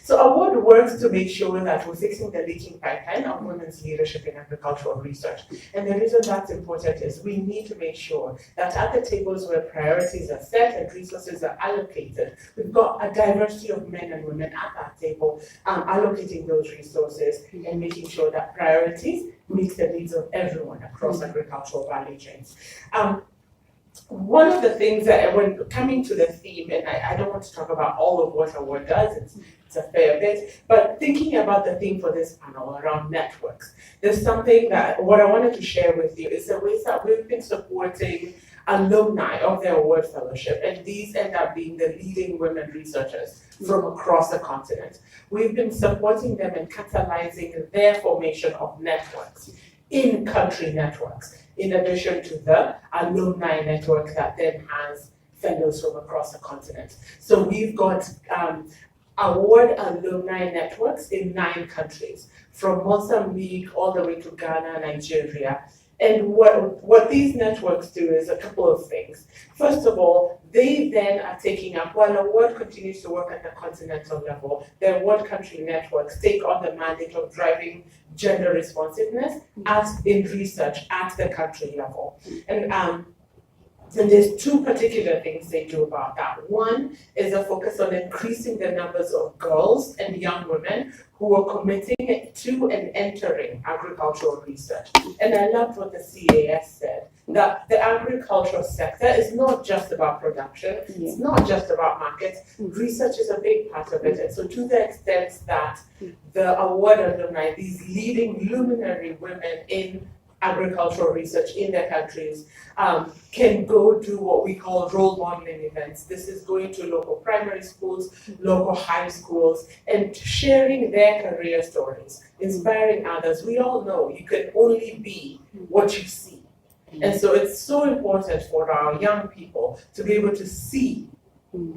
So award works to make sure that we're fixing the leaking pipeline of women's leadership in agricultural research. And the reason that's important is we need to make sure that at the tables where priorities are set and resources are allocated, we've got a diversity of men and women at that table, allocating those resources and making sure that priorities meet the needs of everyone across agricultural value chains. One of the things that when coming to the theme, and I don't want to talk about all of what award does, it's a fair bit, but thinking about the theme for this panel around networks, there's something that what I wanted to share with you is the ways that we've been supporting alumni of the award fellowship, and these end up being the leading women researchers from across the continent. We've been supporting them and catalyzing their formation of networks, in-country networks, in addition to the alumni network that then has fellows from across the continent. So we've got award alumni networks in 9 countries, from Mozambique all the way to Ghana, Nigeria. And what these networks do is a couple of things. First of all, they then are taking up, while award continues to work at the continental level, the award country networks take on the mandate of driving gender responsiveness in research at the country level. And there's 2 particular things they do about that. One is a focus on increasing the numbers of girls and young women who are committing to and entering agricultural research. And I loved what the CAS said, that the agricultural sector is not just about production, it's not just about markets, research is a big part of it. And so to the extent that the award alumni, these leading luminary women in agricultural research in their countries, can go do what we call role modeling events. This is going to local primary schools, local high schools, and sharing their career stories, inspiring others. We all know you can only be what you see. And so it's so important for our young people to be able to see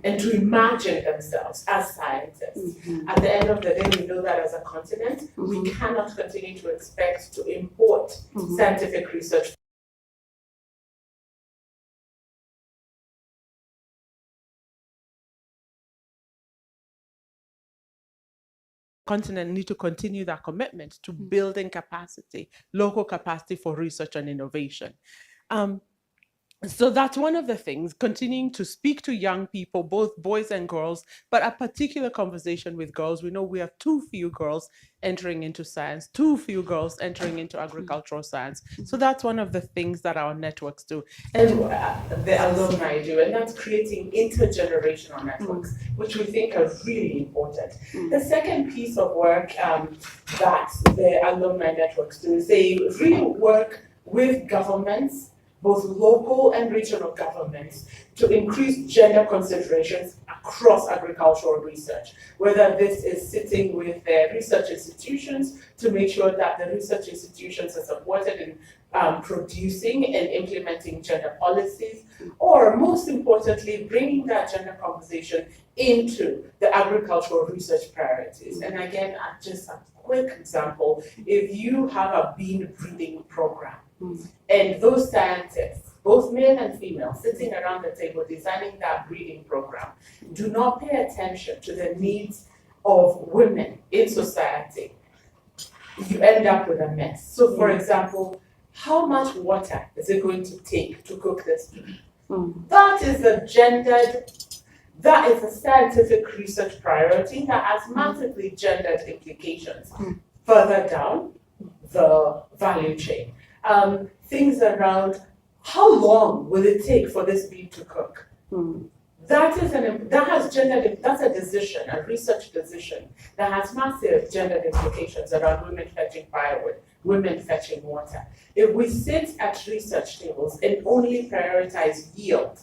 and to imagine themselves as scientists. At the end of the day, we know that as a continent, we cannot continue to expect to import scientific research. Continent need to continue that commitment to building capacity, local capacity for research and innovation. So that's one of the things, continuing to speak to young people, both boys and girls, but a particular conversation with girls. We know we have too few girls entering into science, too few girls entering into agricultural science. So that's one of the things that our networks do. And the alumni do, and that's creating intergenerational networks, which we think are really important. The second piece of work that the alumni networks do is they really work with governments, both local and regional governments, to increase gender considerations across agricultural research, whether this is sitting with their research institutions to make sure that the research institutions are supported in producing and implementing gender policies, or most importantly, bringing that gender conversation into the agricultural research priorities. And again, just a quick example, if you have a bean breeding program, and those scientists, both male and female, sitting around the table designing that breeding program, do not pay attention to the needs of women in society, you end up with a mess. So for example, how much water is it going to take to cook this bean? That is a scientific research priority that has massively gendered implications further down the value chain. Things around how long will it take for this bean to cook? That's a decision, a research decision that has massive gendered implications around women fetching firewood, women fetching water. If we sit at research tables and only prioritize yield,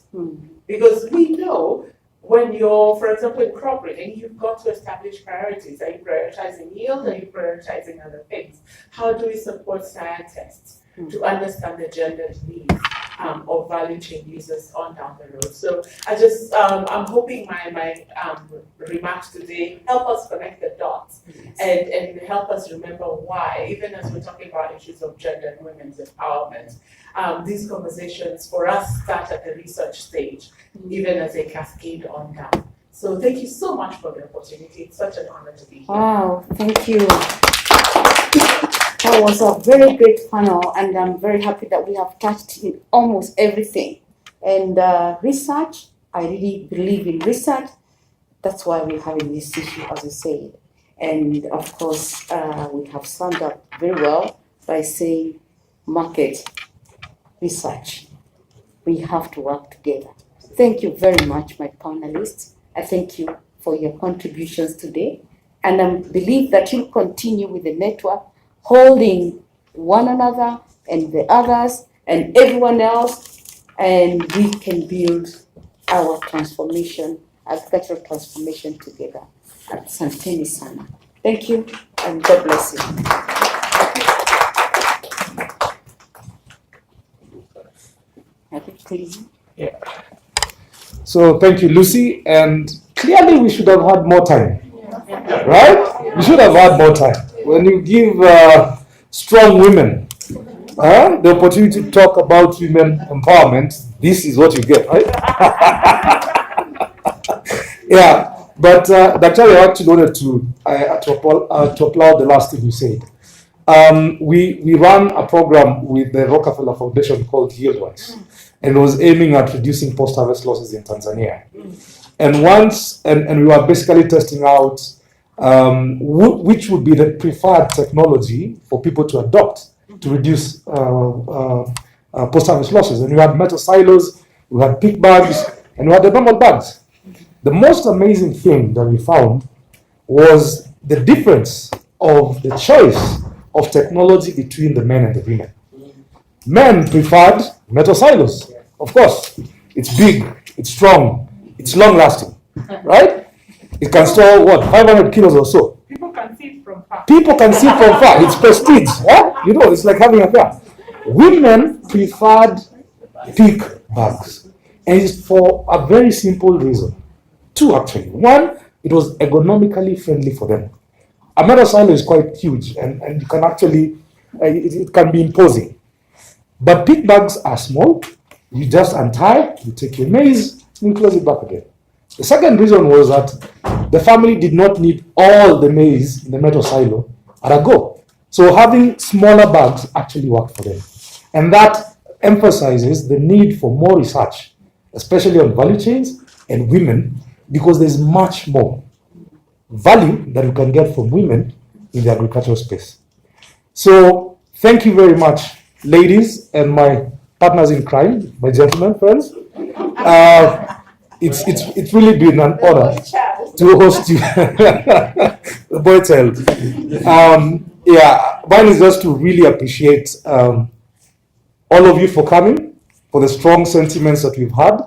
because we know when you're, for example, in crop breeding, you've got to establish priorities. Are you prioritizing yield? Are you prioritizing other things? How do we support scientists to understand the gendered needs of value chain users on down the road? So I'm hoping my remarks today help us connect the dots and help us remember why, even as we're talking about issues of gender and women's empowerment, these conversations for us start at the research stage, even as they cascade on down So thank you so much for the opportunity. It's such an honor to be here. Wow, thank you. That was a very great panel, and I'm very happy that we have touched in almost everything. And research, I really believe in research. That's why we're having this issue, as I said. And of course, we have summed up very well by saying market research. We have to work together. Thank you very much, my panelists. I thank you for your contributions today. And I believe that you'll continue with the network, holding one another and the others and everyone else, and we can build our transformation, agricultural transformation together. Asanteni sana. Thank you, and God bless you. Yeah. So thank you, Lucy. And clearly we should have had more time, right? We should have had more time. When you give strong women the opportunity to talk about women empowerment, this is what you get, right? Yeah. But Dr. I actually wanted to applaud the last thing you said. We ran a program with the Rockefeller Foundation called Yieldwise, and it was aiming at reducing post-harvest losses in Tanzania. And we were basically testing out which would be the preferred technology for people to adopt to reduce post-harvest losses. And we had metal silos, we had pick bags, and we had the normal bags. The most amazing thing that we found was the difference of the choice of technology between the men and the women. Men preferred metal silos. Of course, it's big, it's strong, it's long lasting, right? It can store, 500 kilos or so. People can see it from far. People can see from far. It's prestige. Huh? You know, it's like having a car. Women preferred pick bags. And it's for a very simple reason. Two, actually. One, it was ergonomically friendly for them. A metal silo is quite huge, and you can actually, it can be imposing. But pick bags are small. You just untie, you take your maize, and you close it back again. The second reason was that the family did not need all the maize in the metal silo at a go. So having smaller bags actually worked for them. And that emphasizes the need for more research, especially on value chains and women, because there's much more value that we can get from women in the agricultural space. So thank you very much, ladies and my partners in crime, my gentlemen friends. It's really been an honor to host you. The boy child. Mine is just to really appreciate all of you for coming, for the strong sentiments that we've had.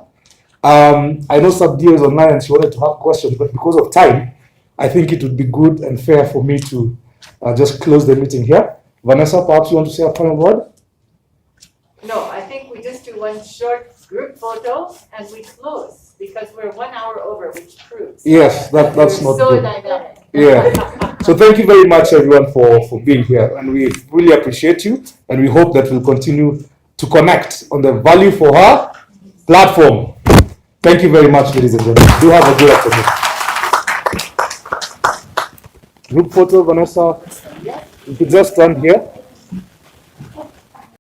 I know Sabdia is online and she wanted to have questions, but because of time, I think it would be good and fair for me to just close the meeting here. Vanessa, perhaps you want to say a final word? No, I think we just do one short group photo and we close because we're 1 hour over, which proves Yes, that's not so good. dynamic. Yeah. So thank you very much, everyone, for being here, and we really appreciate you, and we hope that we'll continue to connect on the VALUE4HER platform. Thank you very much, ladies and gentlemen. Do have a good afternoon. Group photo, Vanessa. You could just stand here.